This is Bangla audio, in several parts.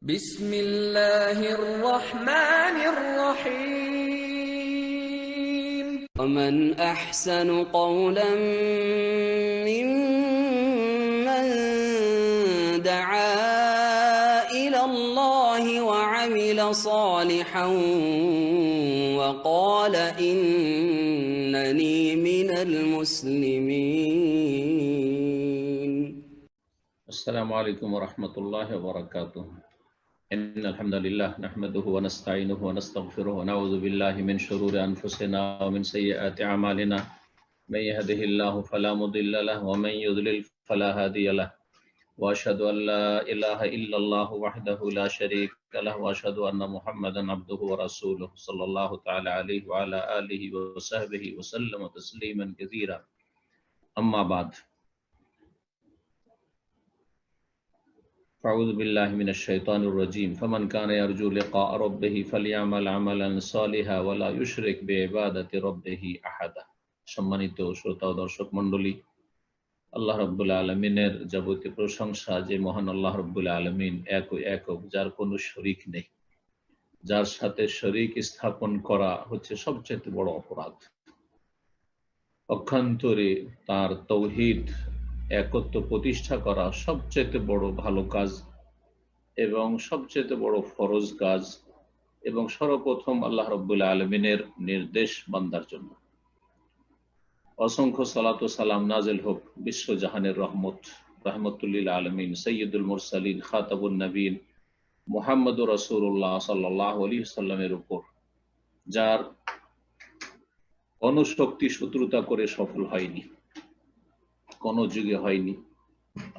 بسم الله الرحمن الرحيم ومن أحسن قولا ممن دعا إلى الله وعمل صالحا وقال إنني من المسلمين. السلام عليكم ورحمة الله وبركاته. إن الحمد لله نحمده ونستعينه ونستغفره ونعوذ بالله من شرور أنفسنا ومن سيئات أعمالنا. من يهده الله فلا مضل له ومن يضلل فلا هادي له. وأشهد أن لا إله إلا الله وحده لا شريك له وأشهد أن محمدا عبده ورسوله صلى الله تعالى عليه وعلى آله وصحبه وسلم تسليما كثيرا. أما بعد، أعوذ بالله من الشيطان الرجيم. فمن كان يرجو لقاء ربه فليعمل عملا صالحا ولا يشرك بعبادة ربه أحدا. সম্মানিত শ্রোতা ও দর্শক মণ্ডলী, আল্লাহ রাব্বুল আলামিনের যাবতীয় প্রশংসা, যে মহান আল্লাহ রাব্বুল আলামিন একক, যার কোনো শরীক নেই, যার সাথে শরীক স্থাপন করা হচ্ছে সবচেয়ে বড় অপরাধ। পক্ষান্তরে তার তৌহিদ একত্ব প্রতিষ্ঠা করা সবচেয়ে বড় ভালো কাজ এবং সবচেয়ে বড় ফরজ কাজ, এবং সর্বপ্রথম আল্লাহ রাব্বুল আলামিনের নির্দেশ বান্দার জন্য। অসংখ্য সালাত ও সালাম নাজিল হোক বিশ্বজাহানের রহমতুল লিল আলামিন, সাইয়্যিদুল মুরসালিন, খাতাবুন নবীন মুহাম্মদুর রাসূলুল্লাহ সাল্লাল্লাহু আলাইহি ওয়াসাল্লামের উপর, যার কোন শক্তি শত্রুতা করে সফল হয়নি, কোন যুগে হয়নি,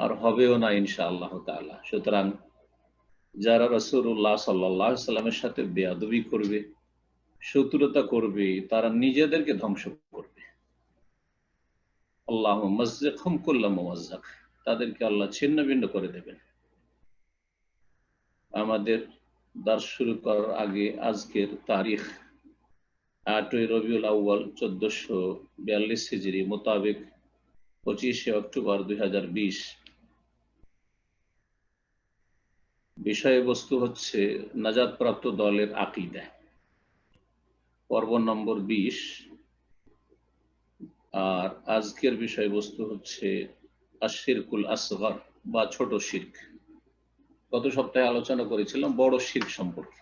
আর হবেও না ইনশাআল্লাহ তাআলা। সুতরাং যারা রাসূলুল্লাহ সাল্লাল্লাহু আলাইহি ওয়াসাল্লামের সাথে বেয়াদবি করবে, শত্রুতা করবে, তারা নিজেদেরকে ধ্বংস করবে। আল্লাহুম্মা মাযযিকহুম কুল্লা মুমাযযাক, তাদেরকে আল্লাহ ছিন্ন ভিন্ন করে দেবেন। আমাদের দার্স শুরু করার আগে আজকের তারিখ 8ই রবিউল আউয়াল 1442 হিজরি মোতাবেক 25শে অক্টোবর 2020। বিষয়বস্তু হচ্ছে নাজাতপ্রাপ্ত দলের আকীদা, পর্ব নম্বর 20। আর আজকের বিষয়বস্তু হচ্ছে আশ-শিরকুল আসগর বা ছোট শিরক। গত সপ্তাহে আলোচনা করেছিলাম বড় শিরক সম্পর্কে।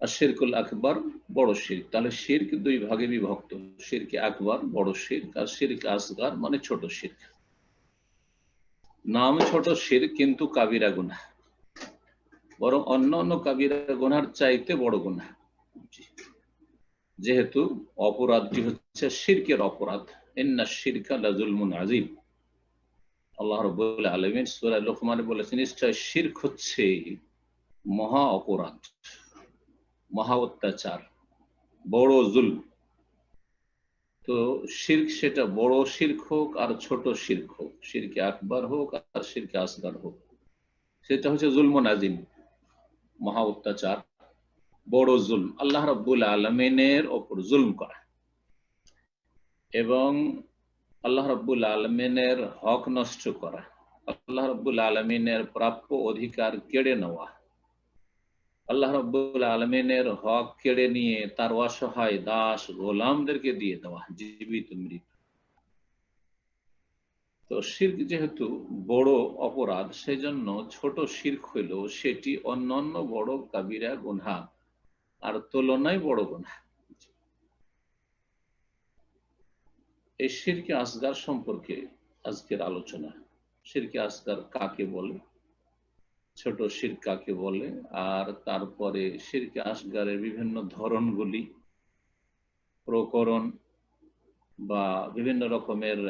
আশ-শিরকুল আকবার, বড় শিরক। তাহলে শিরক দুই ভাগে বিভক্ত: শিরকে আকবার বড় শিরক, আর শিরক আসগর মানে ছোট শিরক। নাম ছোট শিরক, কিন্তু কাবিরা গুনাহ, বরং অন্য কাবিরা গুনার চাইতে বড় গুনাহ, যেহেতু অপরাধটি হচ্ছে শিরকের অপরাধ। ইন্নাশ শিরকা লাযুলমুন আযীম। আল্লাহ রাব্বুল আলামিন সূরা লুকমানে বলেছেন, নিশ্চয় শিরক হচ্ছে মহা অপরাধ, মহা অত্যাচার, বড় জুলম। তো শিরক, সেটা বড় শিরক হোক আর ছোট শিরক হোক, শিরকে আকবার হোক আর শিরকে আসগর হোক, সেটা হচ্ছে জুলমুন আযীম, মহা অত্যাচার, বড় জুলম, আল্লাহ রাব্বুল আলামিনের ওপর জুলম করা এবং আল্লাহ রাব্বুল আলামিনের হক নষ্ট করা, আল্লাহ রাব্বুল আলামিনের প্রাপ্য অধিকার কেড়ে নেওয়া, আল্লাহ রাব্বুল আলামিনের হক কেড়ে নিয়ে তার অসহায় দাস গোলামদেরকে দিয়ে দেওয়া, জীবিত মৃত। তো শিরক যেহেতু বড় অপরাধ, সেজন্য ছোট শিরক হইল সেটি অন্যান্য বড় কাবিরা গুনাহ আর তুলনায় বড় গুনাহ। এই শিরকে আসগার সম্পর্কে আজকের আলোচনা। শিরকে আসগার কাকে বলে, ছোট শিরক কাকে বলে, আর তারপরে শিরকে আসগারের বিভিন্ন ধরনগুলি, প্রকরণ বা বিভিন্ন রকমের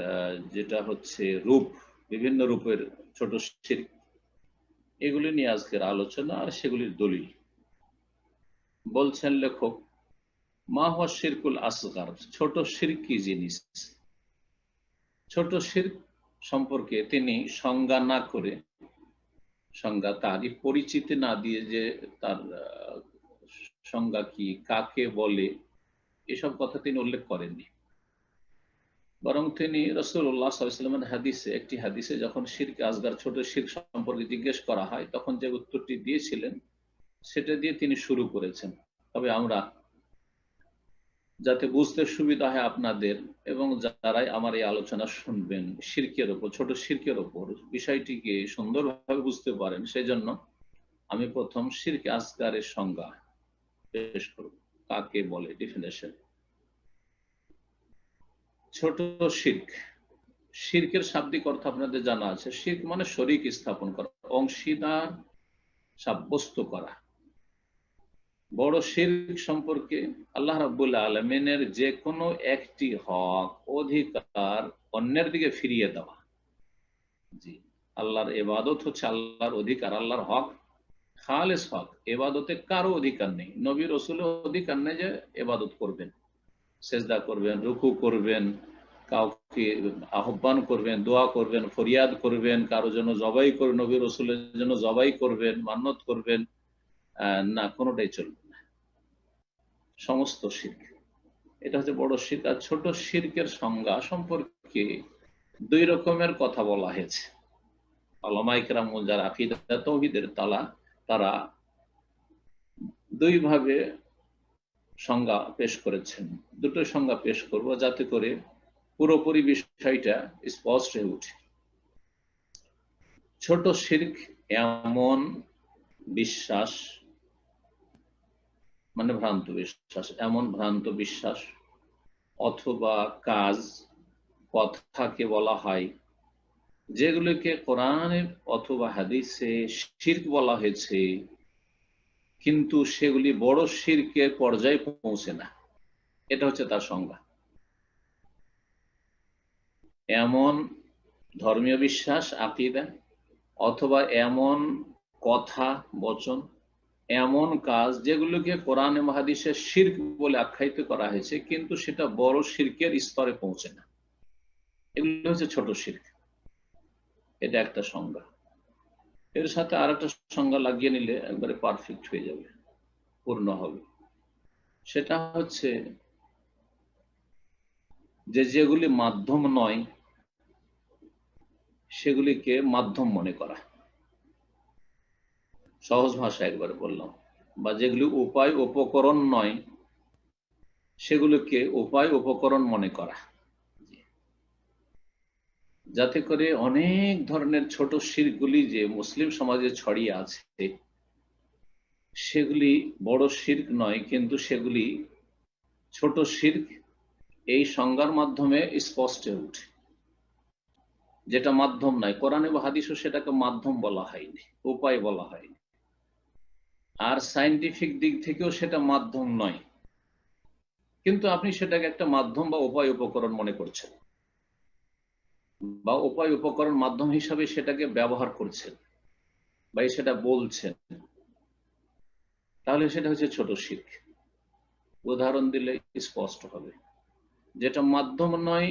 যেটা হচ্ছে রূপ, বিভিন্ন রূপের ছোট শিরক, এগুলি নিয়ে আজকের আলোচনা আর সেগুলির দলিল। বলছেন লেখক, মা হুয়া শিরকুল আসগার, ছোট শিরক কি জিনিস। ছোট শিরক সম্পর্কে তিনি সংজ্ঞা না করে, সংজ্ঞা তারই পরিচিতি না দিয়ে, যে তার সংজ্ঞা কি, কাকে বলে, এসব কথা তিনি উল্লেখ করেননি। বরং তিনি রাসূলুল্লাহ সাল্লাল্লাহু আলাইহি ওয়াসাল্লামের হাদিসে, একটি হাদিসে যখন শিরক আসগার, ছোট শিরক সম্পর্কে জিজ্ঞেস করা হয়, তখন যে উত্তরটি দিয়েছিলেন সেটা দিয়ে তিনি শুরু করেছেন। তবে আমরা, যাতে বুঝতে সুবিধা হয় আপনাদের এবং যারাই আমার এই আলোচনা শুনবেন শিরকের ওপর, ছোট শিরকের ওপর, বিষয়টিকে সুন্দরভাবে বুঝতে পারেন, সেজন্য আমি প্রথম শিরক আসগারের সংজ্ঞা পেশ করব। কাকে বলে, ডেফিনেশন। ছোট শিরক, শিরকের শাব্দিক অর্থ আপনাদের জানা আছে। শিরক মানে শরীক স্থাপন করা, অংশীদার সাব্যস্ত করা। বড় শিরক সম্পর্কে আল্লাহ রাব্বুল আলামিনের যে কোনো একটি হক, অধিকার অন্যের দিকে ফিরিয়ে দেওয়া। জি, আল্লাহর ইবাদত হচ্ছে আল্লাহর অধিকার, আল্লাহর হক, খালেস হক। ইবাদতে কারো অধিকার নেই, নবী রাসূলের অধিকার নেই যে ইবাদত করবেন, সেজদা করবেন, রুকু করবেন, কাউকে আহ্বান করবেন, দোয়া করবেন, ফরিয়াদ করবেন, কারো জন্য জবাই করবেন, নবী রাসূলের জন্য জবাই করবেন, মান্নত করবেন, না, কোনোটাই চলবে না। সমস্ত শিরক, এটা হচ্ছে বড় শিরক। আর ছোট শিরকের সংজ্ঞা সম্পর্কে দুই রকমের কথা বলা হয়েছে। উলামায়ে কেরাম যারা আকীদা তাওহীদের তারা দুই ভাবে সংজ্ঞা পেশ করেছেন। দুটো সংজ্ঞা পেশ করব যাতে করে পুরোপুরি বিষয়টা স্পষ্ট হয়ে ওঠে। ছোট শিরক এমন বিশ্বাস, মানে ভ্রান্ত বিশ্বাস, এমন ভ্রান্ত বিশ্বাস অথবা কাজ, কথাকে বলা হয় যেগুলোকে কোরআনে অথবা হাদিসে শিরক বলা হয়েছে, কিন্তু সেগুলি বড় শিরকের পর্যায়ে পৌঁছে না। এটা হচ্ছে তার সংজ্ঞা। এমন ধর্মীয় বিশ্বাস, আকীদা, অথবা এমন কথা, বচন, এমন কাজ যেগুলোকে কোরআন এবং হাদিসে শিরক বলে আখ্যায়িত করা হয়েছে, কিন্তু সেটা বড় শিরকের স্তরে পৌঁছে না, এগুলো হচ্ছে ছোট শিরক। এটা একটা সংজ্ঞা। এর সাথে আর একটা সংজ্ঞা লাগিয়ে নিলে একবারে পারফেক্ট হয়ে যাবে, পূর্ণ হবে। সেটা হচ্ছে যে যেগুলি মাধ্যম নয় সেগুলিকে মাধ্যম মনে করা। সহজ ভাষায় একবারে বললাম, বা যেগুলি উপায় উপকরণ নয় সেগুলোকে উপায় উপকরণ মনে করা, যাতে করে অনেক ধরনের ছোট শিরকগুলি যে মুসলিম সমাজে ছড়িয়ে আছে সেগুলি বড় শিরক নয়, কিন্তু সেগুলি ছোট শিরক, এই সংজ্ঞার মাধ্যমে স্পষ্ট হয়ে ওঠে। যেটা মাধ্যম নয়, কোরআনে বা হাদিসে সেটাকে মাধ্যম বলা হয়নি, উপায় বলা হয়নি। আর সায়েন্টিফিক দিক থেকেও সেটা মাধ্যম নয়, কিন্তু আপনি সেটাকে একটা মাধ্যম বা উপায় উপকরণ মনে করছেন, বা উপায় উপকরণ মাধ্যম হিসাবে সেটাকে ব্যবহার করছেন, বা সেটা বলছেন, তাহলে সেটা হচ্ছে ছোট শিরক। উদাহরণ দিলে স্পষ্ট হবে। যেটা মাধ্যম নয়,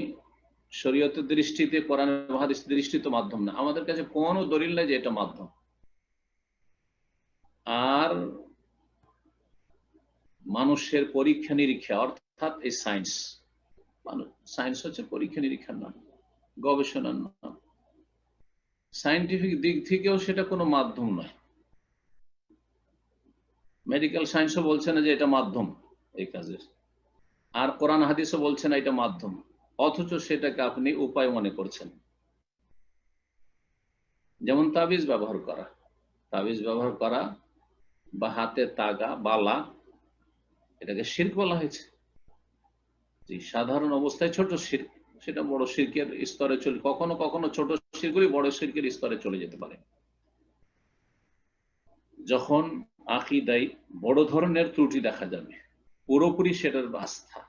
শরীয়তের দৃষ্টিতে, কোরআন এবং হাদিসের দৃষ্টিতে মাধ্যম না, আমাদের কাছে কোনো দলিল নাই যে এটা মাধ্যম। আর মানুষের পরীক্ষা নিরীক্ষা, অর্থাৎ এই সায়েন্স, সায়েন্স হচ্ছে পরীক্ষা নিরীক্ষার নাম, গবেষণার নাম। সায়েন্টিফিক দিক থেকেও সেটা কোনো মাধ্যম নয়। মেডিকেল সায়েন্সও বলছে না যে এটা মাধ্যম এই কাজের, আর কোরআন হাদিসও বলছে না এটা মাধ্যম, অথচ সেটাকে আপনি উপায় মনে করছেন। যেমন তাবিজ ব্যবহার করা, তাবিজ ব্যবহার করা বা হাতে তাগা, বালা, এটাকে শিরক বলা হয়েছে। জি, সাধারণ অবস্থায় ছোট শিরক, সেটা বড় শিরকের স্তরে চলে, কখনো কখনো ছোট শিরকই বড় শিরকের স্তরে চলে যেতে পারে। যখন আকীদায় বড় ধরনের ত্রুটি দেখা যাবে, পুরোপুরি সেটার আস্থা,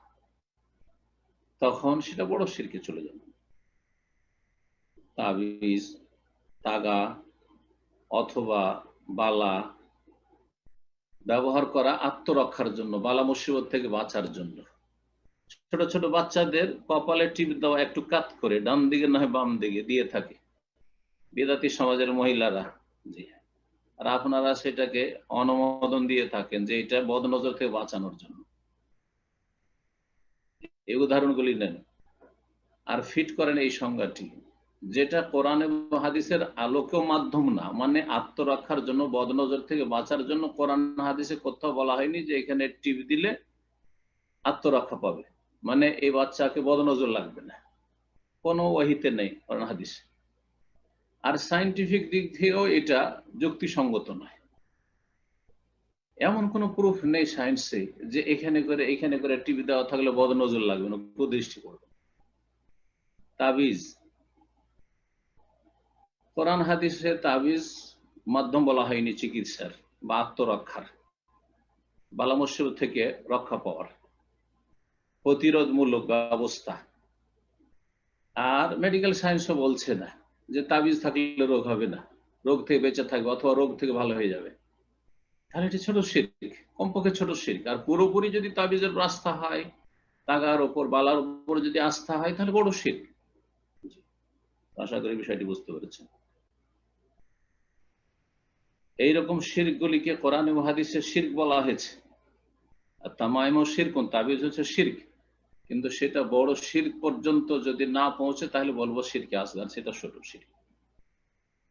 তখন সেটা বড় শিরকে চলে যাবে। তাবিজ, তাগা অথবা বালা ব্যবহার করা আত্মরক্ষার জন্য, বালা মুসিবত থেকে বাঁচার জন্য। ছোট ছোট বাচ্চাদের কপালে টিপ দেওয়া, একটু কাত করে ডান দিকে নয় বাম দিকে দিয়ে থাকে বিদাতি সমাজের মহিলারা। জি, আর আপনারা সেটাকে অনুমোদন দিয়ে থাকেন যে এটা বদনজর থেকে বাঁচানোর জন্য। এই উদাহরণগুলি নেন। আর ফিট করেন এই সংজ্ঞাটি, যেটা কোরআন এবং হাদিসের আলোকেও মাধ্যম না, মানে আত্মরক্ষার জন্য, বদনজর থেকে বাঁচার জন্য কোরআন হাদিসে কোথাও বলা হয়নি যে এখানে টিপ দিলে আত্মরক্ষা পাবে, মানে এই বাচ্চাকে বদনজর লাগবে না, কোনো ওয়াহিতে নেই কোরআন হাদিসে। আর সায়েন্টিফিক দিক থেকেও এটা যুক্তিসঙ্গত নয়, এমন কোনো প্রুফ নেই সায়েন্সে যে এখানে করে টিভি দেওয়া থাকলে বদনজর লাগবে না, কুদৃষ্টি করবে। তাবিজ, কোরআন হাদিসে তাবিজ মাধ্যম বলা হয়নি চিকিৎসার বা আত্মরক্ষার, বালা মুসিবত থেকে রক্ষা পাওয়ার প্রতিরোধমূলক ব্যবস্থা। আর মেডিকেল সায়েন্সও বলছে না যে তাবিজ থাকলে রোগ হবে না, রোগ থেকে বেঁচে থাকবে অথবা রোগ থেকে ভালো হয়ে যাবে। তাহলে এটি ছোট শিরক, কমপক্ষে ছোট শিরক। আর পুরোপুরি যদি তাবিজের আস্থা হয়, তাগার ওপর বালার উপর যদি আস্থা হয়, তাহলে বড় শিরক। আশা করি বিষয়টি বুঝতে পেরেছেন। এইরকম শিরক গুলিকে কোরআন এবং হাদিসে শিরক বলা হয়েছে। আর তামাইমও শিরক, তাবিজ হচ্ছে শিরক, কিন্তু সেটা বড় শিরক পর্যন্ত যদি না পৌঁছে তাহলে বলবো শিরকে আসগার, সেটা ছোট শিরক।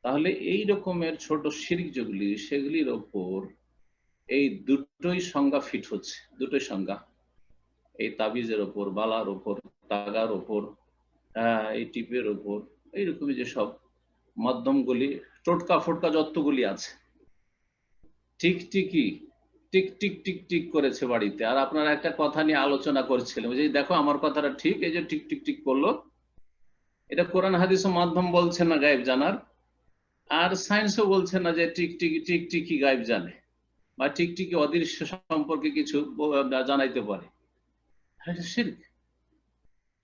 তাহলে এই রকমের ছোট শিরক যেগুলি, সেগুলির ওপর এই দুটোই সংজ্ঞা ফিট হচ্ছে, দুটোই সংজ্ঞা, এই তাবিজের ওপর, বালার ওপর, তাগার ওপর, এই টিপের ওপর, এইরকমই যেসব মাধ্যমগুলি, টোটকা ফোটকা যতগুলি আছে, টিক টিক টিক টিক করেছে বাড়িতে, আর আপনারা একটা কথা নিয়ে আলোচনা করছিলেন যে দেখো আমার কথাটা ঠিক, এই যে টিক টিক টিক করলো, এটা কোরআন হাদিসের মাধ্যম বলছে না গায়েব জানার, আর সায়েন্সও বলছে না যে টিকটিকি গায়েব জানে বা টিকটিকি অদৃশ্য সম্পর্কে কিছু জানাইতে পারে। শিরক,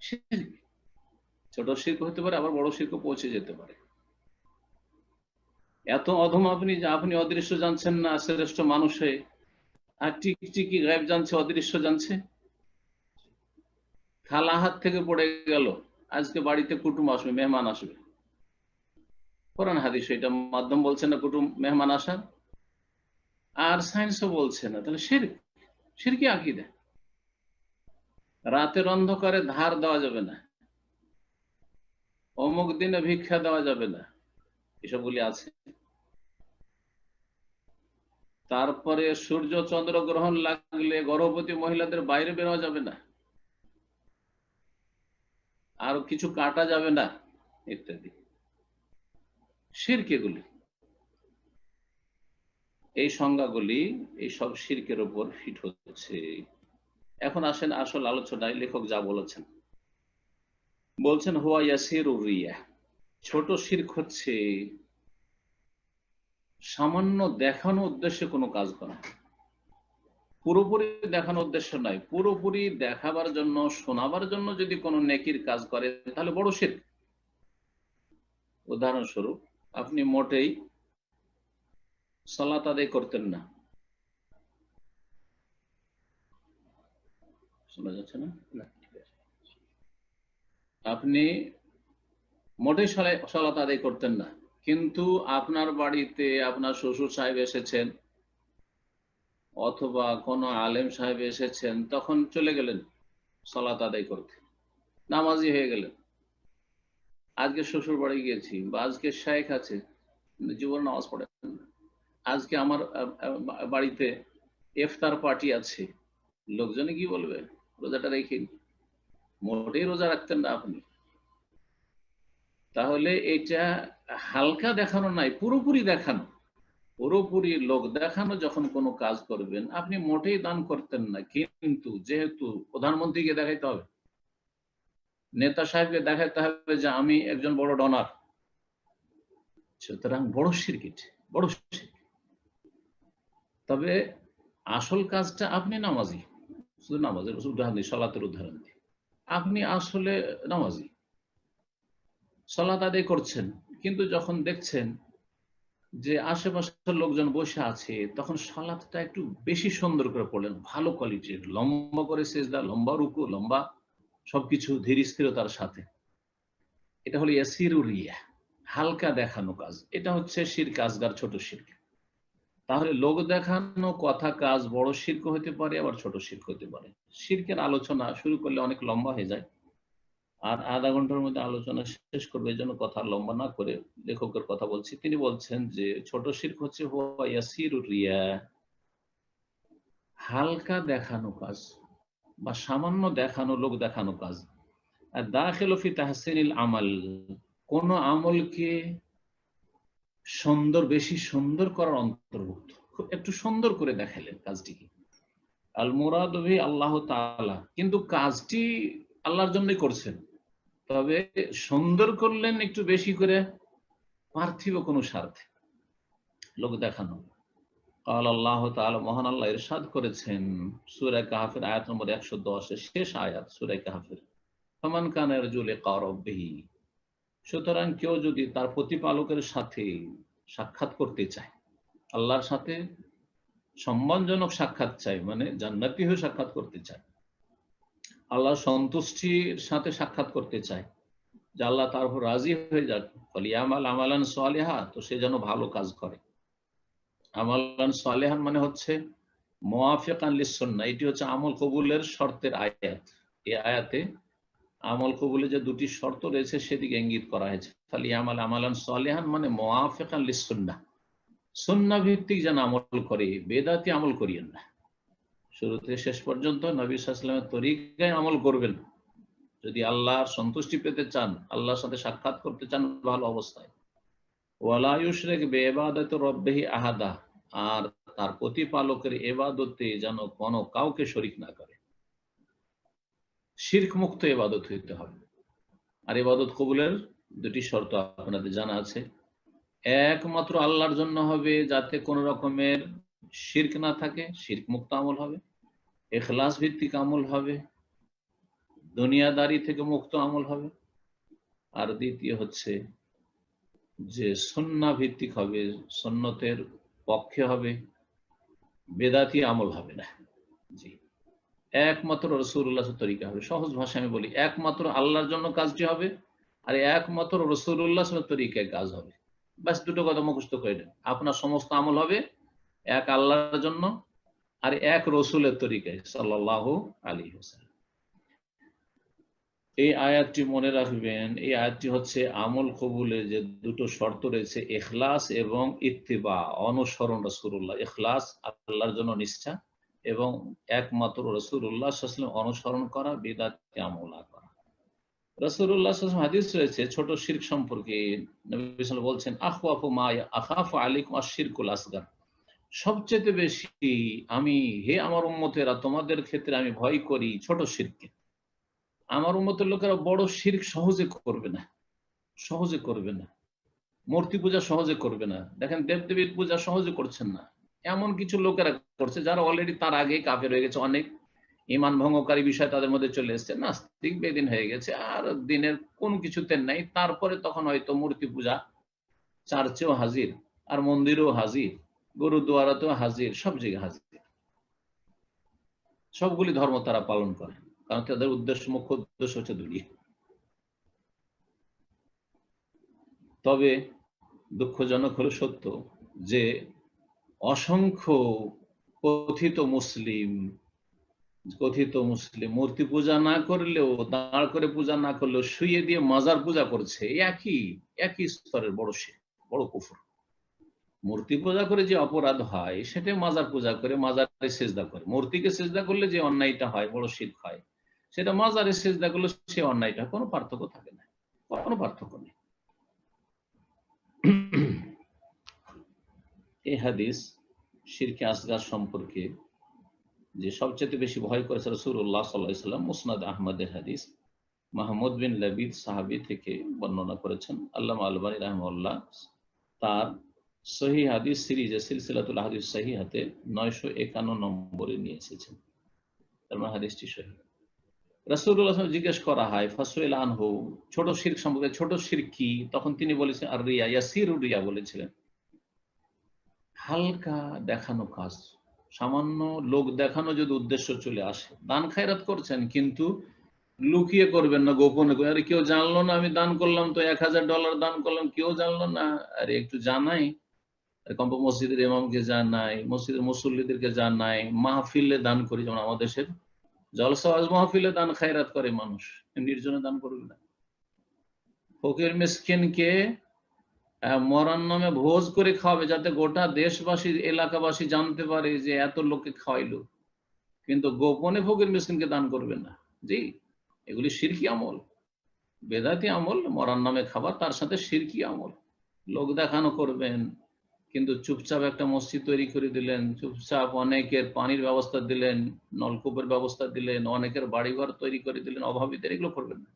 শিরক, ছোট শিরক হতে পারে, আবার বড় শিরক পৌঁছে যেতে পারে। এত অধম আপনি যে আপনি অদৃশ্য জানছেন না শ্রেষ্ঠ মানুষ হয়ে, আর টিকটিকি গায়েব জানছে, অদৃশ্য জানছে। খালা হাত থেকে পড়ে গেল, আজকে বাড়িতে কুটুম আসবে, মেহমান আসবে, কোরআন হাদিস এটা মাধ্যম বলছে না কুটুম মেহমান আসার, আর সায়েন্সও বলছে না, তাহলে শিরক, শিরকি আকীদা। রাতের অন্ধকারে ধার দেওয়া যাবে না, অমুক দিনে ভিক্ষা দেওয়া যাবে না, এসবগুলি আছে। তারপরে সূর্য চন্দ্র গ্রহণ লাগলে গর্ভবতী মহিলাদের বাইরে বেরোয়া যাবে না, আর কিছু কাটা যাবে না, ইত্যাদি শিরক। এগুলি, এই সংজ্ঞাগুলি এই সব শিরকের উপর ফিট হচ্ছে। এখন আসেন আসল আলোচনায়, লেখক যা বলেছেন, বলছেন হুয়া ইয়াসিরুর রিয়া, ছোট শিরক হচ্ছে সামান্য দেখানো উদ্দেশ্যে কোনো কাজ করা, পুরোপুরি দেখানো উদ্দেশ্য নয়, পুরোপুরি দেখাবার জন্য, শোনাবার জন্য যদি কোনো নেকির কাজ করে তাহলে বড় শিরক। উদাহরণস্বরূপ, আপনি মোটেই সালাত আদায় করতেন না, শোনা যাচ্ছে না, আপনি মোটেই সালাত আদায় করতেন না, কিন্তু আপনার বাড়িতে আপনার শ্বশুর সাহেব এসেছেন অথবা কোনো আলেম সাহেব এসেছেন, তখন চলে গেলেন সালাত আদায় করতে, নামাজি হয়ে গেলেন। আজকে শ্বশুর বাড়ি গিয়েছি, বা আজকে শায়েখ আছে, জীবন নামাজ পড়েন না, আজকে আমার বাড়িতে ইফতার পার্টি আছে, লোকজনে কি বলবে, রোজাটা রেখে, মোটেই রোজা রাখতেন না আপনি। তাহলে এটা হালকা দেখানো নাই, পুরোপুরি দেখানো, পুরোপুরি লোক দেখানো। যখন কোনো কাজ করবেন, আপনি মোটেই দান করতেন না, কিন্তু যেহেতু প্রধানমন্ত্রীকে দেখাইতে হবে, নেতা সাহেবকে দেখাইতে হবে যে আমি একজন বড় ডোনার, সুতরাং বড় শিরক, বড় শিরক। তবে আসল কাজটা, আপনি নামাজি, শুধু নামাজের উদাহরণ দিই, সালাতের উদাহরণ দিই, আপনি আসলে নামাজি, সালাত আদায় করছেন, কিন্তু যখন দেখছেন যে আশেপাশের লোকজন বসে আছে, তখন সালাতটা একটু বেশি সুন্দর করে পড়লেন, ভালো কোয়ালিটির, লম্বা করে সেজদা, লম্বা রুকু, লম্বা সবকিছু ধীর স্থিরতার সাথে, এটা হলো ইয়াসিরুর রিয়া, হালকা দেখানো কাজ। এটা হচ্ছে শিরক আসগার, ছোট শিরক। তাহলে লোক দেখানো কথা কাজ বড় শিরক হতে পারে, আবার ছোট শিরক হতে পারে। শিরকের আলোচনা শুরু করলে অনেক লম্বা হয়ে যায়, আর আধা ঘন্টার মধ্যে আলোচনা শেষ করবে, এই জন্য কথা লম্বা না করে লেখকের কথা বলছি। তিনি বলছেন যে ছোট শিরক হচ্ছে হুয়া ইয়াসিরুর রিয়া, হালকা দেখানো কাজ বা সামান্য দেখানো, লোক দেখানো কাজ। আর দাখিলু ফি তাহসিনিল আমাল, কোন আমলকে সুন্দর, বেশি সুন্দর করার অন্তর্ভুক্ত। খুব একটু সুন্দর করে দেখালেন কাজটিকে। আল মুরাদু বিহি আল্লাহ তাআলা, কিন্তু কাজটি আল্লাহর জন্যই করছেন, তবে সুন্দর করলেন একটু বেশি করে পার্থিব কোনো স্বার্থে, লোক দেখানো। قال আল্লাহ তাআলা, মহান আল্লাহ ইরশাদ করেছেন সূরা কাহফের আয়াত নম্বর 110 এর শেষ আয়াত সূরা কাহফের, ফামান কানা ইয়ারজু লিকা রাব্বিহি, সুতরাং কেউ যদি তার প্রতিপালকের সাথে সাক্ষাৎ করতে চায়, আল্লাহর সাথে সম্মানজনক সাক্ষাৎ চায়, মানে জান্নাতি হয়ে সাক্ষাৎ করতে চায়, আল্লাহর সন্তুষ্টির সাথে সাক্ষাৎ করতে চায়, যে আল্লাহ তার উপর রাজি হয়ে যাক, ফালিয়ামাল আমালান সালিহা, তো সে যেন ভালো কাজ করে। আমালান সালিহান মানে হচ্ছে মুওয়াফিকান লিস-সুন্নাহ, এটি হচ্ছে আমল কবুলের শর্তের আয়াত। এই আয়াতে আমল কবুলে যে দুটি শর্ত রয়েছে সেদিকে ইঙ্গিত করা হয়েছে। ফালিয়ামাল আমালান সালিহান মানে মুওয়াফিকান লিস-সুন্নাহ, সুন্নাহ ভিত্তিক যেন আমল করে, বেদাতি আমল করিয়েন না। শুরু থেকে শেষ পর্যন্ত নবী সাল্লাল্লাহু আলাইহি ওয়াসাল্লামের তরিকায় আমল করবেন যদি আল্লাহর সন্তুষ্টি পেতে চান, আল্লাহর সাথে সাক্ষাৎ করতে চান ভালো অবস্থায়। ওয়ালা ইউশরিক বিইবাদাতি রাব্বিহি আহাদা, আর তার প্রতিপালকের ইবাদতে যেন কোনো কাউকে শরীক না করে। শিরক মুক্ত ইবাদত হইতে হবে। আর ইবাদত কবুলের দুটি শর্ত আপনাদের জানা আছে। একমাত্র আল্লাহর জন্য হবে, যাতে কোনো রকমের শিরক না থাকে, শিরক মুক্ত আমল হবে। ইখলাস ভিত্তিক আমল হবে, দুনিয়াদারি থেকে মুক্ত আমল হবে। আর দ্বিতীয় হচ্ছে যে সুন্নাহ ভিত্তিক হবে, সুন্নতের পক্ষে হবে, বেদাতি আমল হবে না। জি, একমাত্র রাসূলুল্লাহর তরিকা হবে। সহজ ভাষায় আমি বলি, একমাত্র আল্লাহর জন্য কাজটি হবে, আর একমাত্র রাসূলুল্লাহর তরিকায় কাজ হবে। বাস দুটো কথা মুখস্থ করে নেন, আপনার সমস্ত আমল হবে এক আল্লাহর জন্য আর এক রাসূলের তরিকায় সাল্লাল্লাহু আলাইহি ওয়াসাল্লাম। এই আয়াতটি মনে রাখবেন। এই আয়াতটি হচ্ছে আমল কবুলে যে দুটো শর্ত রয়েছে, ইখলাস এবং ইত্তিবা, অনুসরণ রাসূলুল্লাহ। ইখলাস আল্লাহর জন্য নিষ্ঠা, এবং একমাত্র রাসূলুল্লাহ সাল্লাল্লাহু আলাইহি ওয়াসাল্লাম অনুসরণ করা, বিদআতি আমল না করা। রাসূলুল্লাহ সাল্লাল্লাহু আলাইহি ওয়াসাল্লাম হাদিস রয়েছে ছোট শিরক সম্পর্কে, নবী সাল্লাল্লাহু আলাইহি ওয়াসাল্লাম বলছেন, আখওয়াফু মা আখাফু আলাইকুম আশ-শিরকুল আসগার, সবচেয়ে বেশি আমি, হে আমার উম্মতেরা, তোমাদের ক্ষেত্রে আমি ভয় করি ছোট শিরককে। আমার উম্মতের লোকেরা বড় শিরক সহজে করবে না, সহজে করবে না। মূর্তি পূজা সহজে করবে না। দেখেন, দেবদেবীর পূজা সহজে করছেন না, এমন কিছু লোকেরা করছে যারা অলরেডি তার আগে কাফের হয়ে গেছে। অনেক ঈমান ভঙ্গকারী বিষয় তাদের মধ্যে চলে এসেছে, নাস্তিক বেদিন হয়ে গেছে, আর দিনের কোন কিছুতে নাই। তারপরে তখন হয়তো মূর্তি পূজা চার্চেও হাজির, আর মন্দিরেও হাজির, গুরুদুয়ারাতেও হাজির, সব জায়গায় হাজির। সবগুলি ধর্ম তারা পালন করে, কারণ তাদের উদ্দেশ্য, মুখ্য উদ্দেশ্য হচ্ছে দুনিয়া। তবে দুঃখজনক হলো সত্য যে অসংখ্য কথিত মুসলিম মূর্তি পূজা না করলেও, দাঁড় করে পূজা না করলেও, শুয়ে দিয়ে মাজার পূজা করছে। একই স্তরের বড় শিরক, বড় কুফর। মূর্তি পূজা করে যে অপরাধ হয়, সেটা মাজার পূজা করে, মাজারে সেজদা করে। মূর্তিকে সেজদা করলে যে অন্যায়টা হয়, বড় শিরক হয়, সেটা মাজারে সেজদা করলে সে অন্যায়টা, কোনো পার্থক্য থাকে না, কোনো পার্থক্য নেই। এই হাদিস শিরকে আসগার সম্পর্কে যে সবচেয়ে বেশি ভয় করেছে রাসূলুল্লাহ সাল্লাল্লাহু আলাইহি ওয়াসাল্লাম, মুসনাদ আহমদের হাদিস, মাহমুদ বিন লাবিদ সাহাবী থেকে বর্ণনা করেছেন। আল্লামা আলবানী রাহিমাহুল্লাহ তার সহিহ হাদিস সিরিজে সিলসিলাতুল হাদিস সহিহাতে 951 নম্বরে নিয়ে এসেছেন। তার মানে হাদিসটি সহিহ। রাসূলুল্লাহ জিজ্ঞেস করা হয় ফাসুইল আনহু, ছোট শিরক সম্পর্কে, ছোট শিরক কি? তখন তিনি বলেছেন আর রিয়া, ইয়াসিরুর রিয়া বলেছিলেন, হালকা দেখানো কাজ, সামান্য লোক দেখানো যদি উদ্দেশ্য চলে আসে। দান খায়রাত করছেন, কিন্তু লুকিয়ে করবেন না, গোপনে। আরে কেউ জানলো না আমি দান করলাম, তো $1000 দান করলাম, কেউ জানলো না, আরে একটু জানাই, কম্প মসজিদের ইমামকে জানাই, মসজিদের মুসল্লিদেরকে জানাই, মাহফিলে দান করি, যেমন আমাদের দেশের জলসা ওয়াজ মাহফিলে দান খায়রাত করে মানুষ, নির্জনে দান করবে না। ফকির মিসকিনকে মরার নামে ভোজ করে খাওয়াবে, যাতে গোটা দেশবাসী এলাকাবাসী জানতে পারে যে এত লোককে খাওয়াইলো, কিন্তু গোপনে ফকির মিসকিনকে দান করবে না। জি, এগুলি শিরকি আমল, বেদাতি আমল। মরার নামে খাবার, তার সাথে শিরকি আমল। লোক দেখানো করবেন, কিন্তু চুপচাপ একটা মসজিদ তৈরি করে দিলেন, চুপচাপ অনেকের পানির ব্যবস্থা দিলেন, নলকূপের ব্যবস্থা দিলেন, অনেকের বাড়িঘর তৈরি করে দিলেন, অভাবীদের, এগুলো করবেন না।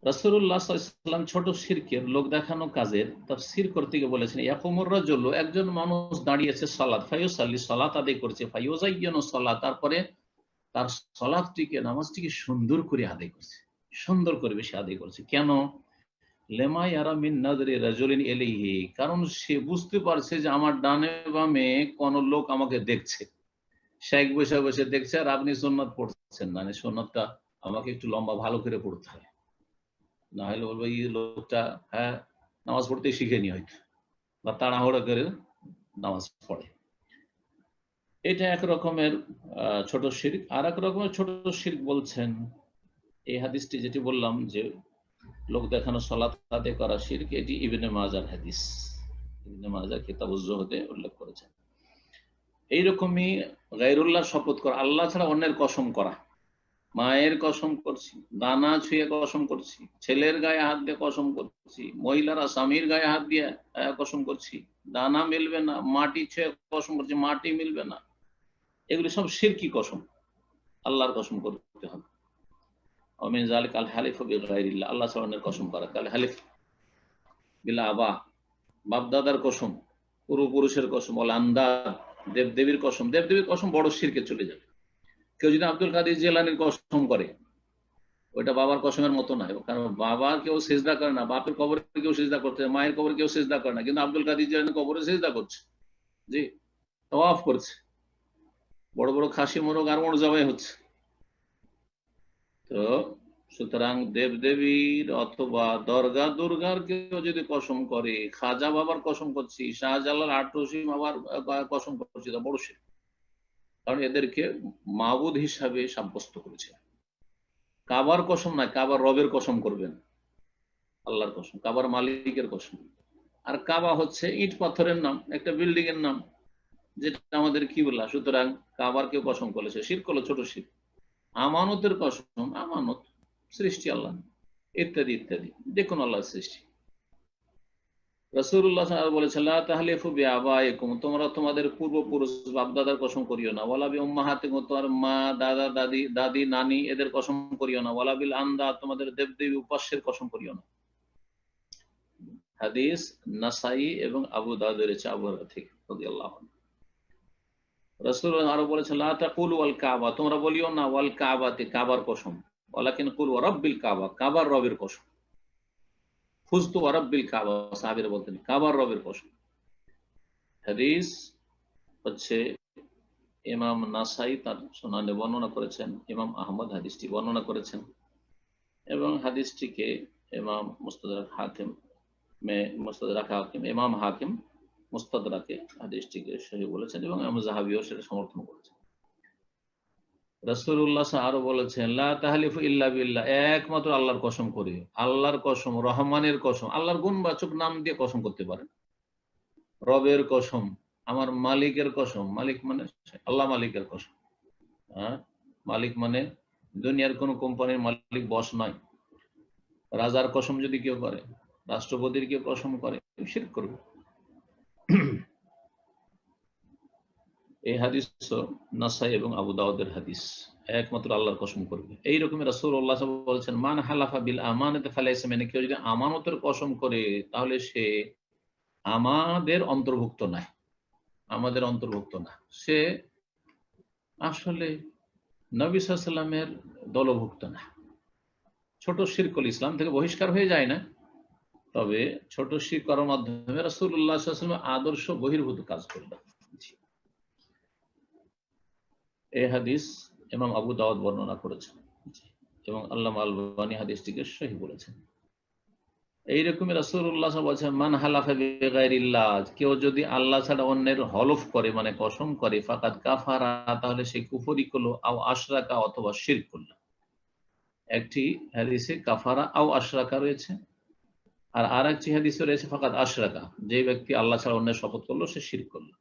রাসূলুল্লাহ সাল্লাল্লাহু আলাইহি ওয়াসাল্লাম ছোট শিরকের লোক দেখানো কাজের তাফসীর করতে গিয়ে বলেছেন, ইয়াকুমুর রাজুলু, একজন মানুষ দাঁড়িয়েছে সালাত, ফায়ুসাল্লি, সালাত আদায় করছে, ফায়ুযায়্যিনু সালাত, তারপরে তার সালাতটিকে, নামাজটিকে সুন্দর করে আদায় করছে, সুন্দর করে বেশি আদায় করছে। কেন? লেমা ইয়ারা মিন নাযরি রাজুলিন ইলাইহি, কারণ সে বুঝতে পারছে যে আমার ডানে বামে কোন লোক আমাকে দেখছে, শেখ বসে বসে দেখছে, আর আপনি সুন্নাত পড়ছেন না, সুন্নাতটা আমাকে একটু লম্বা ভালো করে পড়তে হয়, না হলে বলবো এই লোকটা নামাজ পড়তে শিখেনি হয়তো, বা তাড়াহুড়া করে নামাজ পড়ে। এটা এক রকমের ছোট শিরক। আর এক রকমের ছোট শিরক বলছেন এই হাদিসটি, যেটি বললাম যে লোক দেখানো সালাত আদায় করা শিরক, এটি ইবনে মাজার হাদিস, ইবনে মাজার কিতাবুজ জুহদে উল্লেখ করেছেন। এইরকমই গায়রুল্লাহ শপথ করা, আল্লাহ ছাড়া অন্যের কসম করা, মায়ের কসম করছি, দানা ছুঁয়ে কসম করছি, ছেলের গায়ে হাত দিয়ে কসম করছি, মহিলারা স্বামীর গায়ে হাত দিয়ে কসম করছি, দানা মিলবে না, মাটি ছুঁয়ে কসম করছি, মাটি মিলবে না, এগুলি সব শিরকি কসম, আল্লাহর কসম করতে হবে। আমিন যালিক আল হালিফু বিগাইরিল্লাহ, আল্লাহ ছাড়া অন্যের কসম করা। কাল হালিফ বিল আবা, বাপ দাদার কসম, পূর্বপুরুষের কসম, অল আন্দাদ, দেবদেবীর কসম, দেবদেবীর কসম বড় শিরকে চলে যাবে। কেউ যদি আব্দুল কাদের জিলানীর কসম করে, ওইটা বাবার কসমের মতো নয়, কারণ বাবা কেউ সেজদা করে না, বাপের কবরে কেউ সেজদা করছে, মায়ের কবরে কেউ সেজদা করে না, কিন্তু আব্দুল কাদের জিলানীর কবরে সেজদা করছে, জি, তাওয়াফ করছে, বড় বড় খাসি মোরগ আর মোর জবাই হচ্ছে। তো সুতরাং দেবদেবীর অথবা দরগা দুর্গার কেউ যদি কসম করে, খাজা বাবার কসম করছি, শাহজালাল আটরশি বাবার কসম করছি, তা বড় শিরক, কারণ এদেরকে মাবুদ হিসাবে সাব্যস্ত করেছে। কাবার কসম নয়, কাবার রবের কসম করবেন, আল্লাহর কসম, কাবার মালিকের কসম। আর কাবা হচ্ছে ইট পাথরের নাম, একটা বিল্ডিং এর নাম, যেটা আমাদের কিবলা। সুতরাং কাবার কেউ কসম করেছে, শিরক হলো ছোট শিরক। আমানতের কসম, আমানত সৃষ্টি আল্লাহ, ইত্যাদি ইত্যাদি, দেখুন আল্লাহর সৃষ্টি। রাসূলুল্লাহ সাল্লাল্লাহু আলাইহি ওয়াসাল্লাম বলেছেন, লা তাহলিফু বিআবাইকুম, তোমরা তোমাদের পূর্বপুরুষ বাপ দাদার কসম করিও না, ওয়ালা বিউম্মাহাতিকুম, তোমার মা দাদা দাদি দাদি নানি এদের কসম করিও না, ওয়ালা বিল আন্দাদ, তোমাদের দেবদেবী উপাস্যের কসম করিও না। হাদিস নাসাই এবং আবু দাউদের আবু হুরায়রা থেকে রাদিয়াল্লাহু আনহু। রাসূলুল্লাহ আরো বলেছেন, লা তাকুলু ওয়াল কাবা, তোমরা বলিও না ওয়াল কাবাতে, কাবার কসম, ওয়ালাকিন কুলু ওয়া রাব্বিল কাবা, কাবার রবের কসম। ফুজতু ওয়া রাব্বিল কাবা, সাহাবীরা বলতেন কাবার রবের কসম। হাদিস হচ্ছে ইমাম নাসাই তার সুনানে বর্ণনা করেছেন, ইমাম আহমদ হাদিসটি বর্ণনা করেছেন, এবং হাদিসটিকে ইমাম মুস্তাদরাক হাকিম ইমাম হাকিম মুস্তাদরাকে হাদিসটিকে সহিহ বলেছেন, এবং ইমাম যাহাবিও সেটা সমর্থন করেছেন। রাসূলুল্লাহ আরো বলেছেন, লা তাহলিফু ইল্লা বিল্লাহ, একমাত্র আল্লাহর কসম করে, আল্লাহর কসম, রহমানের কসম, আল্লাহর গুণবাচক নাম দিয়ে কসম করতে পারেন, রবের কসম, আমার মালিকের কসম, মালিক মানে আল্লাহ, মালিকের কসম, মালিক মানে দুনিয়ার কোন কোম্পানির মালিক, বস নয়। রাজার কসম যদি কেউ করে, রাষ্ট্রপতির কেউ কসম করে, শিরক করবে। এই হাদিস নাসাই এবং আবু দাউদের হাদিস, একমাত্র আল্লাহর কসম করবে। এই রকমের রাসূলুল্লাহ সাল্লাল্লাহু আলাইহি ওয়াসাল্লাম বলেছেন, মান হালাফা বিল আমানাতি ফালাইসা মিন্না, কেউ যদি আমানতের কসম করে তাহলে সে আমাদের অন্তর্ভুক্ত নয়, আমাদের অন্তর্ভুক্ত না, সে আসলে নবী সাল্লাল্লাহু আলাইহি ওয়াসাল্লামের দলভুক্ত না। ছোট শিরকুল ইসলাম থেকে বহিষ্কার হয়ে যায় না, তবে ছোট শিরক করার মাধ্যমে রাসূলুল্লাহ সাল্লাল্লাহু আলাইহি ওয়াসাল্লামের আদর্শ বহির্ভূত কাজ করবে। এই হাদিস ইমাম আবু দাউদ বর্ণনা করেছেন, এবং আল্লামা আল-আলবানী হাদিসটিকে সহিহ বলেছেন। এইরকমই রাসূলুল্লাহ সাল্লাল্লাহু আলাইহি ওয়াসাল্লাম বলছেন, মান হালাফা বিগাইরিল্লাহ, কেউ যদি আল্লাহ ছাড়া অন্যের হলফ করে মানে কসম করে, ফাকাদ কাফারা, তাহলে সে কুফরি করলো, আও আশরাকা, অথবা শিরক করলো। একটি হাদিসে কাফারা আও আশরাকা রয়েছে, আর আরেকটি হাদিসে রয়েছে ফাকাদ আশরাকা, যে ব্যক্তি আল্লাহ ছাড়া অন্যের শপথ করলো সে শিরক করলো।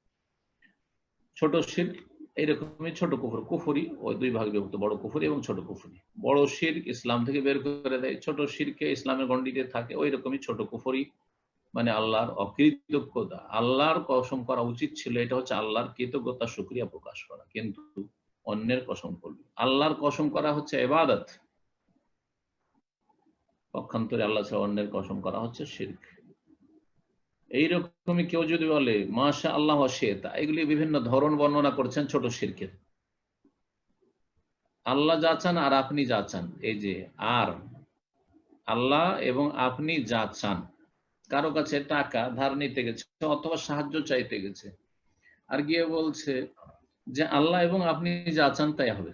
ছোট শিরক এইরকমই ছোট কুফর, কুফরি ওই দুই ভাগে বিভক্ত, বড় কুফরি এবং ছোট কুফরি। বড় শিরক ইসলাম থেকে বের করে দেয়, ছোট শিরকে ইসলামের গণ্ডিতে থাকে, ওই রকমই ছোট কুফরি মানে আল্লাহর অকৃতজ্ঞতা। আল্লাহর কসম করা উচিত ছিল, এটা হচ্ছে আল্লাহর কৃতজ্ঞতা শুকরিয়া প্রকাশ করা, কিন্তু অন্যের কসম করবে। আল্লাহর কসম করা হচ্ছে ইবাদত, পক্ষান্তরে আল্লাহ ছাড়া অন্যের কসম করা হচ্ছে শিরক। এইরকমই কেউ যদি বলে মাশা আল্লাহ ওয়াশিতা, এগুলি বিভিন্ন ধরন বর্ণনা করছেন ছোট শিরকের। আল্লাহ যা চান আর আপনি যা চান, এই যে আর আল্লাহ এবং আপনি যা চান, কারো কাছে টাকা ধার নিতে গেছে অথবা সাহায্য চাইতে গেছে, আর গিয়ে বলছে যে আল্লাহ এবং আপনি যা চান তাই হবে।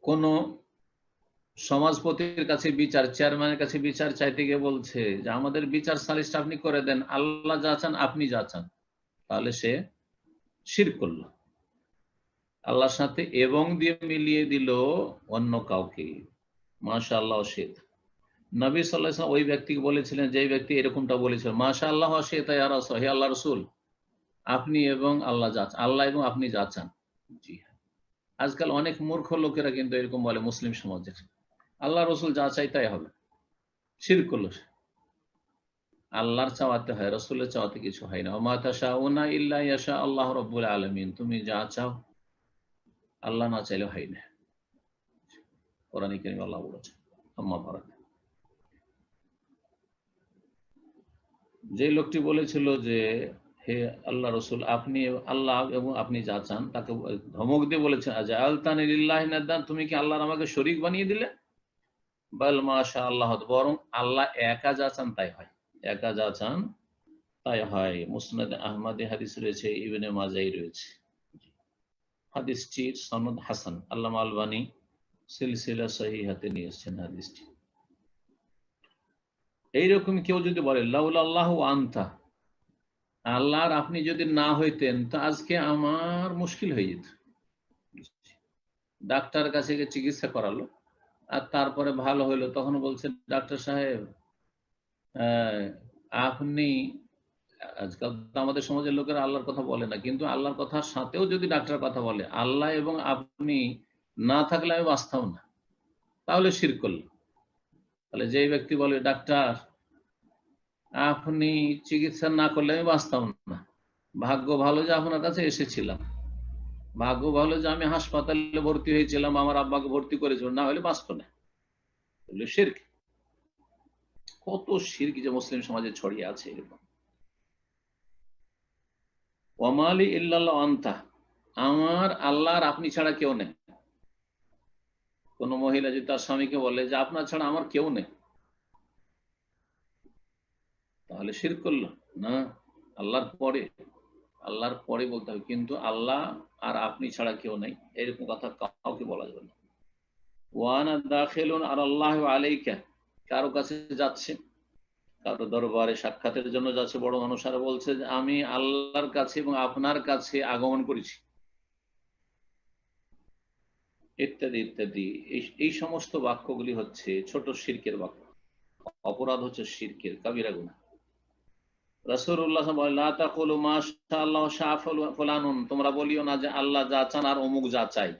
কোন সমাজপতির কাছে বিচার, চেয়ারম্যানের কাছে বিচার চাইতে গিয়ে বলছে যে আমাদের বিচার সালিসটা আপনি করে দেন, আল্লাহ যা চান আপনি যা চান, তাহলে সে শিরক করলো। আল্লাহর সাথে এবং দিয়ে মিলিয়ে দিল অন্য কাউকে, মাশাআল্লাহ ওয়াশিত। নবী সাল্লাল্লাহু আলাইহি ওয়াসাল্লাম ওই ব্যক্তিকে বলেছিলেন, যে ব্যক্তি এরকমটা বলেছিল, মাশাআল্লাহ ওয়াশিত ইয়া রাসূল, হে আল্লাহর রাসূল, আপনি এবং আল্লাহ যা চান, আল্লাহ এবং আপনি যা চান। জি হ্যাঁ, আজকাল অনেক মূর্খ লোকেরা কিন্তু এরকম বলে মুসলিম সমাজে, আল্লাহ রসুল যা চাই তাই হবে, শিরক করলো সে। আল্লাহর চাওয়াতে হয়, রসুলের চাওয়াতে কিছু হয় না। ওমা তাশাউনা ইল্লা ইয়াশা আল্লাহ রাব্বুল আলামিন, তুমি যা চাও আল্লাহ না চাইলে হয় না। কোরআনে কারীমে আল্লাহ বলেছেন। আম্মা বারাক, যে লোকটি বলেছিল যে হে আল্লাহ রসুল, আপনি আল্লাহ এবং আপনি যা চান, তাকে ধমক দিয়ে বলেছেন আজআলতানি লিল্লাহি নিদ্দান, তুমি কি আল্লাহর আমাকে শরীক বানিয়ে দিলে? বাল মাশা আল্লাহ, বরং আল্লাহ একা যা চান তাই হয়, একা যা চান তাই হয়। মুসনাদ আহমদে হাদিস রয়েছে, ইবনে মাজাহ রয়েছে, হাদিসটির সনদ হাসান। আল্লামা আলবানী সিলসিলা সহিহাতে নিয়ে এসেছেন হাদিসটি। এইরকম কেউ যদি বলে লাউলা আল্লাহু আনতা, আল্লাহর আপনি যদি না হইতেন তা আজকে আমার মুশকিল হয়ে যেত। ডাক্তার কাছে গিয়ে চিকিৎসা করালো, আর তারপরে ভালো হইলো, তখন বলছে ডাক্তার সাহেব আপনি, আজকাল তো আমাদের সমাজের লোকেরা আল্লাহর কথা বলে না, কিন্তু আল্লাহর কথার সাথেও যদি ডাক্তার কথা বলে, আল্লাহ এবং আপনি না থাকলে আমি বাঁচতাম না, তাহলে শিরক করল। তাহলে যে ব্যক্তি বলে ডাক্তার আপনি চিকিৎসা না করলে আমি বাঁচতাম না, ভাগ্য ভালো যে আপনার কাছে এসেছিলাম, ভাগ্য ভালো যে আমি হাসপাতালে ভর্তি হয়েছিলাম, আমার আব্বাকে ভর্তি করেছিল, না হলে বাঁচত না, শিরক। কত শিরক যে মুসলিম সমাজে ছড়িয়ে আছে এরকম। ওয়ামালি ইল্লাল্লাহ আনতা, আমার আল্লাহর আপনি ছাড়া কেউ নেই। কোন মহিলা যদি তার স্বামীকে বলে যে আপনার ছাড়া আমার কেউ নেই, তাহলে শিরক করলো না। আল্লাহর পরে, আল্লাহর পরে বলতে হবে, কিন্তু আল্লাহ আর আপনি ছাড়া কেউ নেই এরকম কথা কাউকে বলা যাবে না। ওয়ানা দাখিলুন আলাল্লাহি আলাইকা, কারো কাছে যাচ্ছে, কারো দরবারে সাক্ষাতের জন্য যাচ্ছে, বড় মানুষ, আর বলছে যে আমি আল্লাহর কাছে এবং আপনার কাছে আগমন করেছি, ইত্যাদি ইত্যাদি। এই সমস্ত বাক্যগুলি হচ্ছে ছোট শিরকের বাক্য, অপরাধ হচ্ছে শিরকের কাবিরা গুনাহ। রাসূলুল্লাহ বলেন লা তাকুলু মাশাআল্লাহ শাআ ফুলানুন, তোমরা বলিও না যে আল্লাহ যা চান আর অমুক যা চাই,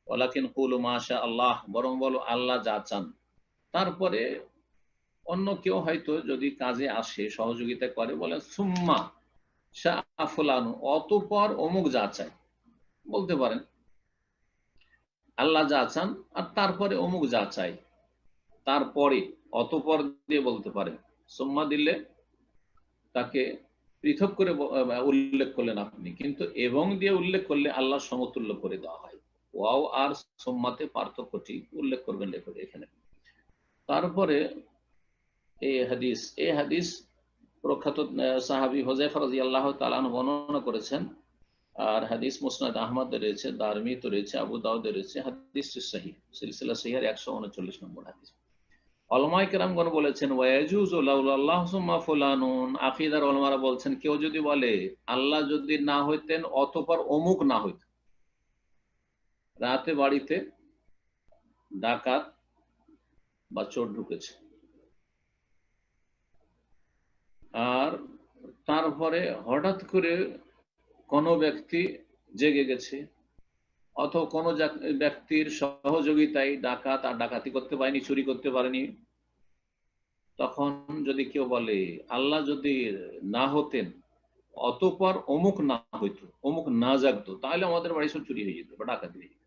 ওয়ালাকিন কুলু মাশা আল্লাহ, বরং বলো আল্লাহ যা চান। তারপরে অন্য কেউ হয়তো যদি কাজে আসে, সহযোগিতা করে, বলে সুম্মা শাআ ফুলানুন, অতঃপর অমুক যা চাই, বলতে পারেন আল্লাহ যা চান আর তারপরে অমুক যা চাই, তারপরে অতঃপর দিয়ে বলতে পারেন। সুম্মা দিলে তাকে পৃথক করে উল্লেখ করলেন আপনি, কিন্তু এবং দিয়ে উল্লেখ করলে আল্লাহ সমতুল্য করে দেওয়া হয়। ওয়াও আর সুম্মাতে পার্থক্যটি উল্লেখ করবেন লেখক এখানে। তারপরে এই হাদিস প্রখ্যাত সাহাবী হুযায়ফা রাদিয়াল্লাহু তাআলা আনহু বর্ণনা করেছেন, আর হাদিস মুসনাদ আহমদে রয়েছে, দারমিতে রয়েছে, আবু দাউদে রয়েছে, হাদিসটি সহিহ, সিলসিলা সহিহের 139 নম্বর হাদিস। উলামায়ে কেরামগণ বলেছেন ওয়ায়াজুজু লাউলাল্লাহু সুম্মা ফুলানুন, আকীদার উলামারা বলছেন কেউ যদি বলে আল্লাহ যদি না হইতেন অতঃপর অমুক না হইত, রাতে বাড়িতে ডাকাত বা চোর ঢুকেছে, আর তারপরে হঠাৎ করে কোনো ব্যক্তি জেগে গেছে, অথবা কোনো ব্যক্তির সহযোগিতায় ডাকাত আর ডাকাতি করতে পারেনি, চুরি করতে পারেনি, তখন যদি কেউ বলে আল্লাহ যদি না হতেন অতঃপর অমুক না হইতো, অমুক না জাগতো, তাহলে আমাদের বাড়ি সব চুরি হয়ে যেত বা ডাকাতি হয়ে যেত,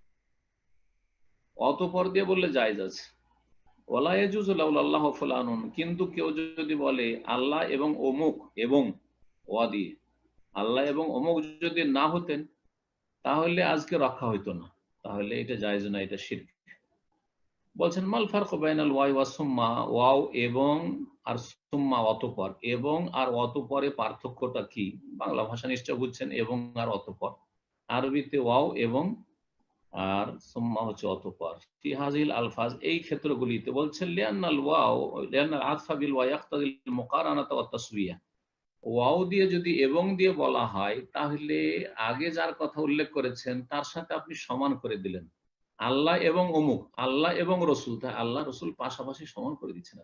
অতঃপর দিয়ে বললে জায়েজ আছে। ওয়ালা ইয়াজুজু লাউলাল্লাহু ফুলানুন, কিন্তু কেউ যদি বলে আল্লাহ এবং অমুক, এবং ওয়া দিয়ে আল্লাহ এবং অমুক যদি না হতেন তাহলে আজকে রক্ষা হইতো না, তাহলে এটা জায়েজ না, এটা শিরক। বলছেন মাল ফারকু বাইনাল ওয়াই ওয়া সুম্মা, ওয়াও এবং আর সুম্মা অতঃপর, এবং আর অতঃপরে পার্থক্যটা কি? বাংলা ভাষা নিশ্চয় বুঝছেন, এবং আর অতঃপর। আরবিতে ওয়াও এবং আর সুম্মা হচ্ছে অতঃপর। ফি হাযিল আলফাজ, এই ক্ষেত্রগুলিতে বলছেন লিআন্নাল ওয়াও লিআন্নাল আতফা বিল ওয়া ইয়াকতাদিল মুকারানাতা ওয়াত তাসওয়িয়া, ওয়াও দিয়ে যদি এবং দিয়ে বলা হয় তাহলে আগে যার কথা উল্লেখ করেছেন তার সাথে আপনি সমান করে দিলেন। আল্লাহ এবং অমুক, আল্লাহ এবং রসুল, তাই আল্লাহ রসুল পাশাপাশি সমান করে দিচ্ছেন।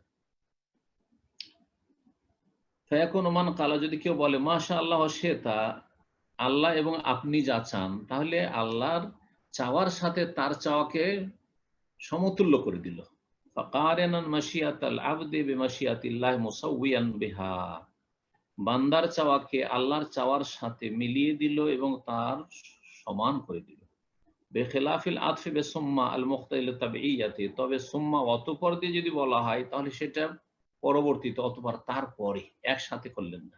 ফায়াকুনু মান কালা, যদি কেউ বলে মাশা আল্লাহ শেতা, আল্লাহ এবং আপনি যা চান, তাহলে আল্লাহর চাওয়ার সাথে তার চাওয়াকে সমতুল্য করে দিল। ফাকারানান মাশিয়াতাল আবদি বিমাশিয়াতিল্লাহি মুসাউবিয়ান বিহা, বান্দার চাওয়াকে আল্লাহর চাওয়ার সাথে মিলিয়ে দিল এবং তার সমান করে দিল। বেখিলাফিল আতফি বিসুম্মা আল মুখতাইল তাবিইয়াতি, তবে সুম্মা অতঃপর দিয়ে যদি বলা হয় তাহলে সেটা পরবর্তীতে, অতঃপর তারপরে, একসাথে করলেন না।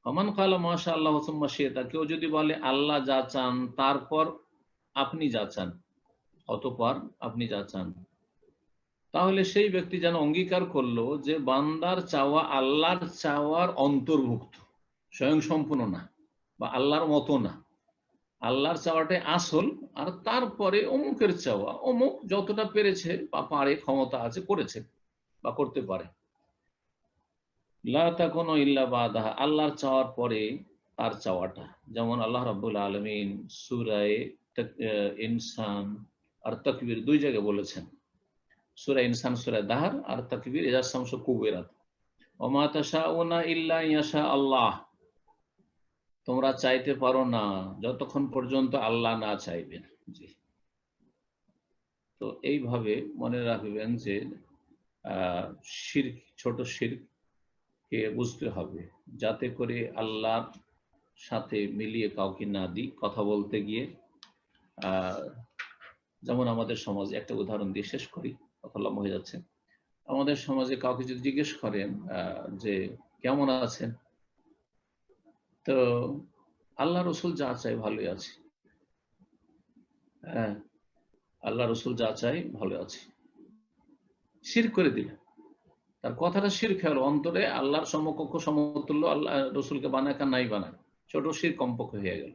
ফামান ক্বালা মাশা আল্লাহু সুম্মা শি'তা, কেউ যদি বলে আল্লাহ যা চান তারপর আপনি যা চান, অতঃপর আপনি যা চান, তাহলে সেই ব্যক্তি যেন অঙ্গীকার করলো যে বান্দার চাওয়া আল্লাহর চাওয়ার অন্তর্ভুক্ত, স্বয়ং সম্পূর্ণ না বা আল্লাহর মতো না। আল্লাহর চাওয়াটাই আসল, আর তারপরে অমুকের চাওয়া, অমুক যতটা পেরেছে বা পারে, ক্ষমতা আছে, করেছে বা করতে পারে। লা তাকুনু ইল্লা বাদাহা, আল্লাহর চাওয়ার পরে তার চাওয়াটা, যেমন আল্লাহ রাব্বুল আলামিন সূরা ইনসান আর তাকবীর দুই জায়গায় বলেছেন, সূরা ইনসান, সূরা দাহর, আর তাকবীর ইযা শামসু কুবিরাত, ওয়া মা তাশাউনা ইল্লা ইয়াশা আল্লাহ, তোমরা চাইতে পারো না যতক্ষণ পর্যন্ত আল্লাহ না চাইবেন। জি, তো এইভাবে মনে রাখবেন যে শিরক, ছোট শিরককে বুঝতে হবে, যাতে করে আল্লাহর সাথে মিলিয়ে কাউকে না দিই। কথা বলতে গিয়ে যেমন আমাদের সমাজে, একটা উদাহরণ দিয়ে শেষ করি, কথা লম্বা হয়ে যাচ্ছে। আমাদের সমাজে কাউকে যদি জিজ্ঞেস করেন যে কেমন আছেন, তো আল্লাহ রসুল যা চাই ভালোই আছে, হ্যাঁ আল্লাহ রসুল যা চাই ভালো আছে, শিরক করে দিলেন। তার কথাটা শিরক হলো, অন্তরে আল্লাহর সমকক্ষ সমতুল্য আল্লাহ রসুলকে বানায় আর নাই বানায়, ছোট শিরক কমপক্ষে হয়ে গেল,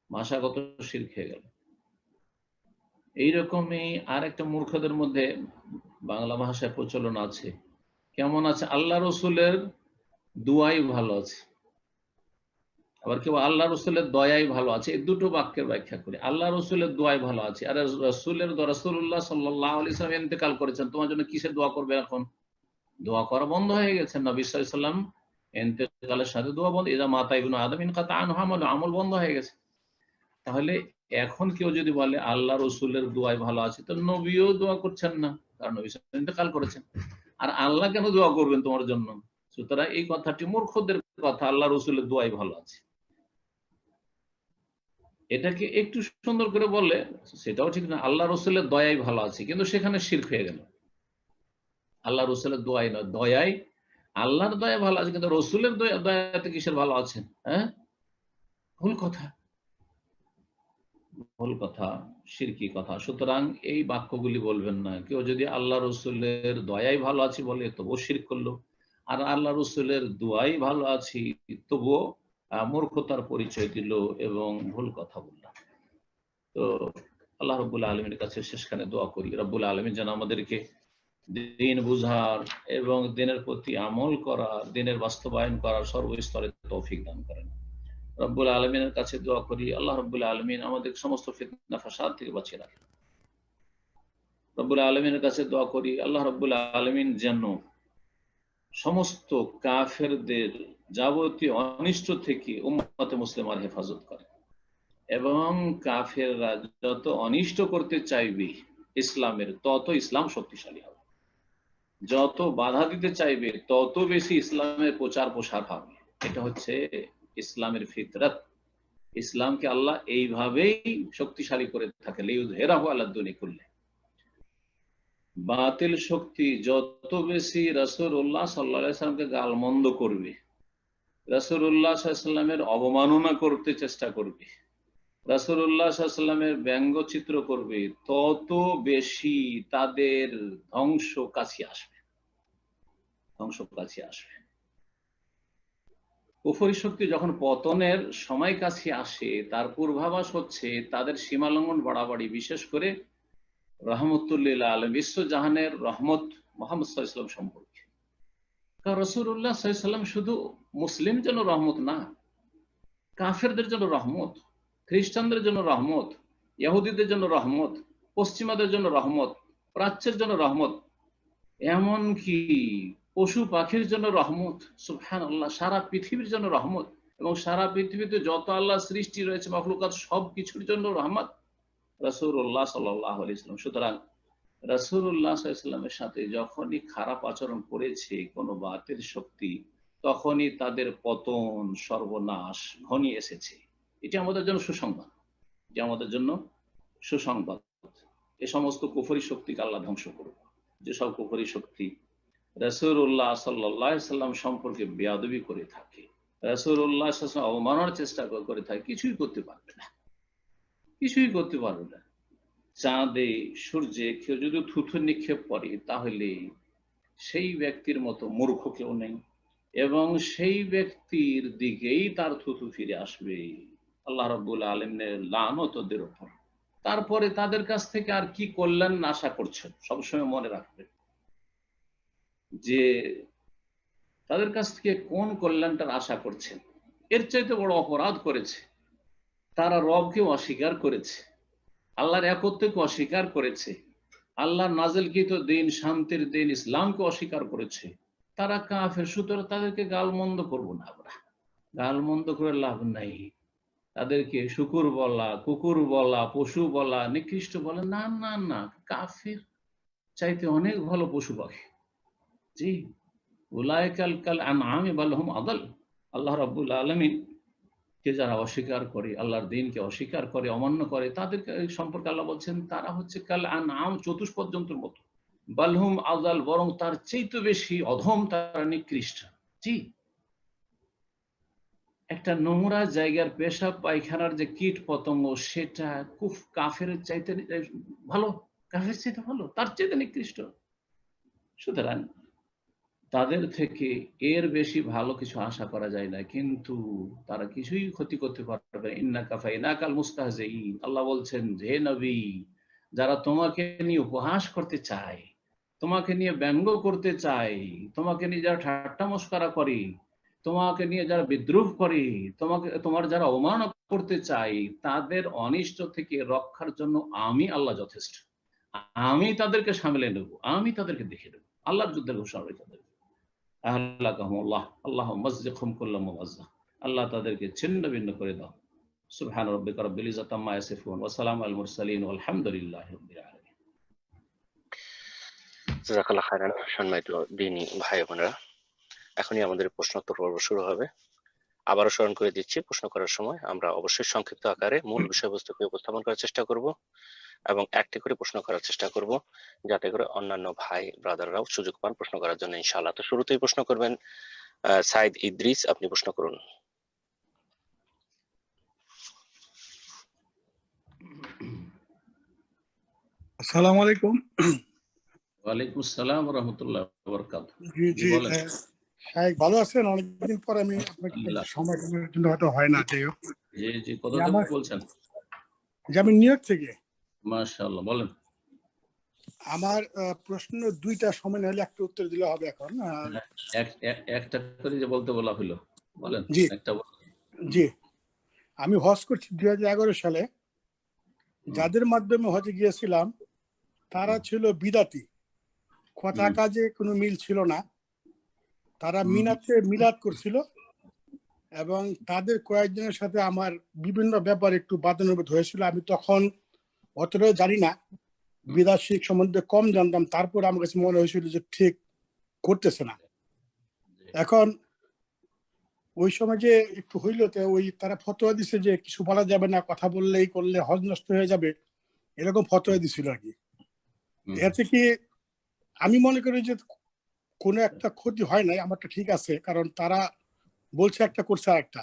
ভাষাগত শিরক হয়ে গেল। এইরকমই আর একটা মূর্খদের মধ্যে বাংলা ভাষায় প্রচলন আছে, কেমন আছে, আল্লাহ রসুলের দুয়াই ভালো আছে, আবার কেউ আল্লাহ রসুলের দয়াই ভালো আছে। এই দুটো বাক্যের ব্যাখ্যা করি, আল্লাহ রসুলের দোয়াই ভালো আছে, আর রাসূলুল্লাহ সাল্লাল্লাহু আলাইহি ওয়াসাল্লাম ইন্তেকাল করেছেন, তোমার জন্য কিসের দোয়া করবে? এখন দোয়া করা বন্ধ হয়ে গেছে, নবী সাল্লাল্লাহু আলাইহি ওয়াসাল্লাম ইন্তেকালের সাথে দোয়া বন্ধ, ইযা মাতা ইবনু আদম ইনকাতা আনহু আমালু, আমল বন্ধ হয়ে গেছে। তাহলে এখন কেউ যদি বলে আল্লাহ রসুলের দোয়াই ভালো আছে, তো নবীও দোয়া করছেন না, কারণ নবী সাল্লাল্লাহু আলাইহি ওয়াসাল্লাম ইন্তেকাল করেছেন, আর আল্লাহ কেন দোয়া করবেন তোমার জন্য? সুতরাং এই কথাটি মূর্খদের কথা, আল্লাহ রসুলের দোয়াই ভালো আছে। এটাকে একটু সুন্দর করে বললে সেটাও ঠিক না, আল্লাহ রসুলের দয়াই ভালো আছে, কিন্তু সেখানে শিরক হয়ে গেল। আল্লাহ রসুলের দোয়াই নয়, দয়াই, আল্লাহর দয়া ভালো আছে, কিন্তু রসুলের দয়াতে কিসের ভালো আছেন? হ্যাঁ, ভুল কথা, ভুল কথা, শিরকি কথা। সুতরাং এই বাক্যগুলি বলবেন না। কেউ যদি আল্লাহ রসুলের দয়াই ভালো আছে বলে তবুও শিরক করলো, আর আল্লাহ রসুলের দোয়াই ভালো আছি তবুও মূর্খতার পরিচয় দিল এবং ভুল কথা বলল। তো আল্লাহ রাব্বুল আলামিনের কাছে শেষখানে দোয়া করি, রাব্বুল আলামিন যেন আমাদেরকে দিন বুঝার এবং দিনের প্রতি আমল করার, দিনের বাস্তবায়ন করার সর্বস্তরে তৌফিক দান করেন। রব্বুল আলমিনের কাছে দোয়া করি আল্লাহ রব্বুল আলমিন আমাদের সমস্ত ফিতনা ফাসাদ থেকে বাঁচিয়ে রাখেন। রব্বুল আলমিনের কাছে দোয়া করি আল্লাহ রব্বুল আলমিন যেন সমস্ত কাফেরদের যাবতীয় অনিষ্ট থেকে উম্মতে মুসলিমার হেফাজত করে এবং কাফেররা যত অনিষ্ট করতে চাইবে ইসলামের, তত ইসলাম শক্তিশালী হবে। যত বাধা দিতে চাইবে তত বেশি ইসলামের প্রচার প্রসার হবে। এটা হচ্ছে ইসলামের ফিতরত। ইসলামকে আল্লাহ এইভাবেই শক্তিশালী করে থাকে। লিইয়ুযহিরাহু আলা দুনি কুল্লি। বাতিল শক্তি যত বেশি রাসূলুল্লাহ সাল্লাল্লাহু আলাইহি ওয়াসাল্লামকে গালমন্দ করবে, রাসূলুল্লাহ সাল্লাল্লাহু আলাইহি ওয়াসাল্লামের অবমাননা করতে চেষ্টা করবে, রাসূলুল্লাহ সাল্লাল্লাহু আলাইহি ওয়াসাল্লামের ব্যঙ্গচিত্র করবে, তত বেশি তাদের ধ্বংস কাছে আসবে, ধ্বংস কাছে আসবে। কুফরি শক্তি যখন পতনের সময় কাছে আসে, তার পূর্বাভাস হচ্ছে তাদের সীমালঙ্ঘন বাড়াবাড়ি, বিশেষ করে রহমতুল্লিল আলম বিশ্বজাহানের রহমত মুহাম্মদ সাল্লাল্লাহু আলাইহি ওয়াসাল্লাম সম্পর্কে। কারণ রাসূলুল্লাহ সাল্লাল্লাহু আলাইহি ওয়াসাল্লাম শুধু মুসলিম জন্য রহমত না, কাফেরদের জন্য রহমত, খ্রিস্টানদের জন্য রহমত, ইহুদিদের জন্য রহমত, পশ্চিমাদের জন্য রহমত, প্রাচ্যের জন্য রহমত, এমনকি পশু পাখির জন্য রহমত। সুবহানাল্লাহ, সারা পৃথিবীর জন্য রহমত এবং সারা পৃথিবীতে যত আল্লাহ সৃষ্টি রয়েছে মাখলুকাত সব কিছুর জন্য রহমত রাসূলুল্লাহ সাল্লাল্লাহু আলাইহি ওয়াসাল্লাম। সুতরাং রাসূলুল্লাহ সাল্লাল্লাহু আলাইহি ওয়াসাল্লামের সাথে যখনই খারাপ আচরণ করেছে কোনো বাতিল শক্তি, তখনই তাদের পতন সর্বনাশ ঘনিয়ে এসেছে। এটি আমাদের জন্য সুসংবাদ, এটি আমাদের জন্য সুসংবাদ। এ সমস্ত কুফরি শক্তিকে আল্লাহ ধ্বংস করুক। যেসব কুফরি শক্তি রাসূলুল্লাহ সাল্লাল্লাহু আলাইহি ওয়াসাল্লাম সম্পর্কে বেয়াদবি করে থাকে, রাসূলুল্লাহ সাল্লাল্লাহু আলাইহি ওয়াসাল্লাম অবমাননার চেষ্টা করে থাকে, কিছুই করতে পারবে না, কিছুই করতে পারবে না। চাঁদে সূর্যে কেউ যদি থুথু নিক্ষেপ করে, তাহলে সেই ব্যক্তির মতো মূর্খ কেউ নেই এবং সেই ব্যক্তির দিকেই তার থুথু ফিরে আসবে। আল্লাহ রাব্বুল আলামিনের লানত ওদের উপর। তারপরে তাদের কাছ থেকে আর কি কল্যাণ আশা করছেন, সবসময় মনে রাখবেন যে তাদের কাছ থেকে কোন কল্যাণটার আশা করছেন। এর চাইতে বড় অপরাধ করেছে তারা, রবকে অস্বীকার করেছে, আল্লাহর একত্বকে অস্বীকার করেছে, আল্লাহর নাজিলকৃত দিন, শান্তির দিন ইসলামকে অস্বীকার করেছে। তারা কাফের, সুতরাং তাদেরকে গালমন্দ করবো না আমরা, গালমন্দ করে লাভ নাই। তাদেরকে শুকুর বলা, কুকুর বলা, পশু বলা, নিকৃষ্ট বলা, না না না, কাফের চাইতে অনেক ভালো পশু পাখি। জি, উলাইকাল কাল আনআমি বাল হুম আদাল। আল্লাহ রাব্বুল আলামিন কে যারা অস্বীকার করে, আল্লাহর দিনকে অস্বীকার করে, অমান্য করে, তাদের সম্পর্কে আল্লাহ বলছেন তারা হচ্ছে কাল আনআম, চতুষ্পদ জন্তুর মতো, বাল হুম আদাল, বরং তার চাইতে বেশি অধম, তারা নিকৃষ্ট। জি, একটা নোংরা জায়গার পেশাব পায়খানার যে কীট পতঙ্গ, সেটা কাফের চাইতে ভালো, কাফের চাইতে ভালো, তার চাইতে নিকৃষ্ট। সুতরাং তাদের থেকে এর বেশি ভালো কিছু আশা করা যায় না, কিন্তু তারা কিছুই ক্ষতি করতে পারবে। ইন্নাকা ফাইনাকাল মুস্তাহজিঈন। আল্লাহ বলছেন, হে নবী, যারা তোমাকে নিয়ে উপহাস করতে চায়, তোমাকে নিয়ে ব্যঙ্গ করতে চায়, তোমাকে নিয়ে যারা ঠাট্টা মস্করা করে, তোমাকে নিয়ে যারা বিদ্রুপ করে, তোমার যারা অবমাননা করতে চায়, তাদের অনিষ্ট থেকে রক্ষার জন্য আমি আল্লাহ যথেষ্ট। আমি তাদেরকে সামলে নেব, আমি তাদেরকে দেখে নেব। আল্লাহর যুদ্ধের ঘোষণা রয়েছে তাদের। আল্লাহ তাদেরকে ছিন্ন ভিন্ন করে দাও। সুবহান রাব্বিকা রাব্বিল ইজ্জাতি আম্মা ইয়াসিফুন ওয়া সালামুন আলাল মুরসালিন ওয়া আলহামদুলিল্লাহি রাব্বিল আলামিন। জাযাকাল্লাহু খাইরান। সম্মানিত দ্বীনী ভাই বোনেরা, এখনই আমাদের প্রশ্নোত্তর পর্ব শুরু হবে। আবারও স্মরণ করে দিচ্ছি, প্রশ্ন করার সময় আমরা অবশ্যই সংক্ষিপ্ত আকারে মূল বিষয়বস্তুকে উপস্থাপন করার চেষ্টা করব এবং একটি করে প্রশ্ন করার চেষ্টা করব, যাতে করে অন্যান্য ভাই ব্রাদাররাও সুযোগ পান প্রশ্ন করার জন্য ইনশাআল্লাহ। তো শুরুতেই প্রশ্ন করবেন সাইদ ইদ্রিস, আপনি প্রশ্ন করুন। আসসালামু আলাইকুম। ওয়ালাইকুম আসসালাম ওয়া রাহমাতুল্লাহি ওয়া বারাকাতুহু। জি জি, শাইখ ভালো আছেন? অনেকদিন পর আমি আপনাকে সময় জন্য হয়তো হয় না। যাই হোক, জি জি, কোথা থেকে বলছেন? যে আমি নিউ ইয়র্ক থেকে। মাশাআল্লাহ, বলেন। আমার প্রশ্ন দুইটা সময় হলে একটা উত্তর দিলে হবে এখন। একটা করে যে বলতে বলা হলো, বলেন। জি একটা জি, আমি হজ করছি 2011 সালে। যাদের মাধ্যমে হজে গিয়েছিলাম তারা ছিল বিদাতি, কথা কাজে কোনো মিল ছিল না। তারা মিনাতে মিলাদ করছিল এবং তাদের কয়েকজনের সাথে আমার বিভিন্ন ব্যাপারে একটু বাদানুবাদ হয়েছিল। আমি তখন অতটা জানি না, বিদাত শিখ সম্বন্ধে কম জানতাম, তারপর আমার কাছে মনে হয়েছিল যে ঠিক করতেছে না। এখন ওই সময় যে একটু হইলো, ওই তারা ফতোয়া দিছে যে কিছু বলা যাবে না, কথা বললেই করলে হজ নষ্ট হয়ে যাবে, এরকম ফতোয়া দিছিল আর কি। এতে কি আমি মনে করি যে কোনো একটা ক্ষতি হয় নাই, আমারটা ঠিক আছে, কারণ তারা বলছে একটা করছে আর একটা,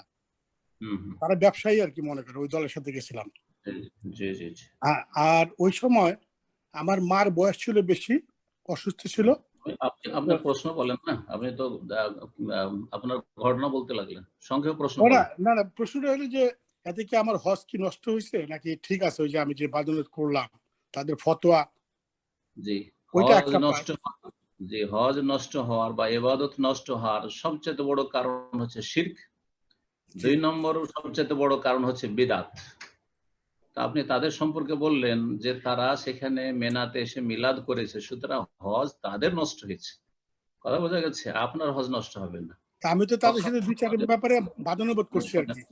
তারা ব্যবসায়ী আর কি মনে করে। ওই দলের সাথে গেছিলাম। আর ওই সময় আমার মার বয়স ছিল বেশি, অসুস্থ ছিল। আপনার প্রশ্ন বলেন না, আপনি তো আপনার ঘটনা বলতে লাগলেন, সংক্ষেপ প্রশ্ন। না না, প্রশ্নটা হলো যে এতে কি আমার হজ কি নষ্ট হয়েছে নাকি ঠিক আছে ওই যে আমি যে বাদনত করলাম তাদের ফতোয়া? জি, হজ নষ্ট হওয়ার বা ইবাদত নষ্ট হওয়ার সবচেয়ে বড় কারণ হচ্ছে শিরক। 2 নম্বর সবচেয়ে বড় কারণ হচ্ছে বিদআত। তা আপনি তাদের সম্পর্কে বললেন যে তারা সেখানে মেনাতে এসে মিলাদ করেছে, সুতরাং হজ তাদের নষ্ট হয়েছে। কথা বোঝা গেছে? আপনার হজ নষ্ট হবে না। আমি তো তাদের সাথে দুই চারের ব্যাপারে বাদানুবাদ করছি আর কি।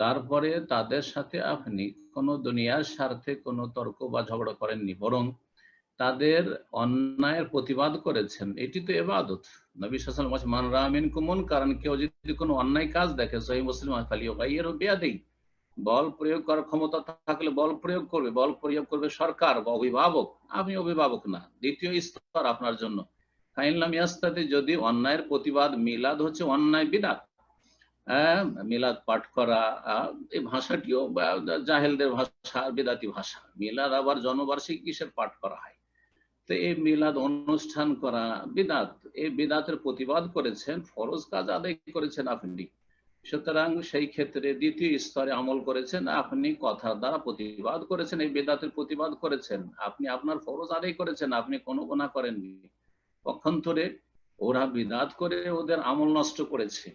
তারপরে তাদের সাথে আপনি কোনো দুনিয়ার স্বার্থে কোনো তর্ক বা ঝগড়া করেননি, বরং তাদের অন্যায়ের প্রতিবাদ করেছেন। এটি তো ইবাদত। নবী সাল্লাল্লাহু আলাইহি ওয়াসাল্লাম বলেছেন, মান রাআ মিনকুম মুনকারান, কেউ যদি কোনো অন্যায় কাজ দেখে, সহিহ মুসলিম, ফালিয়ুগাইয়িরহু বিয়াদিহি, বল প্রয়োগ করার ক্ষমতা থাকলে বল প্রয়োগ করবে। বল প্রয়োগ করবে সরকার বা অভিভাবক, আমি অভিভাবক না। দ্বিতীয় স্তর আপনার জন্য, ফাইন লাম ইয়াস্তাতি, যদি অন্যায়ের প্রতিবাদ, মিলাদ হচ্ছে অন্যায় বিদআত, মিলাদ পাঠ করা, এই ভাষাটিও জাহেলদের ভাষা, বিদাতি ভাষা। মিলাদ আবার জন্মবার্ষিকী কিসের পাঠ করা হয়, তো এই মিলাদ অনুষ্ঠান করা বিদআত। এই বিদআতের প্রতিবাদ করেছেন, ফরজ কাজ আদায় করেছেন আপনি। সুতরাং সেই ক্ষেত্রে দ্বিতীয় স্তরে আমল করেছেন, আপনি কথার দ্বারা প্রতিবাদ করেছেন, এই বিদআতের প্রতিবাদ করেছেন, আপনি আপনার ফরজ আদায় করেছেন, আপনি কোনো গুনাহ করেননি। পক্ষান্তরে ওরা বিদআত করে ওদের আমল নষ্ট করেছে।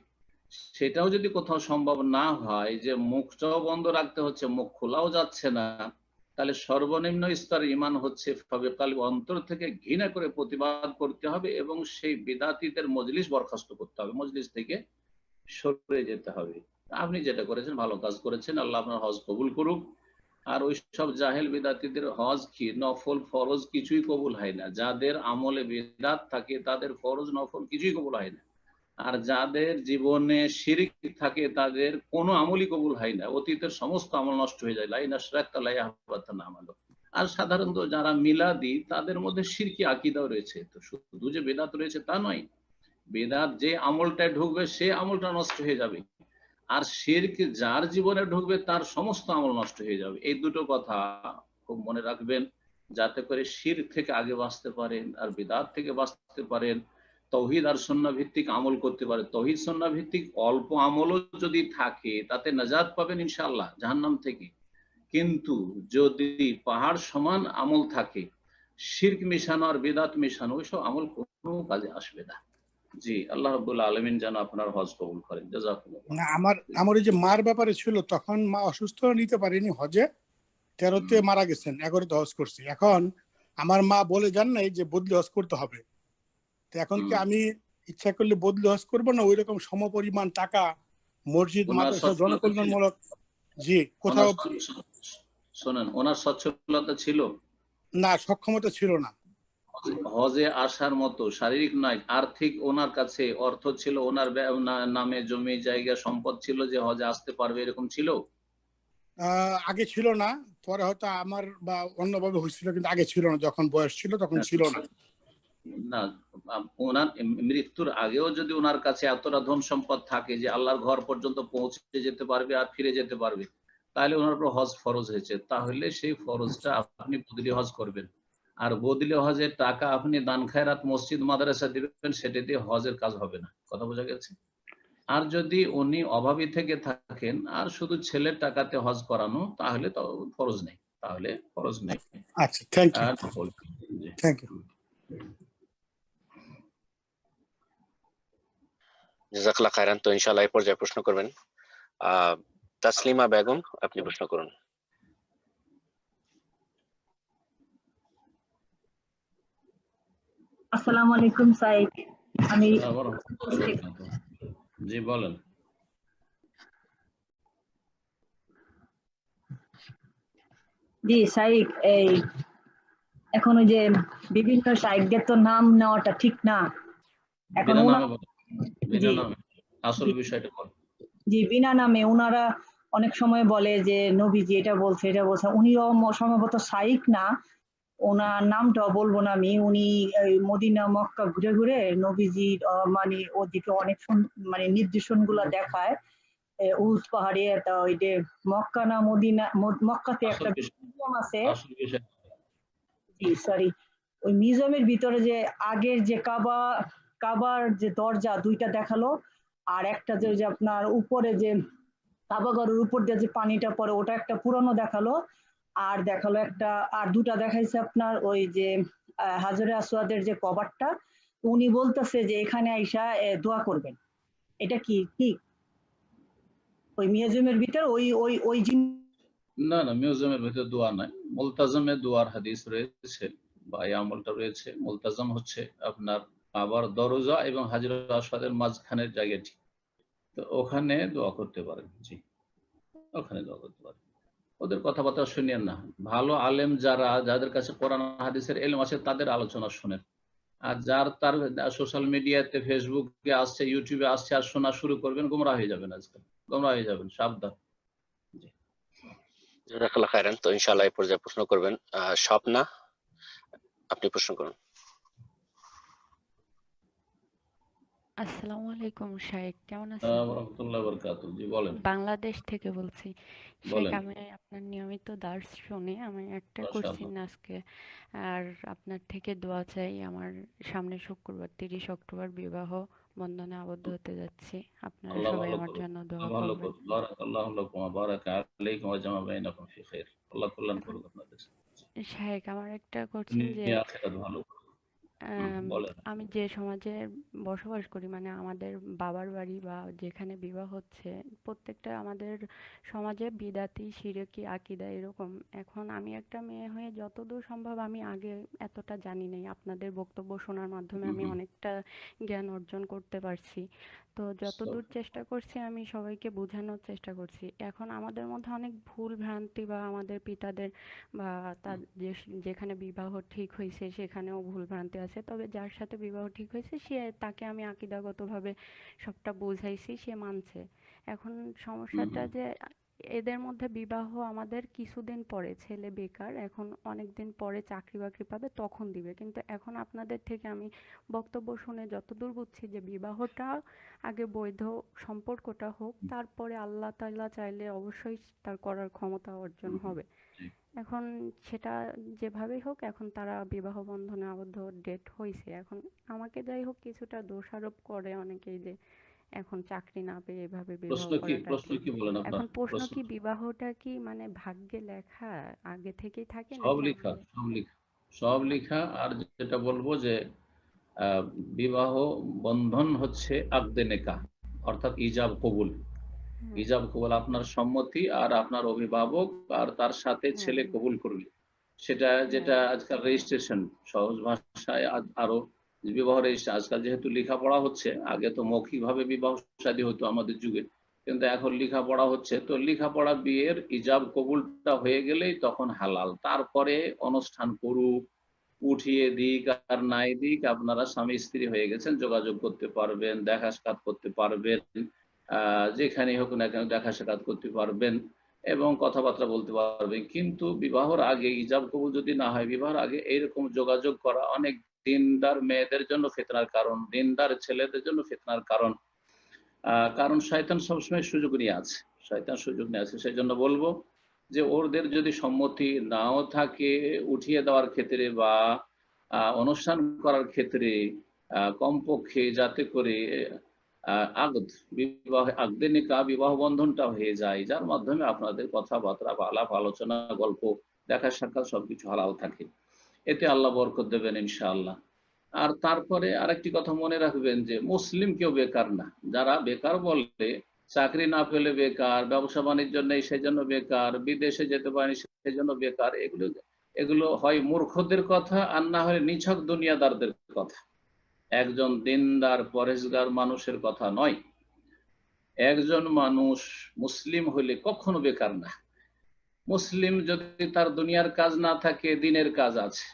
সেটাও যদি কোথাও সম্ভব না হয় যে মুখটাও বন্ধ রাখতে হচ্ছে, মুখ খোলাও যাচ্ছে না, তাহলে সর্বনিম্ন স্তরের ঈমান হচ্ছে ফাবিকালবি, অন্তর থেকে ঘৃণা করে প্রতিবাদ করতে হবে এবং সেই বিদআতীদের মজলিস বরখাস্ত করতে হবে, মজলিস থেকে সরে যেতে হবে। আপনি যেটা করেছেন ভালো কাজ করেছেন, আল্লাহ আপনার হজ কবুল করুক। আর ওই সব জাহেল বিদআতীদের হজ কি নফল ফরজ কিছুই কবুল হয় না। যাদের আমলে বিদআত থাকে তাদের ফরজ নফল কিছুই কবুল হয় না। আর যাদের জীবনে শিরক থাকে তাদের কোনো আমলই কবুল হয় না, অতীতের সমস্ত আমল নষ্ট হয়ে যায়। লাইন আশরাকতা লা ইয়াহবাতান্না আমালু। আর সাধারণত যারা মিলাদি তাদের মধ্যে শিরকি আকীদাও রয়েছে। তো শুধু যে বিদআত রয়েছে তা নয়, বিদআত যে আমলটায় ঢুকবে সে আমলটা নষ্ট হয়ে যাবে, আর শিরক যার জীবনে ঢুকবে তার সমস্ত আমল নষ্ট হয়ে যাবে। এই দুটো কথা খুব মনে রাখবেন, যাতে করে শিরক থেকে আগে বাঁচতে পারেন আর বিদআত থেকে বাঁচতে পারেন। তৌহিদ আর সুন্নাহ ভিত্তিক আমল করতে পারে। তৌহিদ সুন্নাহ ভিত্তিক অল্প আমলও যদি থাকে তাতে নাজাত পাবেন ইনশাআল্লাহ জাহান্নাম থেকে। কিন্তু যদি পাহাড় সমান আমল থাকে, শিরক মিশানো আর বিদআত মিশানো, ওইসব আমল কোনো কাজে আসবে না। জি, আল্লাহ রাব্বুল আলামিন যেন আপনার হজ কবুল করেন। জাযাকুমুল্লাহ। আমার ওই যে মার ব্যাপারে ছিল, তখন মা অসুস্থ, নিতে পারিনি হজে। 13-তে মারা গেছেন, 11-তে হজ করছি। এখন আমার মা বলে যান নাই যে বদলি হজ করতে হবে। তো এখন কি আমি ইচ্ছা করলে বদলি হজ করবো না ওই রকম সমপরিমাণ টাকা মসজিদ, মাদ্রাসা, জনকল্যাণমূলক? জি, কোথাও শোনেন, ওনার সচ্ছলতা ছিল না, সক্ষমতা ছিল না হজে আসার মতো, শারীরিক নয় আর্থিক। ওনার কাছে অর্থ ছিল, ওনার নামে জমি জায়গা সম্পদ ছিল যে হজে আসতে পারবে, এরকম ছিল? আগে ছিল না, পরে হয়তো আমার বা অন্যভাবে হয়েছিল, কিন্তু আগে ছিল না। যখন বয়স ছিল তখন ছিল না। না, ওনার মৃত্যুর আগেও যদি ওনার কাছে এতটা ধন সম্পদ থাকে যে আল্লাহর ঘর পর্যন্ত পৌঁছে যেতে পারবে আর ফিরে যেতে পারবে, তাহলে ওনার উপর হজ ফরজ হয়েছে। তাহলে সেই ফরজটা আপনি বদলি হজ করবেন, আর বদলি হজের টাকা আপনি দান খায়রাত মসজিদ মাদ্রাসা দিবেন, সেটা দিয়ে হজের কাজ হবে না। কথা বোঝা গেছে? আর যদি উনি অভাবী থেকে থাকেন আর শুধু ছেলের টাকাতে হজ করানো, তাহলে তো ফরজ নেই, তাহলে ফরজ নেই। আচ্ছা, থ্যাংক ইউ। জি থ্যাংক ইউ। জাযাকাল্লাহ খায়রান। তো ইনশাআল্লাহ এই পর্যায়ে প্রশ্ন করবেন তাসলিমা বেগম, আপনি প্রশ্ন করুন। আসসালামু আলাইকুম সাইক, আমি জি বলেন। জি সাইক, এই এখন ওই যে বিভিন্ন সাইকদের তো নাম নেওয়াটা ঠিক না। এখন বিনা নামে আসল বিষয়টা বল। জি, বিনা নামে ওনারা অনেক সময় বলে যে নবীজি এটা বলছে এটা বলছে, উনিও সম্ভবত সাইক না, ওনার নামটাও বলবো না আমি। উনি মদিনা মক্কা ঘুরে ঘুরে নবীজি মানে ওদিকে অনেক মানে নির্দেশন গুলা দেখায়। উস পাহাড়ে ওই যে মক্কা না মদিনা, মক্কাতে একটা মিউজিয়াম আছে। জি সরি, ওই মিউজিয়ামের ভিতরে যে আগের যে কাবার যে দরজা দুইটা দেখালো, আর একটা যে ওই যে আপনার উপরে যে কাবাগরের উপর দিয়ে যে পানিটা পড়ে ওটা একটা পুরনো দেখালো, আর দেখালো একটা, আর দুটা দেখাইছে আপনার ওই যে হাজরে আসওয়াদের যে কভারটা। উনি বলতেছে যে এখানে আইসা দোয়া করবেন, এটা কি ঠিক? ওই মিউজিয়ামের ভিতরে ওই ওই ওই না না, মিউজিয়ামের ভিতরে দোয়া নাই। মুলতাজামে দোয়ার হাদিস রয়েছে বা এই আমলটা রয়েছে। মুলতাজাম হচ্ছে আপনার আবার দরজা এবং হাজরে আসওয়াদের মাঝখানের জায়গাটি, তো ওখানে দোয়া করতে পারেন। জি, ওখানে দোয়া করতে পারেন। ওদের কথাবার্তা শুনিয়েন না। ভালো আলেম যারা, যাদের কাছে কোরআন হাদিসের ইলম আছে, তাদের আলোচনা শুনেন। আর যার তার সোশ্যাল মিডিয়াতে, ফেসবুকে আসছে, ইউটিউবে আসছে, আর শোনা শুরু করবেন, গোমরাহ হয়ে যাবেন। আজকাল গোমরাহ হয়ে যাবেন, সাবধান। জাযাকাল্লাহ খায়রান। তো ইনশাআল্লাহ এই পর্যায়ে প্রশ্ন করবেন স্বপ্না, আপনি প্রশ্ন করুন। আসসালামু আলাইকুম শাইখ, কেমন আছেন? রাহমাতুল্লাহি ওয়া বারাকাতুহু। জি বলেন। বাংলাদেশ থেকে বলছি শাইখ। আমি আপনার নিয়মিত দার্স শুনি। আমি একটা কোশ্চেন আজকে, আর আপনার থেকে দোয়া চাই। আমার সামনে শুক্রবার 30 অক্টোবর বিবাহ বন্ধনে আবদ্ধ হতে যাচ্ছি। আপনারা সবাই আমার জন্য দোয়া করবেন। বারাকাল্লাহু লাকুম ওয়া বারাকা আলাইকুম ওয়া জামা বাইনাকুম ফি খাইর। আল্লাহ কল্যাণ করুক আপনাদের। শাইখ, আমার একটা কোশ্চেন যে আমি যে সমাজে বসবাস করি, মানে আমাদের বাবার বাড়ি বা যেখানে বিবাহ হচ্ছে, প্রত্যেকটা আমাদের সমাজে বিদাতি, শিরকি, আকিদা এরকম। এখন আমি একটা মেয়ে হয়ে যতদূর সম্ভব, আমি আগে এতটা জানি নাই, আপনাদের বক্তব্য শোনার মাধ্যমে আমি অনেকটা জ্ঞান অর্জন করতে পারছি। তো যতদূর চেষ্টা করছি আমি সবাইকে বোঝানোর চেষ্টা করছি। এখন আমাদের মধ্যে অনেক ভুল ভ্রান্তি, বা আমাদের পিতাদের বা তার যেখানে বিবাহ ঠিক হয়েছে সেখানেও ভুল ভ্রান্তি আছে। তবে যার সাথে বিবাহ ঠিক হয়েছে তাকে আমি আকিদাগতভাবে সবটা বোঝাইছি, সে মানছে। এখন সমস্যাটা যে এদের মধ্যে বিবাহ আমাদের কিছুদিন পরে, ছেলে বেকার, এখন অনেক দিন পরে চাকরি বাকরি পাবে তখন দিবে। কিন্তু এখন আপনাদের থেকে আমি বক্তব্য শুনে যতদূর বুঝছি যে বিবাহটা আগে বৈধ সম্পর্কটা হোক, তারপরে আল্লাহ তাআলা চাইলে অবশ্যই তার করার ক্ষমতা অর্জন হবে। এখন সেটা যেভাবেই হোক, এখন তারা বিবাহ বন্ধনে আবদ্ধ ডেট হয়েছে। এখন আমাকে যাই হোক কিছুটা দোষারোপ করে অনেকেই যে এখন চাকরি না পেয়ে এভাবে বিবাহ করাটা। এখন প্রশ্ন কি, বিবাহটা কি মানে ভাগ্যে লেখা আগে থেকেই থাকে? সব লেখা। আর যেটা বলবো যে বিবাহ বন্ধন হচ্ছে আকদে নেকাহ, অর্থাৎ ইজাব কবুল। ইজাব কবুল আপনার সম্মতি আর আপনার অভিভাবক আর তার সাথে ছেলে কবুল করবে, সেটা যেটা আজকাল রেজিস্ট্রেশন, সহজ ভাষায় আরো বিবাহ রেজিস্ট্রেশন। আজকাল যেহেতু লেখাপড়া হচ্ছে, আগে তো মৌখিক ভাবে বিবাহ শাদী হতো আমাদের যুগে, কিন্তু এখন লেখাপড়া হচ্ছে। তো লেখাপড়া বিয়ের ইজাব কবুলটা হয়ে গেলেই তখন হালাল। তারপরে অনুষ্ঠান করুক, উঠিয়ে দিক আর নাই দিক, আপনারা স্বামী স্ত্রী হয়ে গেছেন, যোগাযোগ করতে পারবেন, দেখা সাক্ষাৎ করতে পারবেন, যেখানে হোক না কেন দেখা সাক্ষাৎ করতে পারবেন এবং কথাবার্তা বলতে পারবেন। কিন্তু বিবাহর আগে ইজাব কবুল যদি না হয়, বিবাহের আগে এইরকম যোগাযোগ করা অনেক দিনদার মেয়েদের জন্য ফিতনার কারণ, দিনদার ছেলেদের জন্য ফিতনার কারণ। কারণ শয়তান সবসময় সুযোগ নিয়ে আছে, সেই জন্য বলবো যে ওদের যদি সম্মতি নাও থাকে উঠিয়ে দেওয়ার ক্ষেত্রে বা অনুষ্ঠান করার ক্ষেত্রে, কমপক্ষে যাতে করে আকদে নিকাহ বিবাহ বন্ধনটা হয়ে যায়, যার মাধ্যমে আপনাদের কথাবার্তা বা আলাপ আলোচনা, গল্প, দেখা সাক্ষাৎ সবকিছু হালাল থাকে। এতে আল্লাহ বরকত দেবেন ইনশাআল্লাহ। আর তারপরে আরেকটি কথা মনে রাখবেন যে মুসলিম কেউ বেকার না। যারা বেকার বলে চাকরি না পেলে বেকার, ব্যবসা বাণিজ্য নেই সেজন্য বেকার, বিদেশে যেতে পারেনি সেজন্য বেকার, এগুলো হয় মূর্খদের কথা আর না হয় নিছক দুনিয়াদারদের কথা। একজন দিনদার পরেশগার মানুষের কথা নয়। একজন মানুষ মুসলিম হইলে কখনো বেকার না। মুসলিম যদি তার দুনিয়ার কাজ না থাকে, দিনের কাজ আছে,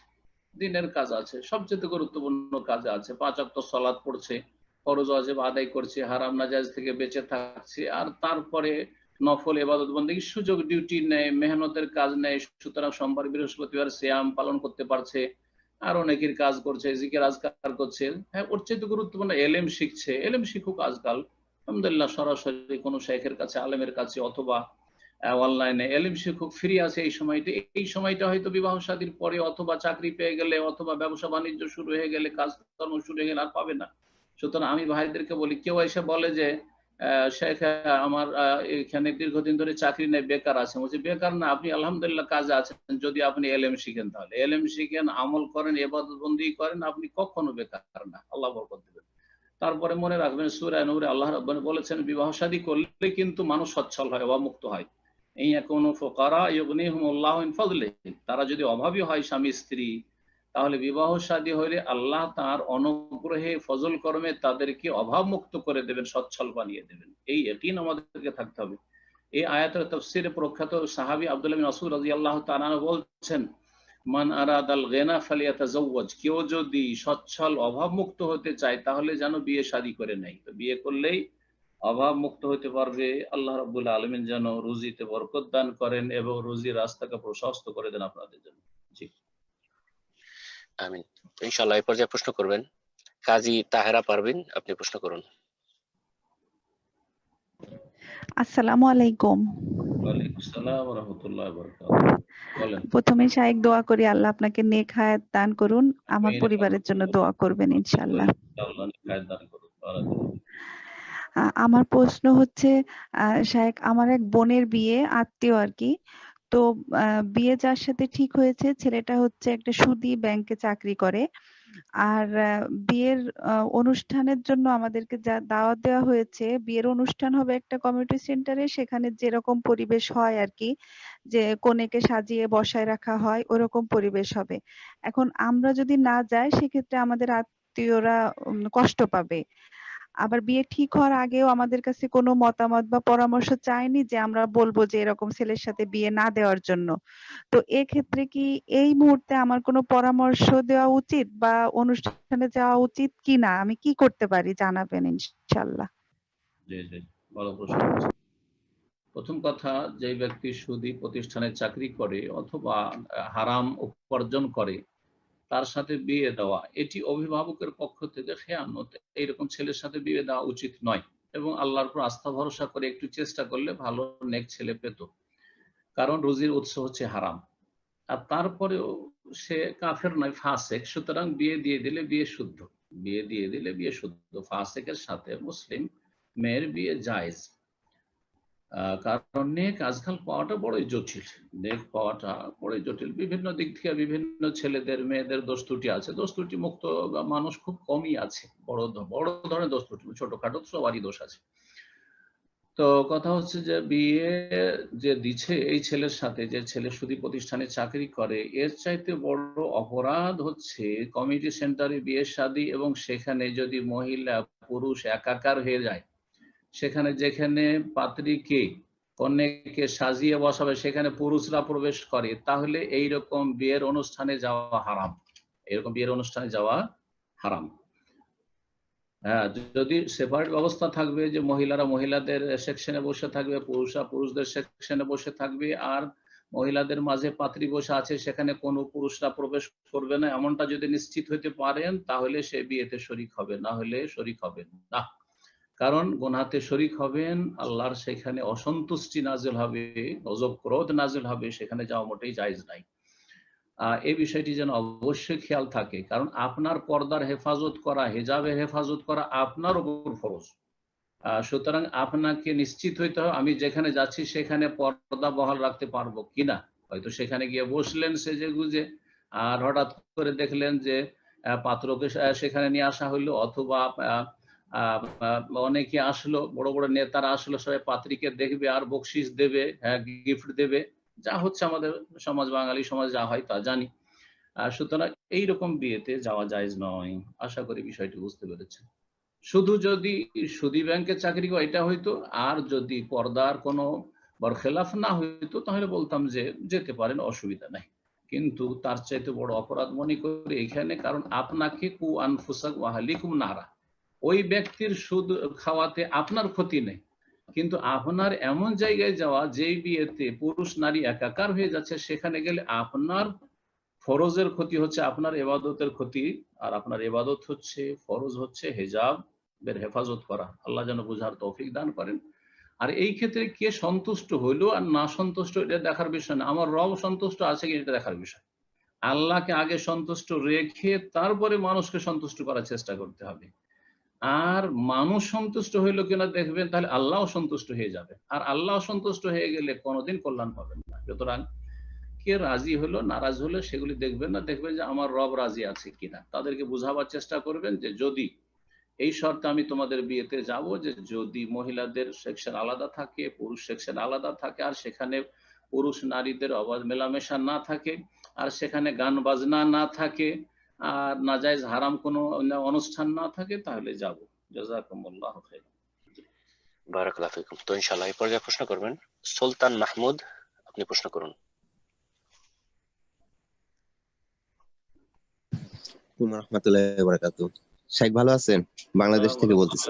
দিনের কাজ আছে, সবচেয়ে গুরুত্বপূর্ণ কাজ আছে। 5 ওয়াক্ত সালাত পড়ছে, ফরজ ওয়াজিব আদায় করছে, হারাম নাজায়েজ থেকে বেঁচে থাকছে, আর তারপরে নফল ইবাদত বন্দেগী সুযোগ ডিউটি নেয়, মেহনতের কাজ নেয়, সুতরাং সোমবার বৃহস্পতিবার সিয়াম পালন করতে পারছে, আর অনেকের কাজ করছে, জিকির আজকার করছে। হ্যাঁ, ওর চেয়ে গুরুত্বপূর্ণ এলেম শিখছে। এলেম শিখুক আজকাল, আলহামদুলিল্লাহ, সরাসরি কোনো শেখের কাছে, আলেমের কাছে, অথবা অনলাইনে এলিম শিক্ষক ফ্রি আছে এই সময়টা। এই সময়টা হয়তো বিবাহ শাদীর পরে অথবা চাকরি পেয়ে গেলে অথবা ব্যবসা বাণিজ্য শুরু হয়ে গেলে, কাজকর্ম শুরু হয়ে গেলে আর পাবে না। সুতরাং আমি ভাইদেরকে বলি, কেউ এসে বলে যে শেখ আমার এখানে দীর্ঘদিন ধরে চাকরি নেই, বেকার আছে, বলছি বেকার না, আপনি আলহামদুলিল্লাহ কাজে আছেন। যদি আপনি এলেম শিখেন, তাহলে এলেম শিখেন, আমল করেন, ইবাদত বন্দেগী করেন, আপনি কখনো বেকার না, আল্লাহ বরকত দেবেন। তারপরে মনে রাখবেন, সূরা নূরে আল্লাহ রাব্বানি বলেছেন বিবাহ শাদী করলে কিন্তু মানুষ সচ্ছল হয়, অমুক্ত হয়। তারা যদি অভাবী হয় স্বামী স্ত্রী, তাহলে বিবাহ শাদী হইলে আল্লাহ তার অনুগ্রহে ফজল কর্মে তাদেরকে অভাব মুক্ত করে দেবেন, সচ্ছল বানিয়ে দেবেন। এই ইয়াকিন আমাদেরকে থাকতে হবে। এই আয়াতের তাফসীরে প্রখ্যাত সাহাবী আব্দুল্লাহ বিন মাসউদ রাদিয়াল্লাহু তাআলা বলছেন, মান আরাদাল গিনা ফালিয়াতাজাওয়াজ, কেউ যদি সচ্ছল অভাব মুক্ত হতে চায় তাহলে যেন বিয়ে শাদী করে নেয়। তো বিয়ে করলেই অভাব মুক্ত হতে পারবে। আল্লাহ রাব্বুল আলামিন যেন রুজিতে বরকত দান করেন এবং রুজির রাস্তাকে প্রশস্ত করে দেন আপনাদের জন্য। জি, আমিন। ইনশাআল্লাহ এই পর্যায়ে প্রশ্ন করবেন কাজী তাহেরা পারভিন, আপনি প্রশ্ন করুন। আসসালামু আলাইকুম। ওয়ালাইকুম আসসালাম ওয়া রাহমাতুল্লাহি ওয়া বারাকাতুহু। বলেন। প্রথমে শায়েখ দোয়া করি আল্লাহ আপনাকে নেক হায়াত দান করুন, আমার পরিবারের জন্য দোয়া করবেন ইনশাআল্লাহ। আল্লাহ নেক হায়াত দান করুন। বারাকাতুহু। আমার প্রশ্ন হচ্ছে, শায়েখ, আমার এক বোনের বিয়ে, আত্মীয় আর কি। তো বিয়ে যার সাথে ঠিক হয়েছে, ছেলেটা হচ্ছে একটা সুদী ব্যাংকে চাকরি করে। আর বিয়ের অনুষ্ঠানের জন্য আমাদেরকে যা দাওয়াত দেওয়া হয়েছে, বিয়ের অনুষ্ঠান হবে একটা কমিউনিটি সেন্টারে, সেখানে যেরকম পরিবেশ হয় আর কি, যে কনেকে সাজিয়ে বসায় রাখা হয়, ওরকম পরিবেশ হবে। এখন আমরা যদি না যাই সেক্ষেত্রে আমাদের আত্মীয়রা কষ্ট পাবে। আবার বিয়ে ঠিক হওয়ার আগেও আমাদের কাছে কোনো মতামত বা পরামর্শ চায়নি যে আমরা বলবো যে এরকম ছেলের সাথে বিয়ে না দেওয়ার জন্য। তো এক্ষেত্রে কি এই মুহূর্তে আমার কোনো পরামর্শ দেওয়া উচিত বা অনুষ্ঠানে যাওয়া উচিত কিনা, আমি কি করতে পারি জানাবেন ইনশাআল্লাহ। জি জি, ভালো প্রশ্ন করেছেন। প্রথম কথা, যে ব্যক্তি সুদী প্রতিষ্ঠানে চাকরি করে অথবা হারাম উপার্জন করে, তার সাথে বিয়ে দেওয়া এটি অভিভাবকের পক্ষ থেকে খেয়ানত। এইরকম ছেলের সাথে বিয়ে দেওয়া উচিত নয়, এবং আল্লাহর উপর আস্থা ভরসা করে একটু চেষ্টা করলে ভালো নেক ছেলে পেত। কারণ রুজির উৎস হচ্ছে হারাম, আর তারপরেও সে কাফের নয়, ফাসেক, সুতরাং বিয়ে দিয়ে দিলে বিয়ে শুদ্ধ। বিয়ে দিয়ে দিলে বিয়ে শুদ্ধ। ফাসেকের সাথে মুসলিম মেয়ের বিয়ে জায়েজ। কারণ নেক আজকাল পাওয়াটা বড়ই জটিল। নেক পাওয়াটা বড়ই জটিল। বিভিন্ন দিক থেকে বিভিন্ন ছেলেদের মেয়েদের দোষ ত্রুটি আছে। দোষ ত্রুটি মুক্ত মানুষ খুব কমই আছে। বড় ধরনের দোষ ত্রুটি, ছোটখাটো সবারই দোষ আছে। তো কথা হচ্ছে যে বিয়ে যে দিচ্ছে এই ছেলের সাথে, যে ছেলে সুদী প্রতিষ্ঠানে চাকরি করে, এর চাইতে বড় অপরাধ হচ্ছে কমিউনিটি সেন্টারে বিয়ে শাদী, এবং সেখানে যদি মহিলা পুরুষ একাকার হয়ে যায়, সেখানে যেখানে পাত্রীকে কন্যাকে সাজিয়ে বসাবে সেখানে পুরুষরা প্রবেশ করে, তাহলে এইরকম বিয়ের অনুষ্ঠানে যাওয়া হারাম। এরকম বিয়ের অনুষ্ঠানে যাওয়া হারাম। হ্যাঁ, যদি সেপারেট ব্যবস্থা থাকবে যে মহিলারা মহিলাদের সেকশনে বসে থাকবে, পুরুষরা পুরুষদের সেকশনে বসে থাকবে, আর মহিলাদের মাঝে পাত্রী বসে আছে, সেখানে কোনো পুরুষরা প্রবেশ করবে না, এমনটা যদি নিশ্চিত হইতে পারেন, তাহলে সে বিয়েতে শরিক হবে, না হলে শরিক হবেন না। কারণ গুনাহতে শরিক হবেন, আল্লাহর সেখানে অসন্তুষ্টি নাজিল হবে, গজব ক্রোধ নাজিল হবে, সেখানে যাওয়া মোটেই জায়েজ নাই। এই বিষয়টি যেন অবশ্যই খেয়াল থাকে, কারণ আপনার পর্দার হেফাজত করা, হেজাবে হেফাজত করা আপনার উপর ফরজ। সুতরাং আপনাকে নিশ্চিত হইতে হবে আমি যেখানে যাচ্ছি সেখানে পর্দা বহাল রাখতে পারবো কিনা। হয়তো সেখানে গিয়ে বসলেন সেজে গুজে, আর হঠাৎ করে দেখলেন যে পাত্রকে সেখানে নিয়ে আসা হইলো, অথবা অনেকে আসলো, বড় বড় নেতারা আসলো, সবাই পাত্রীকে দেখবে আর বকশিস দেবে, গিফট দেবে, যা হচ্ছে আমাদের সমাজ, বাঙালি সমাজ যা হয় তা জানি। সুতরাং এইরকম বিয়েতে যাওয়া জায়েজ নয়। আশা করি বিষয়টি বুঝতে পেরেছেন। শুধু যদি সুদী ব্যাংকে চাকরি করে এটা হইতো, আর যদি পর্দার কোনো বরখেলাফ না হইতো তাহলে বলতাম যে যেতে পারেন, অসুবিধা নাই। কিন্তু তার চাইতে বড় অপরাধ মনে করি এখানে, কারণ আপনাকে কু আনফুসাক ওয়া আহলিকুম নারা, ওই ব্যক্তির সুদ খাওয়াতে আপনার ক্ষতি নেই, কিন্তু আপনার এমন জায়গায় যাওয়া যেই বিয়েতে পুরুষ নারী একাকার হয়ে যাচ্ছে, সেখানে গেলে আপনার ফরজের ক্ষতি হচ্ছে, আপনার এবাদতের ক্ষতি। আর আপনার এবাদত হচ্ছে, ফরজ হচ্ছে হেজাবের হেফাজত করা। আল্লাহ যেন বুঝার তৌফিক দান করেন। আর এই ক্ষেত্রে কে সন্তুষ্ট হইলো আর না সন্তুষ্ট এটা দেখার বিষয় না, আমার রব সন্তুষ্ট আছে কি এটা দেখার বিষয়। আল্লাহকে আগে সন্তুষ্ট রেখে তারপরে মানুষকে সন্তুষ্ট করার চেষ্টা করতে হবে। আর মানুষ সন্তুষ্ট হইলো কিনা দেখবেন, তাহলে আল্লাহ সন্তুষ্ট হয়ে যাবে। আর আল্লাহ সন্তুষ্ট হয়ে গেলে কোনোদিন কল্যাণ পাবেন না। সুতরাং কে রাজি হলো নারাজ হলো সেগুলি দেখবেন না, দেখবেন যে আমার রব রাজি আছে কিনা। তাদেরকে বুঝাবার চেষ্টা করবেন যে যদি এই শর্তে আমি তোমাদের বিয়েতে যাব, যে যদি মহিলাদের সেকশন আলাদা থাকে, পুরুষ সেকশন আলাদা থাকে, আর সেখানে পুরুষ নারীদের অবাধ মেলামেশা না থাকে, আর সেখানে গান বাজনা না থাকে, আর নাজায়েজ হারাম কোনো অনুষ্ঠান না থাকে, তাহলে যাব। জাযাকুমুল্লাহু খাইর। বারাকাল্লাহু ফিকুম। তো ইনশাআল্লাহ এই পর্যায়ে প্রশ্ন করবেন সুলতান মাহমুদ, আপনি প্রশ্ন করুন। রাহমাতুল্লাহি ওয়া বারাকাতুহু। শাইখ ভালো আছেন? বাংলাদেশ থেকে বলতেছি।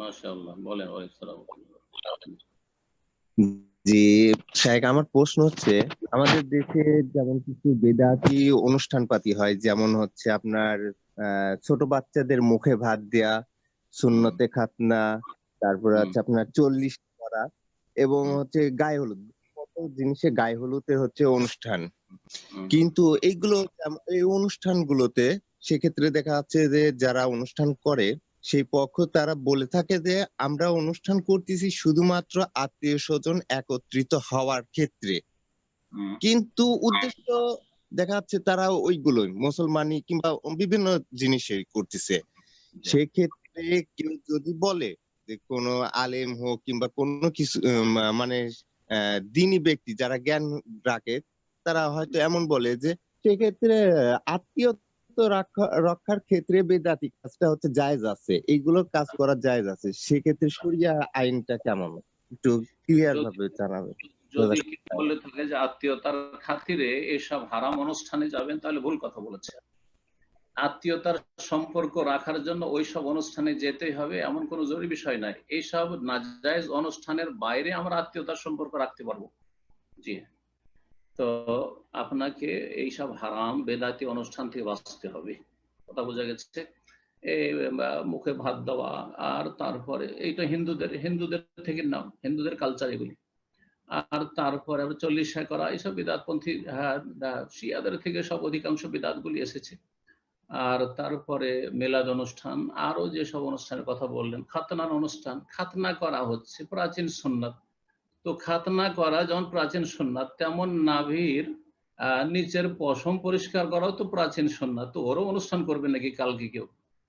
মাশাআল্লাহ, বলেন। ওয়ালাইকুম সালাম। জি শাইখ, আমার প্রশ্ন হচ্ছে, আমাদের দেশে যেমন কিছু বেদাতি অনুষ্ঠানপাতি হয়, যেমন হচ্ছে আপনার ছোট বাচ্চাদের মুখে ভাত দেয়া, সুন্নতে খাতনা, তারপরে হচ্ছে আপনার 40 করা, এবং হচ্ছে গায়ে হলুদ, কত জিনিসে গায়ে হলুদের হচ্ছে অনুষ্ঠান। কিন্তু এইগুলো এই অনুষ্ঠানগুলোতে সেক্ষেত্রে দেখা যাচ্ছে যে যারা অনুষ্ঠান করে সেই পক্ষ তারা বলে থাকে যে আমরা অনুষ্ঠান করতেছি শুধুমাত্র আত্মীয় স্বজন একত্রিত হওয়ার ক্ষেত্রে, কিন্তু উদ্দেশ্য দেখা যাচ্ছে তারা ওইগুলোই মুসলমানি কিংবা বিভিন্ন জিনিসই করতেছে। সেক্ষেত্রে কেউ যদি বলে যে কোনো আলেম হোক কিংবা কোনো কিছু মানে দ্বীনি ব্যক্তি যারা জ্ঞান রাখে, তারা হয়তো এমন বলে যে সেক্ষেত্রে আত্মীয়তা রক্ষার ক্ষেত্রে বেদাতি কাজটা হচ্ছে জায়েজ আছে, এইগুলো কাজ করা জায়েজ আছে। সেক্ষেত্রে শরিয়া আইনটা কেমন, একটু ক্লিয়ার ভাবে জানাবেন। যদি বলে থাকে যে আত্মীয়তার খাতিরে এসব হারাম অনুষ্ঠানে যাবেন, তাহলে ভুল কথা বলেছে। আত্মীয়তার সম্পর্ক রাখার জন্য ওইসব অনুষ্ঠানে যেতেই হবে এমন কোনো জরুরি বিষয় নাই। এইসব নাজায়েজ অনুষ্ঠানের বাইরে আমরা আত্মীয়তার সম্পর্ক রাখতে পারবো। জি, তো আপনাকে এইসব হারাম বেদাতি অনুষ্ঠান থেকে বাঁচতে হবে। কথা বোঝা গেছে? এই মুখে ভাত দেওয়া, আর তারপরে এইটা হিন্দুদের থেকে নাও, হিন্দুদের কালচার এগুলি। আর তারপরে 40 করা, এইসব বিদাতপন্থী শিয়াদের থেকে সব অধিকাংশ বিদাতগুলি এসেছে। আর তারপরে মেলাদ অনুষ্ঠান, আরো যেসব অনুষ্ঠানের কথা বললেন, খাতনার অনুষ্ঠান, খাতনা করা হচ্ছে প্রাচীন সুন্নাত। তো খাতনা করা যেমন প্রাচীন সুন্নাত, তেমন নাভির নিচের পশম পরিষ্কার করাও তো প্রাচীন সুন্নাত। তো ওরও অনুষ্ঠান করবে নাকি কালকে কেউ?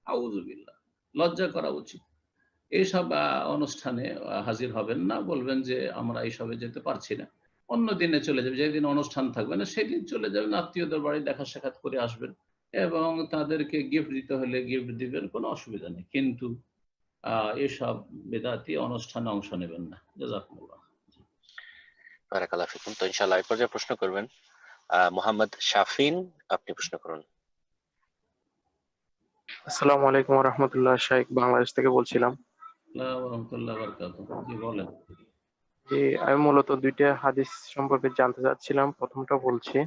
আউযুবিল্লাহ, লজ্জা করা উচিত। এইসব অনুষ্ঠানে হাজির হবেন না, বলবেন যে আমরা এইসবে যেতে পারছি না, অন্য দিনে চলে যাবে, যেদিন অনুষ্ঠান থাকবে না সেদিন চলে যাবেন, আত্মীয়দের বাড়ি দেখা সাক্ষাৎ করে আসবেন, এবং তাদেরকে গিফট দিতে হলে গিফট দিবেন, কোনো অসুবিধা নেই। কিন্তু এসব বেদাতি অনুষ্ঠানে অংশ নেবেন না। জাযাকুমুল্লাহ। বারাকাল্লাহু ফিকুম। তো ইনশাআল্লাহ এই পর্যায়ে প্রশ্ন করবেন মোহাম্মদ শাফিন, আপনি প্রশ্ন করুন। আসসালামু আলাইকুম ওয়া রাহমাতুল্লাহ। শাইখ বাংলাদেশ থেকে বলছিলাম। জি, বলেন। জি, আমি মূলত দুইটা হাদিস সম্পর্কে জানতে চাচ্ছিলাম। প্রথমটা বলছি,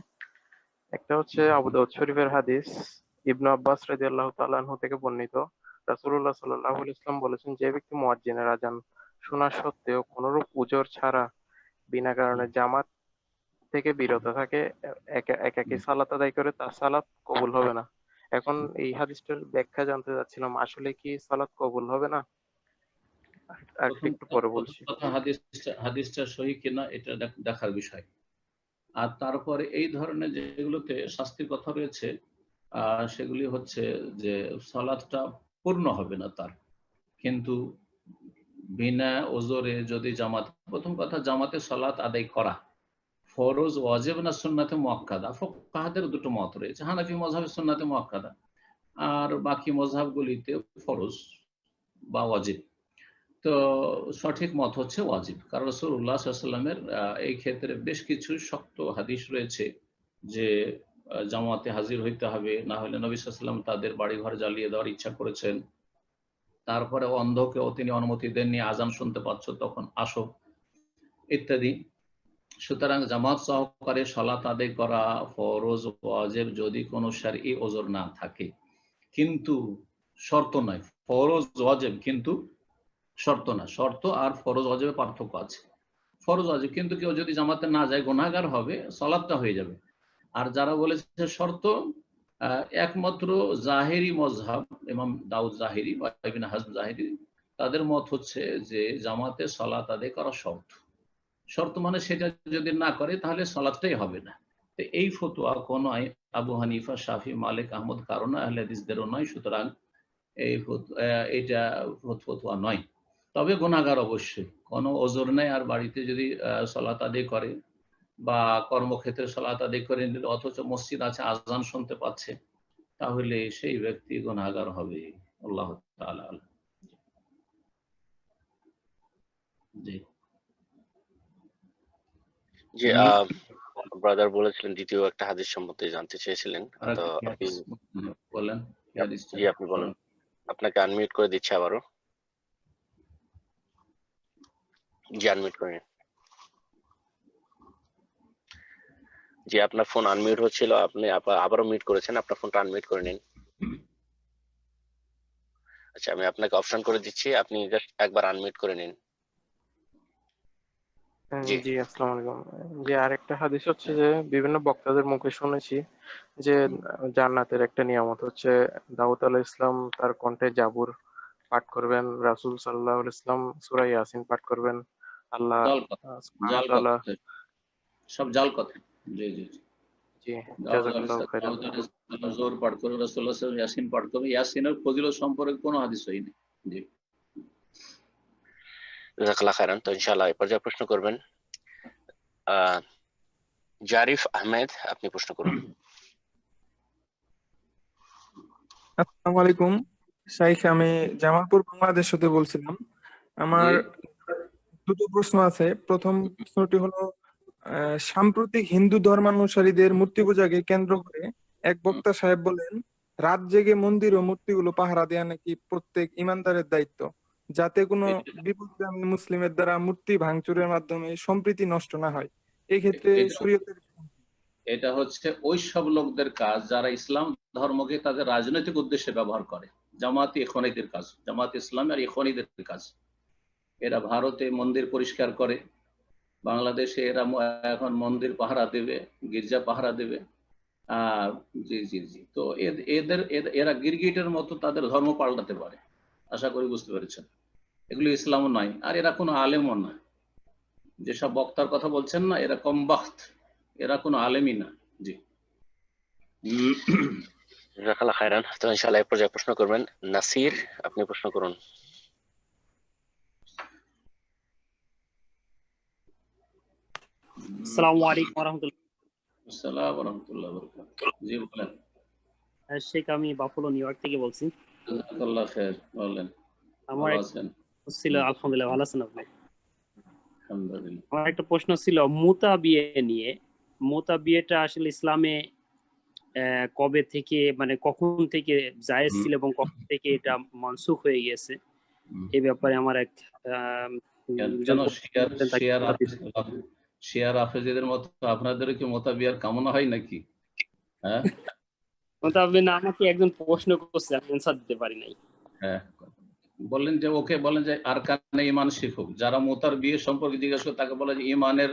একটা হচ্ছে আবু দাউদ শরীফের হাদিস, ইবনে আব্বাস রাদিয়াল্লাহু তাআলা আনহু থেকে বর্ণিত। রাসূলুল্লাহ সাল্লাল্লাহু আলাইহি ওয়াসাল্লাম বলেছেন, যে ব্যক্তি মুয়াজ্জিনের আযান শোনা সত্ত্বেও কোনরূপ উযর ছাড়া বিনা কারণে জামাত থেকে বিরত থাকে, একাকী সালাত আদায় করে, তার সালাত কবুল হবে না। এখন এই হাদিসটার ব্যাখ্যা জানতে চাচ্ছিলাম, আসলে কি সালাত কবুল হবে না? আর একটু পরে বলছি। হাদিসটা সহিহ কিনা এটা দেখার বিষয়। আর তারপরে এই ধরনের যেগুলোতে শাস্তির কথা রয়েছে সেগুলি হচ্ছে যে সালাতটা পূর্ণ হবে না তার, কিন্তু বিনা ওজরে যদি জামাত, প্রথম কথা জামাতে সালাত আদায় করা ফরজ ওয়াজিব না সুন্নাতে মুআক্কাদা, ফুকাহাদের দুটো মত রয়েছে। হানাফি মাযহাবে সুন্নাতে মুআক্কাদা, আর বাকি মাযহাবগুলিতে ফরজ বা ওয়াজিব। তো সঠিক মত হচ্ছে ওয়াজিব, কারণ রাসূলুল্লাহ সাল্লাল্লাহু আলাইহি ওয়াসাল্লামের এই ক্ষেত্রে বেশ কিছু শক্ত হাদিস রয়েছে যে জামাতে হাজির হইতে হবে, না হলে নবী সাল্লাল্লাহু আলাইহি ওয়াসাল্লাম তাদের বাড়ি ঘর জ্বালিয়ে দেওয়ার ইচ্ছা করেছেন। তারপরে অন্ধকেও তিনি অনুমতি দেননি, আজান শুনতে পাচ্ছ তখন আসো, ইত্যাদি। সুতরাং জামাত সহকারে সালাত আদায় করা ফরজ ওয়াজিব যদি কোনো শারঈ ওজর না থাকে, কিন্তু শর্ত নয়। ফরজ ওয়াজিব কিন্তু শর্ত না। শর্ত আর ফরজ ওয়াজিবের পার্থক্য আছে। ফরজ ওয়াজিব কিন্তু কেউ যদি জামাতে না যায় গুনাহগার হবে, সালাতটা হয়ে যাবে। আর যারা বলেছে শর্ত, একমাত্র জাহেরি মজহাব, ইমাম দাউদ জাহেরি বা ইবনে হাজম জাহেরি, তাদের মত হচ্ছে যে জামাতে সালাত আদায় করা শর্ত। শর্ত মানে সেটা যদি না করে তাহলে সালাতটাই হবে না। তো এই ফতোয়া কোন আবু হানিফা, শাফি, মালিক, আহমদ কারণ আহলে হাদিসদেরও নয়। সুতরাং এই এটা ফতোয়া নয়। তবে গুনাহগার অবশ্যই, কোনো ওজর নেই আর বাড়িতে যদি সালাত আদায় করে বা কর্মক্ষেত্রে সালাত আদায় করে নিল, অথচ মসজিদ আছে, আজান শুনতে পাচ্ছে, তাহলে সেই ব্যক্তি গুনাহগার হবে। আল্লাহ তাআলা আ'লাম। জি জি, ব্রাদার বলেছিলেন দ্বিতীয় একটা হাদিস সম্বন্ধে জানতে চেয়েছিলেন, তো আপনি বলেন। জি আপনি বলেন, আপনাকে আনমিউট করে দিচ্ছি আবারও। জি আনমিউট করে নিন। জি আপনার ফোন আনমিউট হচ্ছিল, আপনি আবারও মিউট করেছেন, আপনার ফোনটা আনমিউট করে নিন। আচ্ছা আমি আপনাকে অপশন করে দিচ্ছি, আপনি জাস্ট একবার আনমিউট করে নিন। জি আসসালামু আলাইকুম। যে আরেকটা হাদিস হচ্ছে যে বিভিন্ন বক্তাদের মুখে শুনেছি যে জান্নাতের একটা নিয়ামত হচ্ছে দাউদ আলাইহিস সালাম তার কণ্ঠে জাবুর পাঠ করবেন, রাসূল সাল্লাল্লাহু আলাইহি ওয়াসাল্লাম সূরা ইয়াসিন পাঠ করবেন। আল্লাহ সুবহানাহু ওয়া তাআলা সব জাল কথা। জি জি জি জাযাকাল্লাহু খাইরান। জোর পাঠ করে রাসূলুল্লাহ সাল্লাল্লাহু আলাইহি ওয়াসাল্লাম ইয়াসিন পাঠ করবে, ইয়াসিনের ফজিলত সম্পর্কে কোনো হাদিস হয়নি। জি জাযাকাল্লাহু খাইরান। তো ইনশাআল্লাহ এই পর্যায়ে প্রশ্ন করবেন জারিফ আহমেদ, আপনি প্রশ্ন করুন। আসসালামু আলাইকুম শাইখ, আমি জামালপুর বাংলাদেশ হতে বলছিলাম। আমার দুটো প্রশ্ন আছে। প্রথম প্রশ্নটি হলো সাম্প্রতিক হিন্দু ধর্মানুসারীদের মূর্তি পূজাকে কেন্দ্র করে এক বক্তা সাহেব বলেন রাত জেগে মন্দির ও মূর্তিগুলো পাহারা দেওয়া নাকি প্রত্যেক ইমানদারের দায়িত্ব, যাতে কোনো বিপথগামী মুসলিমের দ্বারা মূর্তি ভাঙচুরের মাধ্যমে সম্প্রীতি নষ্ট না হয়। এই ক্ষেত্রে শরীয়তের এটা হচ্ছে ওই সব লোকদের কাজ যারা ইসলাম ধর্মকে তাদের রাজনৈতিক উদ্দেশ্যে ব্যবহার করে। জামাতি ইখওয়ানিদের কাজ, জামাত ইসলাম আর ইখওয়ানিদের কাজ। এরা ভারতে মন্দির পরিষ্কার করে, বাংলাদেশে এরা এখন মন্দির পাহারা দেবে, গির্জা পাহারা দেবে। জি জি জি তো এরা গিরগিটের মতো তাদের ধর্ম পাল্টাতে পারে। আশা করি বুঝতে পেরেছেন। এগুলো ইসলামও নয়, আর এরা কোনো আলেমও না। যেসব বক্তার কথা বলছেন না, এরা কমবাখ্ত, এরা কোনো আলেমই না। জি জাযাকাল্লাহু খাইরান। তো ইনশাআল্লাহ এই পর্যায়ে প্রশ্ন করবেন নাসির, আপনি প্রশ্ন করুন। আসসালামু আলাইকুম ওয়া রাহমাতুল্লাহ। আসসালামু ওয়া রাহমাতুল্লাহি ওয়া বারাকাতুহু। জি বলেন। শেখ, আমি বাফলো নিউ ইয়র্ক থেকে বলছি। আল্লাহ খায়ের, বলেন। আমার ছিল আলহামদুলিল্লাহ, ভালো আছেন আপনি? আলহামদুলিল্লাহ। আমার একটা প্রশ্ন ছিল মুতা বিয়ে নিয়ে। মুতা বিয়েটা আসলে ইসলামে কবে থেকে, মানে কখন থেকে জায়েজ ছিল এবং কখন থেকে এটা মানসুখ হয়ে গেছে, এই ব্যাপারে আমার এক শিয়ার আফেজীদের মতো আপনাদের কি মুতা বিয়ার কামনা হয় নাকি? হ্যাঁ আমাকে একজন প্রশ্ন করছে, আমি অ্যানসার দিতে পারি নাই। হ্যাঁ বললেন যে ওকে বলেন যে আরকানে ঈমান শিখুক। যারা মুতার বিয়ে সম্পর্কে জিজ্ঞাসা করে তাকে বলে যে ঈমানের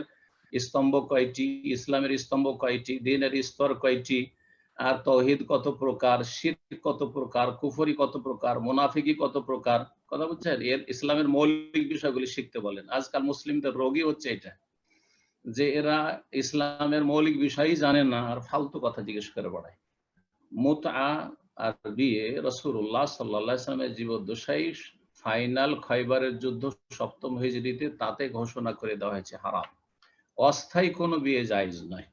স্তম্ভ কয়টি, ইসলামের স্তম্ভ কয়টি, দ্বীনের স্তর কয়টি, আর তাওহীদ কত প্রকার, শিরক কত প্রকার, কুফরি কত প্রকার, মুনাফিকি কত প্রকার, কথা বুঝছেন? এর ইসলামের মৌলিক বিষয়গুলি শিখতে বলেন। আজকাল মুসলিমদের রোগী হচ্ছে এটা, যে এরা ইসলামের মৌলিক বিষয়ই জানে না আর ফালতু কথা জিজ্ঞেস করে বেড়ায়। মুতআ আর বিয়ে রাসূলুল্লাহ সাল্লাল্লাহু আলাইহি ওয়াসাল্লামের জীবদ্দশায় ফাইনাল খয়বরের যুদ্ধ 7ম হিজরিতে তাতে ঘোষণা করে দেওয়া হয়েছে হারাম। অস্থায়ী কোনো বিয়ে জায়েজ নয়।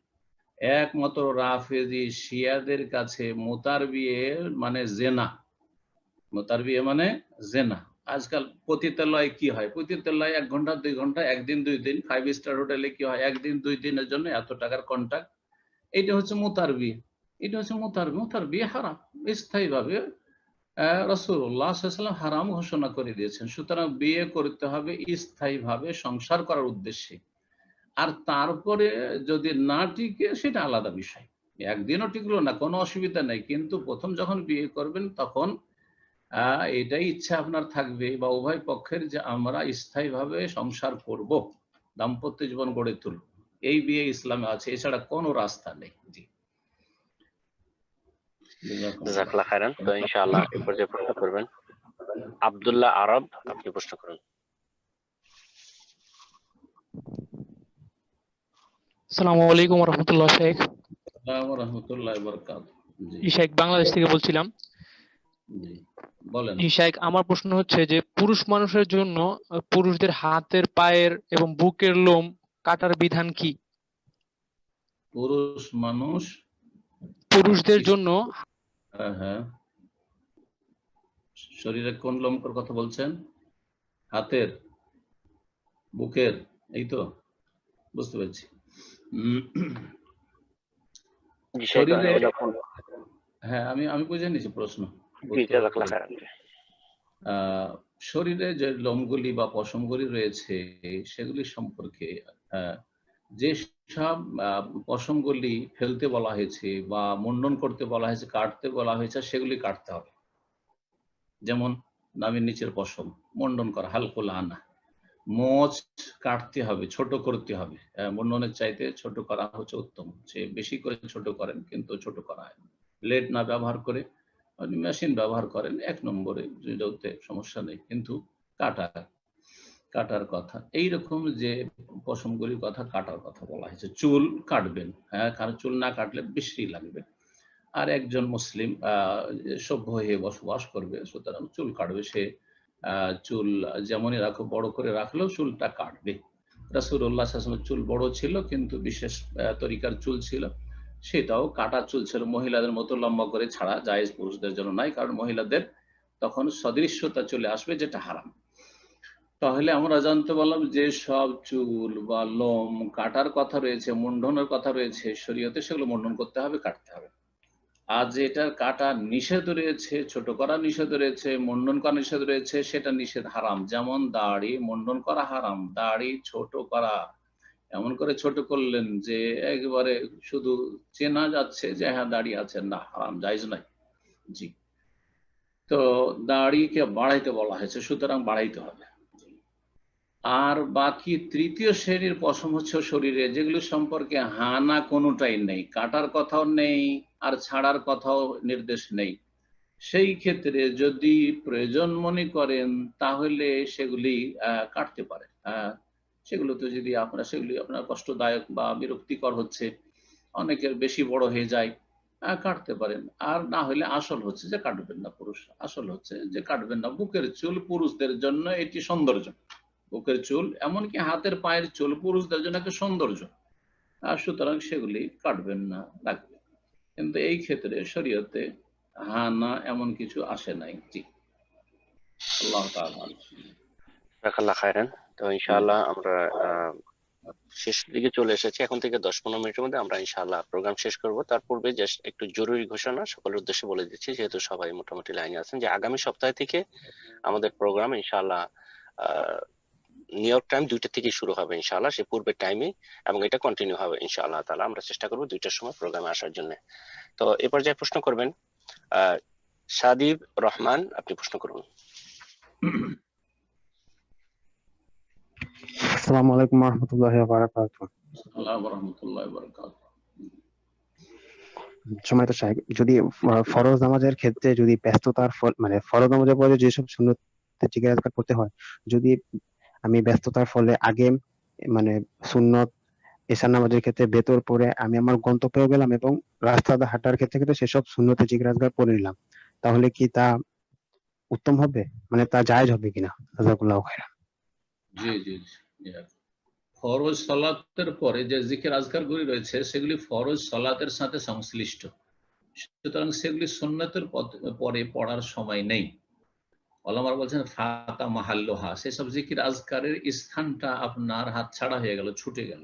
একমাত্র রাফেজি শিয়াদের কাছে মুতার বিয়ে মানে জেনা, মুতার বিয়ে মানে জেনা। আজকাল পতিতালয় কি হয়, পতিতালয় 1 ঘন্টা 2 ঘন্টা, 1 দিন 2 দিন, 5 স্টার হোটেলে কি হয় 1 দিন 2 দিনের জন্য এত টাকার কন্ট্রাক্ট। এটা হচ্ছে মুতার বিয়ে, এটা হচ্ছে মুতার বিয়ে হারাম। স্থায়ী ভাবে রাসূলুল্লাহ সাল্লাল্লাহু আলাইহি ওয়াসাল্লাম হারাম ঘোষণা করে দিয়েছেন। সুতরাং বিয়ে করতে হবে স্থায়ী ভাবে সংসার করার উদ্দেশ্যে। আর তারপরে যদি না টিকে সেটা আলাদা বিষয়, একদিনও টিকলো না কোনো অসুবিধা নেই, কিন্তু প্রথম যখন বিয়ে করবেন তখন এটাই ইচ্ছা আপনার থাকবে বা উভয় পক্ষের যে আমরা স্থায়ীভাবে সংসার করব, দাম্পত্য জীবন গড়ে তুলব, এই বিয়ে ইসলামে আছে, এছাড়া কোনো রাস্তা নেই। জি, জাযাকাল্লাহ খাইরান। তো ইনশাআল্লাহ এই পর্যায়ে প্রশ্ন করবেন আব্দুল্লাহ আরব, আপনি প্রশ্ন করুন। আসসালামু আলাইকুম ওয়া রাহমাতুল্লাহ। শেখ আসসালামু আলাইকুম ওয়া রাহমাতুল্লাহি ওয়া বারাকাতুহু। জি শেখ বাংলাদেশ থেকে বলছিলাম। জি বলেন। শেখ আমার প্রশ্ন হচ্ছে যে পুরুষ মানুষের জন্য পুরুষদের হাতের, পায়ের এবং বুকের লোম কাটার বিধান কি? পুরুষ মানুষ পুরুষদের জন্য হ্যাঁ, শরীরে কোন লোমটার কথা বলছেন? হাতের, বুকের, এই তো বুঝতে পারছি। শরীরে হ্যাঁ আমি বুঝে নিয়েছি প্রশ্ন। শরীরে যে লোমগুলি বা পশমগুলি রয়েছে সেগুলি সম্পর্কে যে সব পশমগুলি ফেলতে বলা হয়েছে বা মুন্ডন করতে বলা হয়েছে, কাটতে বলা হয়েছে, সেগুলি কাটতে হবে। যেমন নাভির নিচের পশম মুন্ডন করা, হালকুল আনা। মোচ কাটতে হবে, ছোট করতে হবে, মুন্ডনের চাইতে ছোট করা হচ্ছে উত্তম। সে বেশি করে ছোট করেন কিন্তু ছোট করা হয়, ব্লেড না ব্যবহার করে মেশিন ব্যবহার করেন 1 নম্বরে, যেটাতে সমস্যা নেই, কিন্তু কাটার কথা। এইরকম যে পশমগুলির কথা কাটার কথা বলা হয়েছে। চুল কাটবেন, হ্যাঁ, কারণ চুল না কাটলে বিশ্রী লাগবে। আর একজন মুসলিম সভ্য হয়ে বসবাস করবে, সুতরাং চুল কাটবে। সে চুল যেমনই রাখো, বড় করে রাখলেও চুলটা কাটবে। রাসূলুল্লাহ সাল্লাল্লাহু আলাইহি ওয়াসাল্লামের চুল বড় ছিল কিন্তু বিশেষ তরিকার চুল ছিল, সেটাও কাটা চুল ছিল। মহিলাদের মতো লম্বা করে ছাড়া জায়েজ, পুরুষদের জন্য নাই, কারণ মহিলাদের তখন সদৃশ্যতা চলে আসবে, যেটা হারাম। তাহলে আমরা জানতে পারলাম যে সব চুল বা লোম কাটার কথা রয়েছে, মুন্ডনের কথা রয়েছে শরীয়তে, সেগুলো মুন্ডন করতে হবে, কাটতে হবে। আর যেটা কাটা নিষেধ রয়েছে, ছোট করা নিষেধ রয়েছে, মুন্ডন করা নিষেধ রয়েছে, সেটা নিষেধ হারাম। যেমন দাড়ি মুন্ডন করা হারাম, দাড়ি ছোট করা, এমন করে ছোট করলেন যে একেবারে শুধু চেনা যাচ্ছে যে হ্যাঁ দাড়ি আছে, না, হারাম, জায়েজ নাই। জি, তো দাড়িকে বাড়াইতে বলা হয়েছে, সুতরাং বাড়াইতে হবে। আর বাকি তৃতীয় শ্রেণীর পশম হচ্ছে শরীরে, যেগুলো সম্পর্কে হানা কোনোটাই নেই, কাটার কথাও নেই আর ছাড়ার কথাও নির্দেশ নেই, সেই ক্ষেত্রে যদি প্রয়োজন মনে করেন তাহলে সেগুলি কাটতে পারে। সেগুলো তো যদি সেগুলি আপনার কষ্টদায়ক বা বিরক্তিকর হচ্ছে, অনেকের বেশি বড় হয়ে যায়, কাটতে পারেন। আর না হলে আসল হচ্ছে যে কাটবেন না, পুরুষ আসল হচ্ছে যে কাটবেন না। বুকের চুল পুরুষদের জন্য এটি সৌন্দর্য, বুকের চুল এমনকি হাতের পায়ের চুল পুরুষদের জন্য একটা সৌন্দর্য, আর সুতরাং সেগুলি কাটবেন না, রাখবেন। কিন্তু এই ক্ষেত্রে শরীয়তে হানা এমন কিছু আসে নাই। জি, আল্লাহ তাআলা। জাযাকাল্লাহ খাইরান। তো ইনশাআল্লাহ আমরা শেষ দিকে চলে এসেছি। এখন থেকে 10-15 মিনিটের মধ্যে আমরা ইনশাআল্লাহ প্রোগ্রাম শেষ করব। তার পূর্বে জাস্ট একটু জরুরি ঘোষণা সকলের উদ্দেশ্যে বলে দিচ্ছি, যেহেতু সবাই মোটামুটি লাইনে আছেন, যে আগামী সপ্তাহ থেকে আমাদের প্রোগ্রাম ইনশাআল্লাহ নিউ ইয়র্ক টাইম 2টা থেকে শুরু হবে ইনশাআল্লাহ, সে পূর্বের টাইমে, এবং এটা কন্টিনিউ হবে ইনশাআল্লাহ তাআলা। আমরা চেষ্টা করব 2টার সময় প্রোগ্রামে আসার জন্য। তো এই পর্যায়ে প্রশ্ন করবেন সাদিব রহমান, আপনি প্রশ্ন করুন। আসসালামু আলাইকুম ওয়া রাহমাতুল্লাহি ওয়া বারাকাতুহু। আসসালামু রাহমাতুল্লাহি ওয়া বারাকাতুহু। সম্মানিত শাইখ, যদি ফরজ নামাজের ক্ষেত্রে যদি ব্যস্ততার মানে ফরজ নামাজের পরে যেসব সুন্নত টিকে আজকার করতে হয়, যদি আমি ব্যস্ততার ফলে আগে মানে সুন্নত এশার নামাজের ক্ষেত্রে বেতর পরে আমি আমার গন্তব্যে গেলাম এবং রাস্তাতে হাঁটার ক্ষেত্রে কিন্তু সেসব সুন্নতে জিকির আজকার পড়ে নিলাম, তাহলে কি তা উত্তম হবে, মানে তা জায়েজ হবে কিনা? জাযাকুল্লাহু খাইরান। জি জি জি। ফরজ সালাতের পরে যে জিকির আজকার গুলি রয়েছে সেগুলি ফরজ সালাতের সাথে সংশ্লিষ্ট, সুতরাং সেগুলি সুন্নতের পরে পড়ার সময় নেই। ওলামারা বলছেন ফাতা মাহাল্লোহা, সেসব জিকির আজকারের স্থানটা আপনার হাত ছাড়া হয়ে গেল, ছুটে গেল।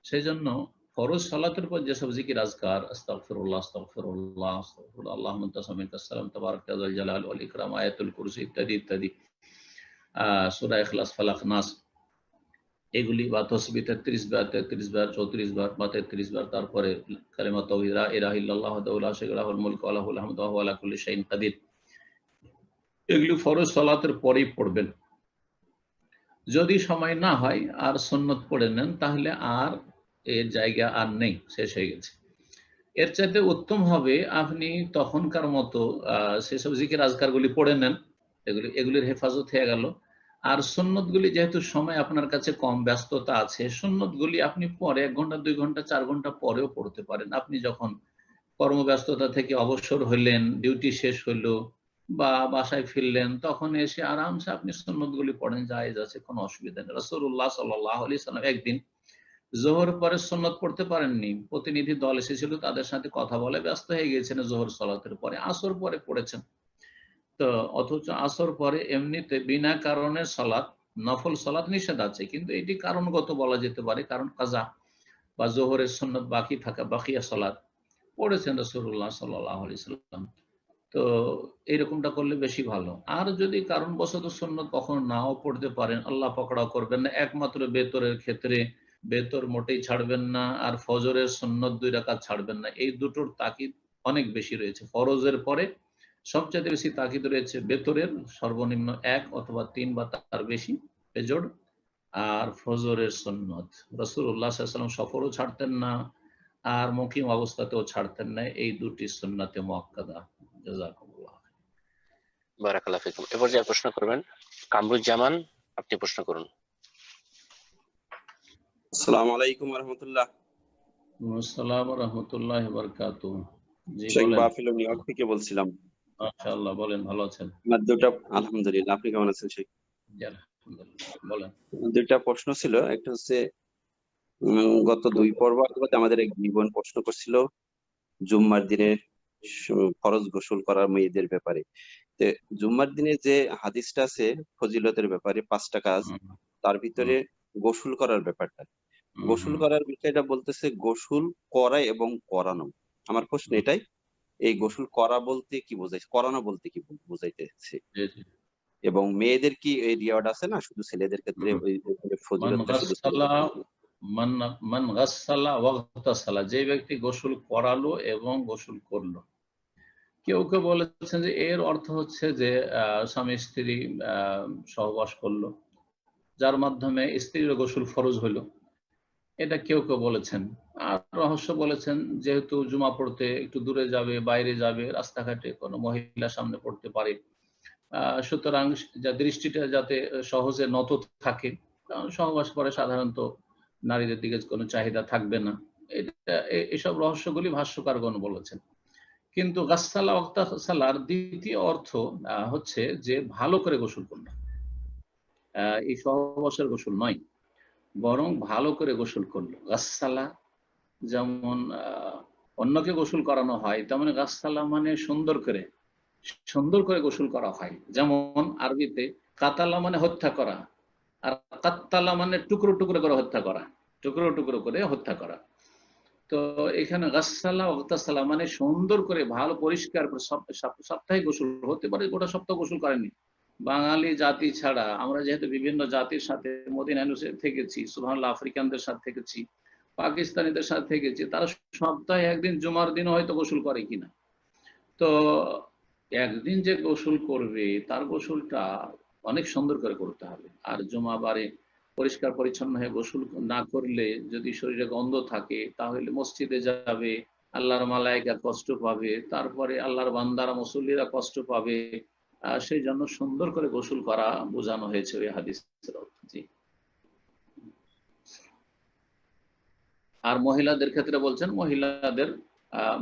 সেই জন্য ফরজ সালাতের পর যেসব জিকির আজকার, আস্তাগফিরুল্লাহ আস্তাগফিরুল্লাহ আস্তাগফিরুল্লাহ আল্লাহুম্মা আনতা মিনকাস সালাম তাবারাকা যাল জালাল ওয়াল ইকরাম, আয়াতুল কুরসি ইত্যাদি ইত্যাদি, সূরা ইখলাস, ফালাক, নাস, এগুলি বা তসবিহ 33 বার 33 বার 34 বার বা 33 বার, তারপরে কালিমা তাওহীদ লা ইলাহা ইল্লাল্লাহু ওয়াহদাহু লা শারীকা লাহু লাহুল মুলকু ওয়া লাহুল হামদু ওয়া হুয়া আলা কুল্লি শাইইন কাদির, এগুলি ফরজ সালাতের পরেই পড়বেন। যদি সময় না হয় আর সুন্নত পড়ে নেন তাহলে আর এর জায়গা আর নেই, শেষ হয়ে গেছে। এর চাইতে উত্তম হবে আপনি তখনকার মতো সেসব জিকির আজকারগুলি পড়ে নেন, এগুলির হেফাজত হয়ে গেল। আর সুন্নতগুলি যেহেতু সময় আপনার কাছে কম, ব্যস্ততা আছে, সুন্নতগুলি আপনি পরে 1 ঘন্টা 2 ঘন্টা 4 ঘন্টা পরেও পড়তে পারেন। আপনি যখন কর্মব্যস্ততা থেকে অবসর হইলেন, ডিউটি শেষ হইলো বা বাসায় ফিরলেন, তখন এসে আরামসে আপনি সুন্নতগুলি পড়েন, জায়েজ আছে, কোনো অসুবিধা নেই। রাসূলুল্লাহ সাল্লাল্লাহু আলাইহি সাল্লাম একদিন জোহর পরে সুন্নত পড়তে পারেননি, প্রতিনিধি দল এসেছিল, তাদের সাথে কথা বলে ব্যস্ত হয়ে গিয়েছেন, জোহর সালাতের পরে আসর পরে পড়েছেন। তো অথচ আসর পরে এমনিতে বিনা কারণে সালাত, নফল সালাত নিষেধ আছে, কিন্তু এটি কারণগত বলা যেতে পারে, কারণ কাজা বা জোহরের সুন্নত বাকি থাকা, বাকিয়া সালাত পড়েছেন রাসূলুল্লাহ সাল্লাল্লাহু আলাইহি সাল্লাম। তো এইরকমটা করলে বেশি ভালো। আর যদি কারণবশত সুন্নত কখনো নাও পড়তে পারেন, আল্লাহ পকড়াও করবেন না, একমাত্র বেতরের ক্ষেত্রে বেতর মোটেই ছাড়বেন না, আর ফজরের সুন্নত 2 রাকাত ছাড়বেন না। এই দুটোর তাকিদ অনেক বেশি রয়েছে। ফরজের পরে সবচেয়ে বেশি তাকিদ রয়েছে বেতরের, সর্বনিম্ন 1 অথবা 3 বা তার বেশি বেজোড়, আর ফজরের সুন্নত। রাসূলুল্লাহ সাল্লাল্লাহু আলাইহি ওয়াসাল্লাম সফরও ছাড়তেন না আর মুকিম অবস্থাতেও ছাড়তেন না, এই দুটি সুন্নাতে মুআক্কাদা। জাযাকুমুল্লাহ। বারাকাল্লাহু ফিকুম। এবার যে প্রশ্ন করবেন কামরুজ্জামান, আপনি প্রশ্ন করুন। আসসালামু আলাইকুম ওয়া রাহমাতুল্লাহ। আসসালামু ওয়া রাহমাতুল্লাহি ওয়া বারাকাতুহু। জি শেখ বলেন। বাফিলু নিউইয়র্ক থেকে বলছিলাম। মাশাআল্লাহ, বলেন, ভালো আছেন? আমার দুটো, আলহামদুলিল্লাহ, আপনি কেমন আছেন শেখ? জি আলহামদুলিল্লাহ, বলেন। দুইটা প্রশ্ন ছিল। একটা হচ্ছে গত 2 পর্ব আগতে আমাদের এক জীবন প্রশ্ন করছিল জুম্মার দিনে ফরজ গোসল করার মেয়েদের ব্যাপারে। তো জুম্মার দিনে যে হাদিসটা আছে ফজিলতের ব্যাপারে 5টা কাজ, তার ভিতরে গোসল করার ব্যাপারটা, গোসল করার বিষয়টা বলতেছে গোসল করা এবং করানো। আমার প্রশ্ন এটাই, এই গোসল করা বলতে কি বোঝায়, করানো বলতে কি বোঝাইতেছে? এবং মেয়েদের কি এই রিওয়ার্ড আছে না, শুধু ছেলেদের ক্ষেত্রে ওই ফজিলতটা শুধু মান গাসসালা ওয়াগতাসালা, যে ব্যক্তি গোসল করালো এবং গোসল করলো। কেউ কেউ বলেছেন যে এর অর্থ হচ্ছে যে স্বামী স্ত্রী সহবাস করলো, যার মাধ্যমে স্ত্রীর গোসল ফরজ হইলো, এটা কেউ কেউ বলেছেন। আর রহস্য বলেছেন যেহেতু জুমা পড়তে একটু দূরে যাবে, বাইরে যাবে, রাস্তাঘাটে কোনো মহিলা সামনে পড়তে পারে, সুতরাং যা দৃষ্টিটা যাতে সহজে নত থাকে, কারণ সহবাস করে সাধারণত নারীদের দিকে কোনো চাহিদা থাকবে না, এটা এসব রহস্যগুলি ভাষ্যকারগণ বলেছেন। কিন্তু গাসসালা ওয়াগতাসালার দ্বিতীয় অর্থ হচ্ছে যে ভালো করে গোসল করলো, এই সহবাসের গোসল নয়, বরং ভালো করে গোসল করলো। গাসসালা যেমন অন্যকে গোসল করানো হয়, তেমন গাসসালা মানে সুন্দর করে গোসল করা হয়। যেমন আরবিতে কাতালা মানে হত্যা করা, আর কাত্তালা মানে টুকরো টুকরো করে হত্যা করা, টুকরো টুকরো করে হত্যা করা। তো এখানে গাসসালা ওয়াগতাসালা মানে সুন্দর করে, ভালো পরিষ্কার করে, সাপ্তাহিক গোসল হতে পারে, গোটা সপ্তাহ গোসল করেননি। বাঙালি জাতি ছাড়া আমরা যেহেতু বিভিন্ন জাতির সাথে মদিনায় থেকেছি, সুবহানাল্লাহ, আফ্রিকানদের সাথে থেকেছি, পাকিস্তানিদের সাথে থেকেছি, তারা সপ্তাহে একদিন জুমার দিন হয়তো গোসল করে কিনা। তো একদিন যে গোসল করবে তার গোসলটা অনেক সুন্দর করে করতে হবে। আর জুমা বারে পরিষ্কার পরিচ্ছন্ন হয়ে গোসল না করলে, যদি শরীরে গন্ধ থাকে, তাহলে মসজিদে যাবে, আল্লাহর মালায়েকা কষ্ট পাবে, তারপরে আল্লাহর বান্দারা মুসল্লিরা কষ্ট পাবে। সেই জন্য সুন্দর করে গোসল করা বোঝানো হয়েছে ওই হাদিসের অর্থ। জি। আর মহিলাদের ক্ষেত্রে বলছেন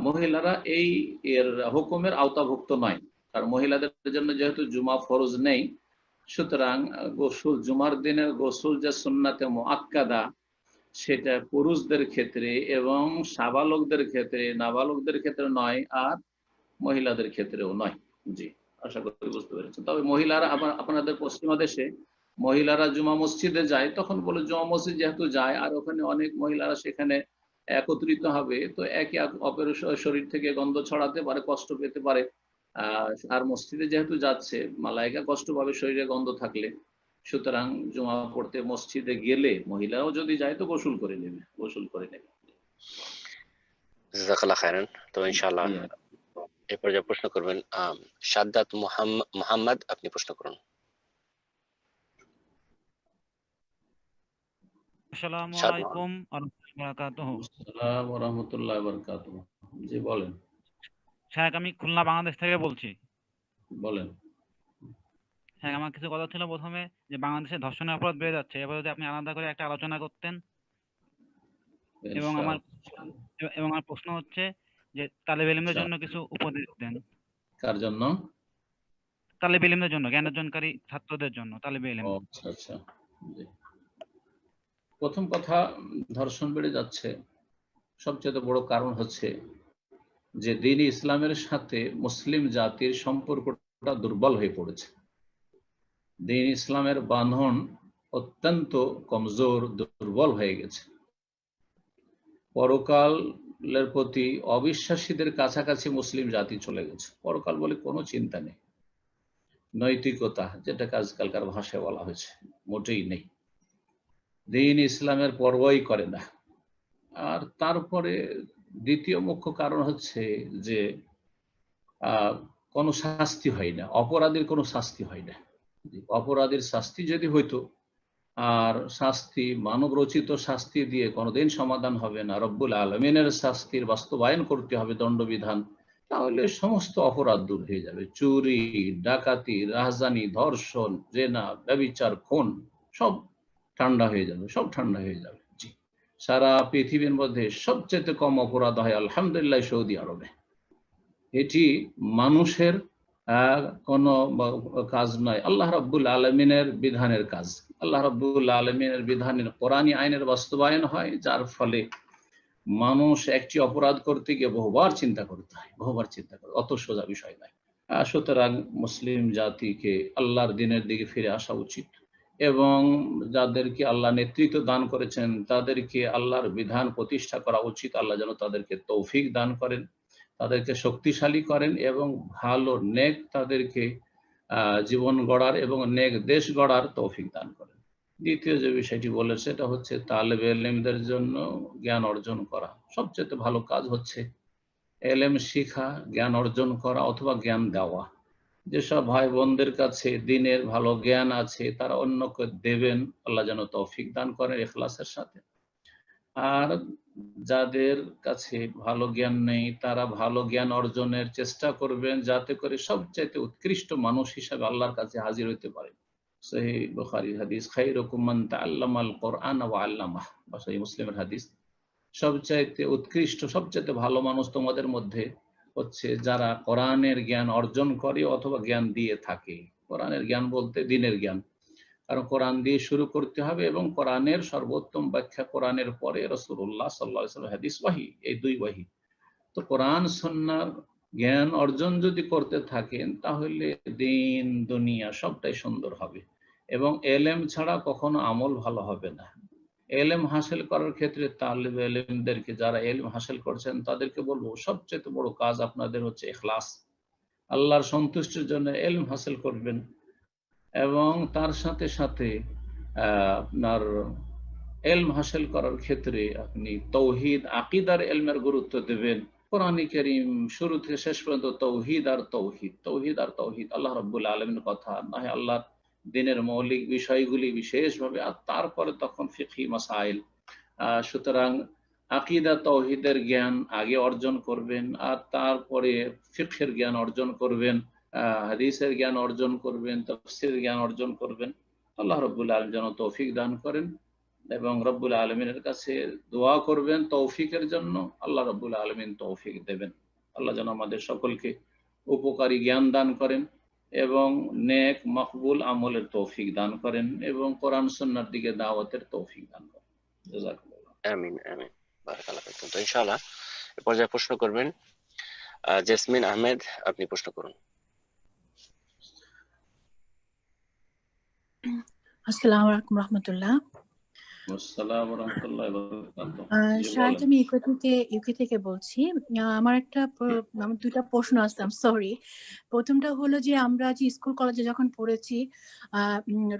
মহিলারা এই এর হুকুমের আওতাভুক্ত নয়, কারণ মহিলাদের জন্য যেহেতু জুমা ফরজ নেই, সুতরাং গোসল জুমার দিনের গোসল যে সুন্নাতে মুআক্কাদা সেটা পুরুষদের ক্ষেত্রে এবং সাবালকদের ক্ষেত্রে, নাবালকদের ক্ষেত্রে নয়, আর মহিলাদের ক্ষেত্রেও নয়। জি, আশা করি বুঝতে পেরেছেন। তবে মহিলারা আপনাদের পশ্চিমা দেশে মহিলারা জুমা মসজিদে যায়, তখন বলে জুমা মসজিদ যেহেতু যায় আর ওখানে অনেক মহিলারা সেখানে একত্রিত হবে, তো একে অপরের শরীর থেকে গন্ধ ছড়াতে পারে, কষ্ট পেতে পারে। আর মসজিদে যেহেতু যাচ্ছে, মালায়েকা কষ্ট পাবে শরীরে গন্ধ থাকলে, সুতরাং জুমা পড়তে মসজিদে গেলে মহিলাও যদি যায় তো গোসল করে নেবে। জাযাকাল্লাহ খায়রান। তো ইনশাআল্লাহ এরপর যে প্রশ্ন করবেন সাদ্দাত মুহাম্মদ, আপনি প্রশ্ন করুন। আসসালামু আলাইকুম ওয়া রাহমাতুল্লাহি ওয়া বারাকাতুহু। জি বলেন। শায়েখ, আমি খুলনা বাংলাদেশ থেকে বলছি। বলেন। হ্যাঁ, আমার কিছু কথা ছিল। প্রথমে যে বাংলাদেশে ধর্ষণের অপরাধ বেড়ে যাচ্ছে, এবার যদি আপনি আলাদা করে একটা আলোচনা করতেন। এবং আমার প্রশ্ন হচ্ছে যে তালেবে ইলমদের জন্য কিছু উপদেশ দেন। কার জন্য? তালেবে ইলমদের জন্য, জ্ঞান অর্জনকারী ছাত্রদের জন্য তালেবে ইলম। আচ্ছা। প্রথম কথা, ধর্ষণ বেড়ে যাচ্ছে সবচেয়ে বড় কারণ হচ্ছে যে দ্বীন ইসলামের সাথে মুসলিম জাতির সম্পর্কটা দুর্বল হয়ে পড়েছে। দ্বীন ইসলামের বাঁধন অত্যন্ত কমজোর, দুর্বল হয়ে গেছে। পরকালের প্রতি অবিশ্বাসীদের কাছাকাছি মুসলিম জাতি চলে গেছে। পরকাল বলে কোনো চিন্তা নেই, নৈতিকতা যেটাকে আজকালকার ভাষায় বলা হয়েছে মোটেই নেই। দ্বীন ইসলামের পরোয়াই করে না। আর তারপরে দ্বিতীয় মুখ্য কারণ হচ্ছে যে কোনো শাস্তি হয় না, অপরাধীর কোনো শাস্তি হয় না। অপরাধীর শাস্তি যদি হইতো, আর শাস্তি মানব রচিত শাস্তি দিয়ে কোনোদিন সমাধান হবে না, রব্বুল আলামিনের শাস্তির বাস্তবায়ন করতে হবে দণ্ডবিধান, তাহলে সমস্ত অপরাধ দূর হয়ে যাবে। চুরি, ডাকাতি, রাহজানি, ধর্ষণ, জেনা, ব্যভিচার, খুন সব ঠান্ডা হয়ে যাবে, সব ঠান্ডা হয়ে যাবে। জি, সারা পৃথিবীর মধ্যে সবচেয়ে কম অপরাধ হয় আলহামদুলিল্লাহ সৌদি আরবে। এটি মানুষের কোনো কাজ নয়, আল্লাহ রাব্বুল আলামিনের বিধানের কাজ। আল্লাহ রাব্বুল আলামিনের বিধানের কোরআনী আইনের বাস্তবায়ন হয়, যার ফলে মানুষ একটি অপরাধ করতে গিয়ে বহুবার চিন্তা করতে হয়, অত সোজা বিষয় নয়। সুতরাং মুসলিম জাতিকে আল্লাহর দ্বীনের দিকে ফিরে আসা উচিত এবং যাদেরকে আল্লাহ নেতৃত্ব দান করেছেন তাদেরকে আল্লাহর বিধান প্রতিষ্ঠা করা উচিত। আল্লাহ যেন তাদেরকে তৌফিক দান করেন, তাদেরকে শক্তিশালী করেন এবং ভালো নেক তাদেরকে জীবন গড়ার এবং নেক দেশ গড়ার তৌফিক দান করেন। দ্বিতীয় যে বিষয়টি বলে সেটা হচ্ছে তালেবে ইলমদের জন্য জ্ঞান অর্জন করা। সবচেয়ে ভালো কাজ হচ্ছে এলেম শিখা, জ্ঞান অর্জন করা অথবা জ্ঞান দেওয়া। যেসব ভাই বোনদের কাছে দ্বীনের ভালো জ্ঞান আছে তারা অন্যকে দেবেন, আল্লাহ যেন তৌফিক দান করেন ইখলাসের সাথে। আর যাদের কাছে ভালো জ্ঞান নেই তারা ভালো জ্ঞান অর্জনের চেষ্টা করবেন, যাতে করে সবচাইতে উৎকৃষ্ট মানুষ হিসাবে আল্লাহর কাছে হাজির হইতে পারে। সহিহ বুখারীর হাদিস, খায়রুকুম মান তাআল্লামাল কুরআন ওয়া আল্লামাহ, বা সহিহ মুসলিমের হাদিস, সবচাইতে উৎকৃষ্ট সবচাইতে ভালো মানুষ তোমাদের মধ্যে হচ্ছে যারা কোরআনের জ্ঞান অর্জন করে অথবা জ্ঞান দিয়ে থাকে। কোরআনের জ্ঞান বলতে দ্বীনের জ্ঞান, কারণ কোরআন দিয়ে শুরু করতে হবে এবং কোরআনের সর্বোত্তম ব্যাখ্যা কোরআনের পরে রাসূলুল্লাহ সাল্লাল্লাহু আলাইহি ওয়াসাল্লাম হাদিস ওয়াহি, এই দুই ওয়াহি। তো কোরআন সুন্নাহর জ্ঞান অর্জন যদি করতে থাকেন তাহলে দ্বীন দুনিয়া সবটাই সুন্দর হবে এবং এলেম ছাড়া কখনো আমল ভালো হবে না। এলেম হাসিল করার ক্ষেত্রে তালেবে ইলমদেরকে, যারা এলেম হাসিল করছেন তাদেরকে বলবো সবচেয়ে বড় কাজ আপনাদের হচ্ছে ইখলাস। আল্লাহর সন্তুষ্টির জন্য এলম হাসিল করবেন এবং তার সাথে সাথে আপনার এলম হাসিল করার ক্ষেত্রে আপনি তৌহিদ আকীদার এলমের গুরুত্ব দেবেন। কোরআন কারীম শুরু থেকে শেষ পর্যন্ত তৌহিদ আর তৌহিদ, তৌহিদ আর তৌহিদ, আল্লাহ রাব্বুল আলামিনের কথা, না আল্লাহর দ্বীনের মৌলিক বিষয়গুলি বিশেষভাবে, আর তারপরে তখন ফিকহি মাসাইল। সুতরাং আকীদা তাওহীদের জ্ঞান আগে অর্জন করবেন আর তারপরে ফিকহের জ্ঞান অর্জন করবেন, হাদিসের জ্ঞান অর্জন করবেন, তাফসীরের জ্ঞান অর্জন করবেন। আল্লাহ রাব্বুল আলামিন যেন তৌফিক দান করেন। এবং রব্বুল আলমিনের কাছে দোয়া করবেন তৌফিকের জন্য। আল্লাহ রব্বুল আলমিন তৌফিক দেবেন। আল্লাহ যেন আমাদের সকলকে উপকারী জ্ঞান দান করেন এবং নেক মকবুল আমলের তৌফিক দান করেন এবং কোরআন সুন্নাহর দিকে দাওয়াতের তৌফিক দান করেন। জাযাকুমুল্লাহ। আমিন আমিন, বারাকাল্লাহ ফিকুম। তো ইনশাআল্লাহ এ পর্যায়ে প্রশ্ন করবেন জেসমিন আহমেদ, আপনি প্রশ্ন করুন। আসসালামু আলাইকুম রহমতুল্লাহ। আসসালামু রাহমাতুল্লাহি ওয়া বারাকাতুহু। জি শাহেদ, বলেন। আমি ইউকে থেকে বলছি। আমার আমার দুইটা প্রশ্ন আছে, সরি। প্রথমটা হলো যে আমরা যে স্কুল কলেজে যখন পড়েছি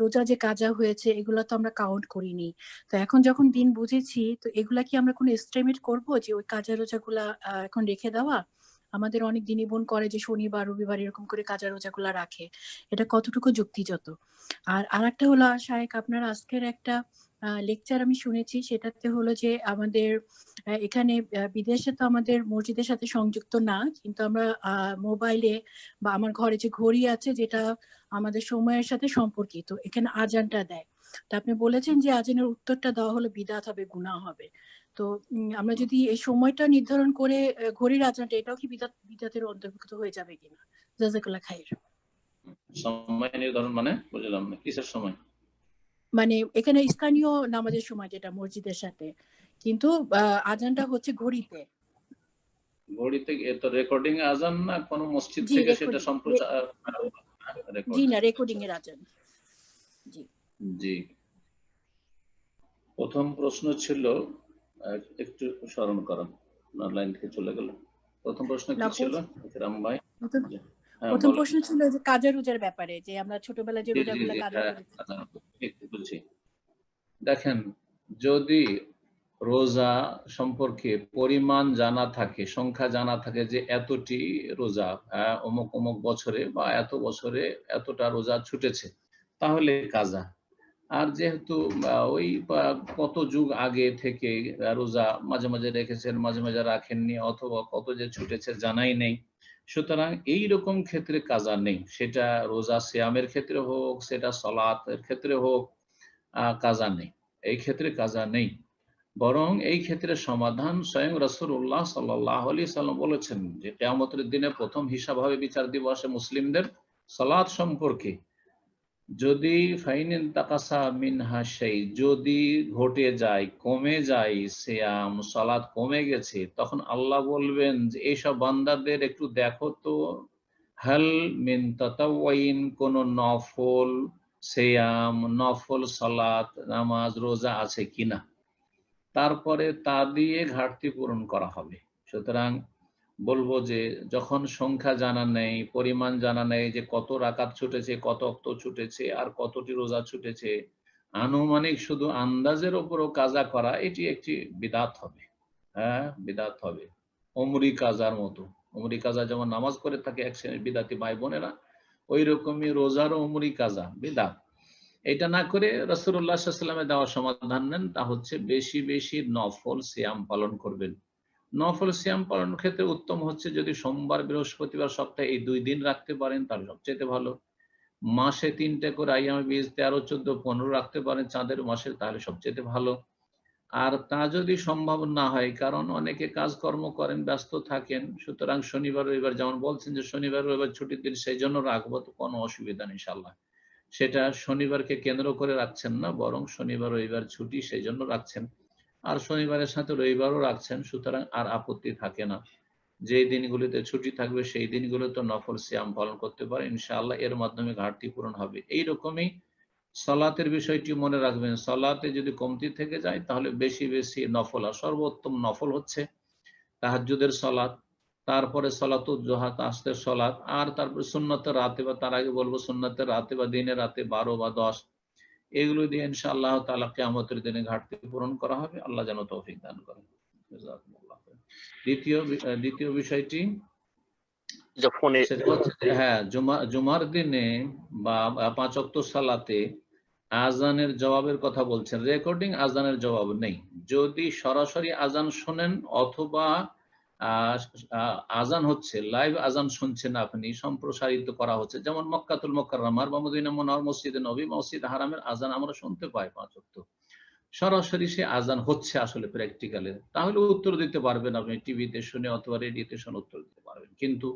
রোজা যে কাজা হয়েছে এগুলো তো আমরা কাউন্ট করিনি। তো এখন যখন দিন বুঝেছি, তো এগুলা কি আমরা কোনো এস্টিমেট করব যে ওই কাজা রোজাগুলা এখন রেখে দেওয়া? আমাদের অনেক দিনই বোন করে যে শনিবার রবিবার এরকম করে কাজা রোজাগুলা রাখে, এটা কতটুকু যুক্তিযুক্ত? আর আরেকটা হলো শাহেদ, আপনার আজকের একটা লেকচার আমি শুনেছি, সেটাতে হলো যে আমাদের এখানে বিদেশে তো আমাদের মসজিদের সাথে সংযুক্ত না, কিন্তু আমরা মোবাইলে বা আমার ঘরে যে ঘড়ি আছে যেটা আমাদের সময়ের সাথে সম্পর্কিত, এখানে আজানটা দেয়। তো আপনি বলেছেন যে আজানের উত্তরটা দেওয়া হলো বিদআত হবে, গুনাহ হবে। তো আমরা যদি এই সময়টা নির্ধারণ করে ঘড়ির আজানটা, এটাও কি বিদআতের অন্তর্ভুক্ত হয়ে যাবে কিনা? জাযাকাল্লাহ খাইর। সময় নির্ধারণ মানে বুঝলাম না, কিসের সময়? মানে এখানে স্থানীয় নামাজের সময় যেটা মসজিদের সাথে, কিন্তু আজানটা হচ্ছে ঘড়িতে। ঘড়িতে তো রেকর্ডিং আজান না কোন মসজিদ জি, থেকে সেটা সম্প্রচার? জি না, রেকর্ডিং এর আজান। জি জি। প্রথম প্রশ্ন ছিল, একটু স্মরণ করেন, লাইন থেকে চলে গেল। প্রথম প্রশ্ন কি ছিল রাম ভাই? প্রথম প্রশ্ন ছিল যে কাজা রোজার ব্যাপারে, যে আমরা ছোটবেলায় যে রোজাগুলো কাজা করেছি। বলছি, দেখেন, যদি রোজা সম্পর্কে পরিমাণ জানা থাকে, সংখ্যা জানা থাকে যে এতটি রোজা অমুক অমুক বছরে বা এত বছরে এতটা রোজা ছুটেছে, তাহলে কাজা। আর যেহেতু ওই কত যুগ আগে থেকে রোজা মাঝে মাঝে রেখেছেন, মাঝে মাঝে রাখেননি, অথবা কত যে ছুটেছে জানাই নেই, সুতরাং এই রকম ক্ষেত্রে কাজা নেই। সেটা রোজা সিয়ামের ক্ষেত্রে হোক, সেটা সালাতের ক্ষেত্রে হোক, কাজা নেই। এই ক্ষেত্রে কাজা নেই, বরং এই ক্ষেত্রে সমাধান স্বয়ং রাসূলুল্লাহ সাল্লাল্লাহু আলাইহি সাল্লাম বলেছেন যে কিয়ামতের দিনে প্রথম হিসাব হবে বিচার দিবসে মুসলিমদের সালাত সম্পর্কে। যদি ফাইনিন তাকাসা মিনহা শাই, যদি ঘটে যায়, কমে যায়, সিয়াম সালাত কমে গেছে, তখন আল্লাহ বলবেন যে এইসব বান্দাদের একটু দেখো তো, হাল মিন তাতাওয়াইন, কোন নফল সিয়াম, নফল সালাত, নামাজ, রোজা আছে কিনা। তারপরে তা দিয়ে ঘাটতি পূরণ করা হবে। সুতরাং বলবো যে যখন সংখ্যা জানা নেই, পরিমাণ জানা নেই যে কত রাকাত ছুটেছে, কত ওয়াক্ত ছুটেছে, আর কতটি রোজা ছুটেছে, আনুমানিক শুধু আন্দাজের উপরও কাজা করা, এটি একটি বিদআত হবে। হ্যাঁ, বিদআত হবে, উমরি কাজার মতো। উমরি কাজা যেমন নামাজ করে থাকে এক শ্রেণীর বিদআতি ভাই বোনেরা, ওই রকমই রোজারও উমরি কাজা বিদআত। এটা না করে রাসূলুল্লাহ সাল্লাল্লাহু আলাইহি ওয়াসাল্লামের দেওয়া সমাধান নেন, তা হচ্ছে বেশি বেশি নফল সিয়াম পালন করবেন। নফল সিয়াম পালনের ক্ষেত্রে উত্তম হচ্ছে যদি সোমবার, বৃহস্পতিবার, সপ্তাহে এই 2 দিন রাখতে পারেন তাহলে সবচেয়ে ভালো। মাসে 3টে করে আইয়ামে বীজ 13, 14, 15 রাখতে পারেন চাঁদের মাসে, তাহলে সবচেয়ে ভালো। আর তা যদি সম্ভব না হয়, কারণ অনেকে কাজকর্ম করেন, ব্যস্ত থাকেন, সুতরাং শনিবার রবিবার, যেমন বলছেন যে শনিবার রবিবার ছুটির দিন, সেই জন্য রাখবো, তো কোনো অসুবিধা নেই ইনশাআল্লাহ। সেটা শনিবারকে কেন্দ্র করে রাখছেন না, বরং শনিবার রবিবার ছুটি সেই জন্য রাখছেন, আর শনিবারের সাথে রবিবারও রাখছেন, সুতরাং আর আপত্তি থাকে না। যে দিনগুলিতে ছুটি থাকবে সেই দিনগুলোতে নফল সিয়াম পালন করতে পারে, ইনশাআল্লাহ এর মাধ্যমে ঘাটতি পূরণ হবে। এইরকমই সালাতের বিষয়টি মনে রাখবেন, সালাতে যদি কমতি থেকে যায় তাহলে বেশি বেশি নফল, আর সর্বোত্তম নফল হচ্ছে তাহাজ্জুদের সালাত, তারপরে সালাতুল জোহা, তাসতের সালাত, আর তারপরে সুন্নতের রাতে, বা তার আগে বলবো সুন্নতের রাতে বা দিনের রাতে 12 বা 10, এগুলো দিয়ে ইনশাআল্লাহ তাআলা কিয়ামতের দিনে ঘাটতি পূরণ করা হবে। আল্লাহ যেন তৌফিক দান করেন। দ্বিতীয় বিষয়টি সেটা হচ্ছে, হ্যাঁ, জুমার দিনে বা 5 ওয়াক্ত সালাতে আজানের জবাবের কথা বলছেন। রেকর্ডিং আজানের জবাব নেই। যদি সরাসরি আজান শোনেন অথবা আজান হচ্ছে, লাইভ আজান শুনছেন আপনি, সম্প্রসারিত করা হচ্ছে, যেমন মক্কাতুল মুকাররমার বা মদিনা মুনাওয়ারা, মসজিদে নবী, মসজিদ হারামের আজান আমরা শুনতে পাই 5 ওয়াক্ত। সরাসরি সে আজান হচ্ছে আসলে প্র্যাকটিক্যালে, তাহলে উত্তর দিতে পারবেন, আপনি টিভিতে শুনে অথবা রেডিওতে শুনে উত্তর দিতে পারবেন। কিন্তু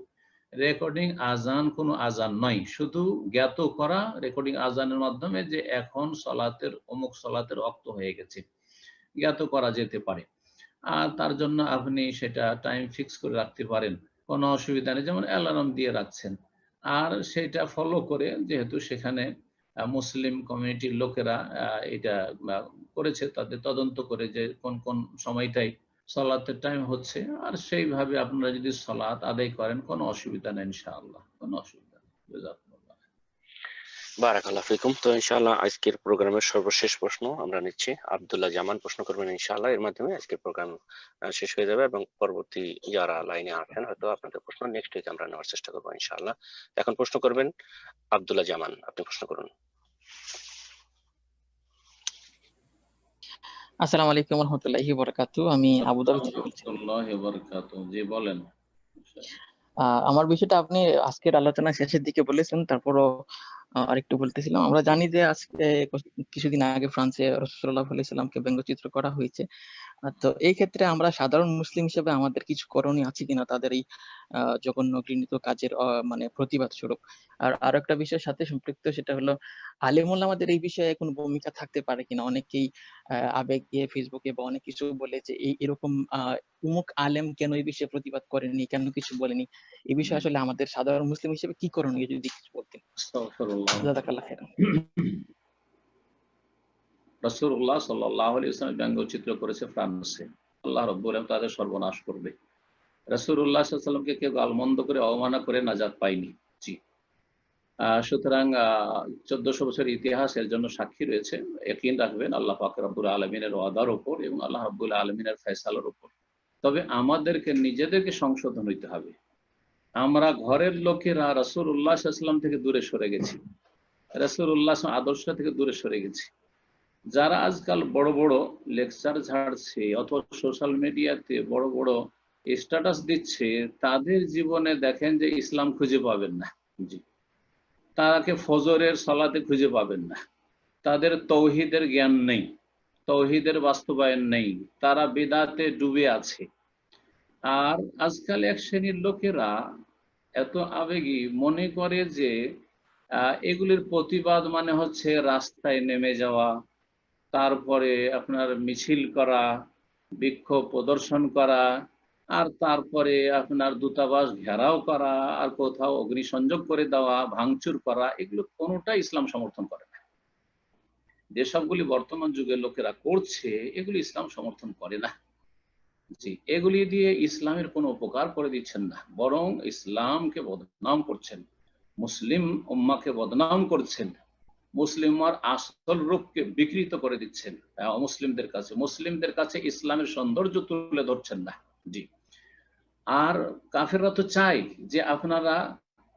রেকর্ডিং আজান কোনো আজান নয়, শুধু জ্ঞাত করা রেকর্ডিং আজানের মাধ্যমে যে এখন সলাতের অমুক সলাতের ওয়াক্ত হয়ে গেছে, জ্ঞাত করা যেতে পারে। আর তার জন্য আপনি সেটা টাইম ফিক্স করে রাখতে পারেন, কোনো অসুবিধা নেই, যেমন অ্যালার্ম দিয়ে রাখছেন। আর সেটা ফলো করে, যেহেতু সেখানে মুসলিম কমিউনিটির লোকেরা এটা করেছে, তাদের তদন্ত করে যে কোন কোন সময়টাই সলাতের টাইম হচ্ছে, আর সেইভাবে আপনারা যদি সলাত আদায় করেন কোনো অসুবিধা নেই ইনশাআল্লাহ, কোনো অসুবিধা নেই। জাযাকুমুল্লাহ। বারাকাল্লাহ ফিকুম। তো ইনশাআল্লাহ আজকের প্রোগ্রামের সর্বশেষ প্রশ্ন আমরা নিচ্ছি। আব্দুল্লাহ জামান প্রশ্ন করবেন ইনশাআল্লাহ। এর মাধ্যমে আজকের প্রোগ্রাম শেষ হয়ে যাবে এবং পরবর্তী যারা লাইনে আছেন হয়তো আপনাদের প্রশ্ন নেক্সট উইক আমরা নেওয়ার চেষ্টা করবো ইনশাআল্লাহ। এখন প্রশ্ন করবেন আব্দুল্লাহ জামান, আপনি প্রশ্ন করুন। আসসালামু আলাইকুম রহমতুল্লাহি বারাকাতু। আমি আবুধাবি থেকে বলছি। জি বলেন। আমার বিষয়টা আপনি আজকের আলোচনা শেষের দিকে বলেছেন, তারপরও আরেকটু বলতেছিলাম। আমরা জানি যে আজকে কিছুদিন আগে ফ্রান্সে রাসূলুল্লাহ সাল্লাল্লাহু আলাইহি সাল্লামকে ব্যঙ্গচিত্র করা হয়েছে। তো এই ক্ষেত্রে আমরা সাধারণ মুসলিম হিসেবে আমাদের কিছু করণীয় আছে কিনা তাদের এই জঘন্য ঘৃণিত কাজের মানে প্রতিবাদ স্বরূপ। আর আরো একটা বিষয়ের সাথে সম্পৃক্ত, সেটা হলো আলেম ওলামাদের এই বিষয়ে কোনো ভূমিকা থাকতে পারে কিনা। অনেকেই আবেগে ফেসবুকে বা অনেক কিছু বলে যে এরকম উমুক আলেম কেন এই বিষয়ে প্রতিবাদ করেনি, কেন কিছু বলেনি। এই বিষয়ে আসলে আমাদের সাধারণ মুসলিম হিসেবে কি করণীয় যদি কিছু বলতেন। জাযাকাল্লাহ খাইরান। রাসূলুল্লাহ সাল্লাল্লাহু আলাইহি ওয়াসাল্লাম ব্যঙ্গচিত্র করেছে ফ্রান্সে, আল্লাহ রাব্বুল আলামিন তাদের সর্বনাশ করবে। রাসূলুল্লাহ সাল্লাল্লাহু আলাইহি ওয়াসাল্লামকে কেউ গালমন্দ করে অবমাননা করে নাজাত পায়নি। জি, সুতরাং 1400 বছর ইতিহাস এর জন্য সাক্ষী রয়েছে। ইয়াকিন রাখবেন আল্লাহ পাক রব্বুল আলামিনের ওয়াদার উপর এবং আল্লাহ রাব্বুল আলামিনের ফয়সালার উপর। তবে আমাদেরকে নিজেদেরকে সংশোধন হইতে হবে। আমরা ঘরের লোকেরা রাসূলুল্লাহ সাল্লাল্লাহু আলাইহি ওয়াসাল্লাম থেকে দূরে সরে গেছি, রাসূলুল্লাহ আদর্শ থেকে দূরে সরে গেছি। যারা আজকাল বড় বড় লেকচার ঝাড়ছে অথবা সোশ্যাল মিডিয়াতে বড় বড় স্ট্যাটাস দিচ্ছে, তাদের জীবনে দেখেন যে ইসলাম খুঁজে পাবেন না। জি, তাকে ফজরের সালাতে খুঁজে পাবেন না, তাদের তৌহিদের জ্ঞান নেই, তৌহিদের বাস্তবায়ন নেই, তারা বিদআতে ডুবে আছে। আর আজকাল এক শ্রেণীর লোকেরা এত আবেগী, মনে করে যে এগুলির প্রতিবাদ মানে হচ্ছে রাস্তায় নেমে যাওয়া, তারপরে আপনার মিছিল করা, বিক্ষোভ প্রদর্শন করা, আর তারপরে আপনার দূতাবাস ঘেরাও করা, আর কোথাও অগ্নিসংযোগ করে দেওয়া, ভাঙচুর করা, এগুলো কোনোটাই ইসলাম সমর্থন করে না। যেসবগুলি বর্তমান যুগের লোকেরা করছে এগুলি ইসলাম সমর্থন করে না। জি, এগুলি দিয়ে ইসলামের কোনো উপকার করে দিচ্ছেন না, বরং ইসলামকে বদনাম করছেন, মুসলিম উম্মাকে বদনাম করছেন, মুসলিমার আসল রূপকে বিকৃত করে দিচ্ছেন মুসলিমদের কাছে ইসলামের সৌন্দর্য তুলে ধরছেন না। জি, আর কাফেররা তো চাই যে আপনারা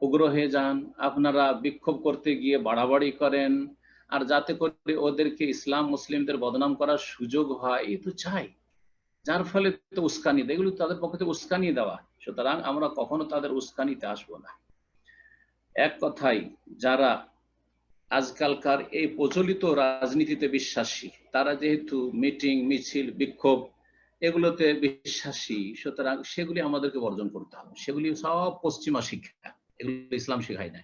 উগ্র হয়ে যান, আপনারা বিক্ষোভ করতে গিয়ে বাড়াবাড়ি করেন, আর যাতে করে ওদেরকে ইসলাম মুসলিমদের বদনাম করার সুযোগ হয়, এই তো চাই, যার ফলে তো উস্কানি দেয়, এগুলো তাদের পক্ষে থেকে উস্কানি দেওয়া। সুতরাং আমরা কখনো তাদের উস্কানিতে আসবো না। এক কথাই, যারা আজকালকার এই প্রচলিত রাজনীতিতে বিশ্বাসী, তারা যেহেতু মিটিং মিছিল বিক্ষোভ এগুলোতে বিশ্বাসী, সুতরাং সেগুলি আমাদেরকে বর্জন করতে হবে। সেগুলি সব পশ্চিমা শিক্ষা, এগুলো ইসলাম শেখায় না।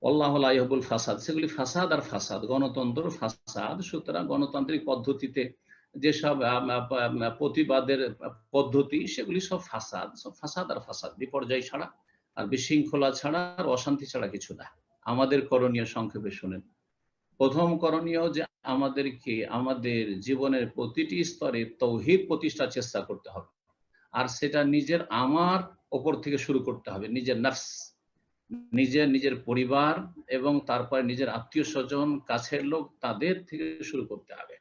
আল্লাহ লা ইউহিব্বুল ফাসাদ, সেগুলি ফাসাদ আর ফাসাদ, গণতন্ত্র ফাসাদ। সুতরাং গণতান্ত্রিক পদ্ধতিতে যেসব প্রতিবাদের পদ্ধতি, সেগুলি সব ফাসাদ আর ফাসাদ, বিপর্যয় ছাড়া আর বিশৃঙ্খলা ছাড়া আর অশান্তি ছাড়া কিছু না। আমাদের করণীয় সংক্ষেপে শুনেন। প্রথম করণীয় যে আমাদেরকে আমাদের জীবনের প্রতিটি স্তরে তৌহিদ প্রতিষ্ঠার চেষ্টা করতে হবে, আর সেটা নিজের আমার ওপর থেকে শুরু করতে হবে। নিজের নফস, নিজের পরিবার এবং তারপরে নিজের আত্মীয় স্বজন, কাছের লোক, তাদের থেকে শুরু করতে হবে।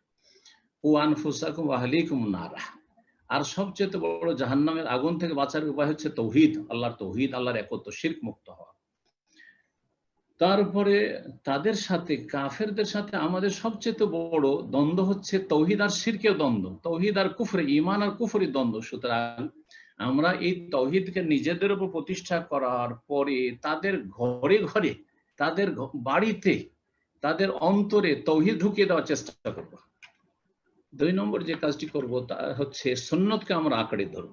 কু আনফুসাকুম ওয়া আহলিকুম নারা। আর সবচেয়ে বড় জাহান্নামের আগুন থেকে বাঁচার উপায় হচ্ছে তৌহিদ, আল্লাহর একত্ব, শিরক মুক্ত হওয়া। তারপরে তাদের সাথে, কাফেরদের সাথে আমাদের সবচেয়ে বড় দ্বন্দ্ব হচ্ছে তৌহিদ আর শিরকের দ্বন্দ্ব, তৌহিদ আর কুফর, ঈমান আর কুফরের দ্বন্দ্ব। সুতরাং আমরা এই তৌহিদকে নিজেদের উপর প্রতিষ্ঠা করার পরে তাদের ঘরে ঘরে, তাদের বাড়িতে, তাদের অন্তরে তৌহিদ ঢুকিয়ে দেওয়ার চেষ্টা করব। 2 নম্বর যে কাজটি করব তা হচ্ছে সুন্নতকে আমরা আঁকড়ে ধরব,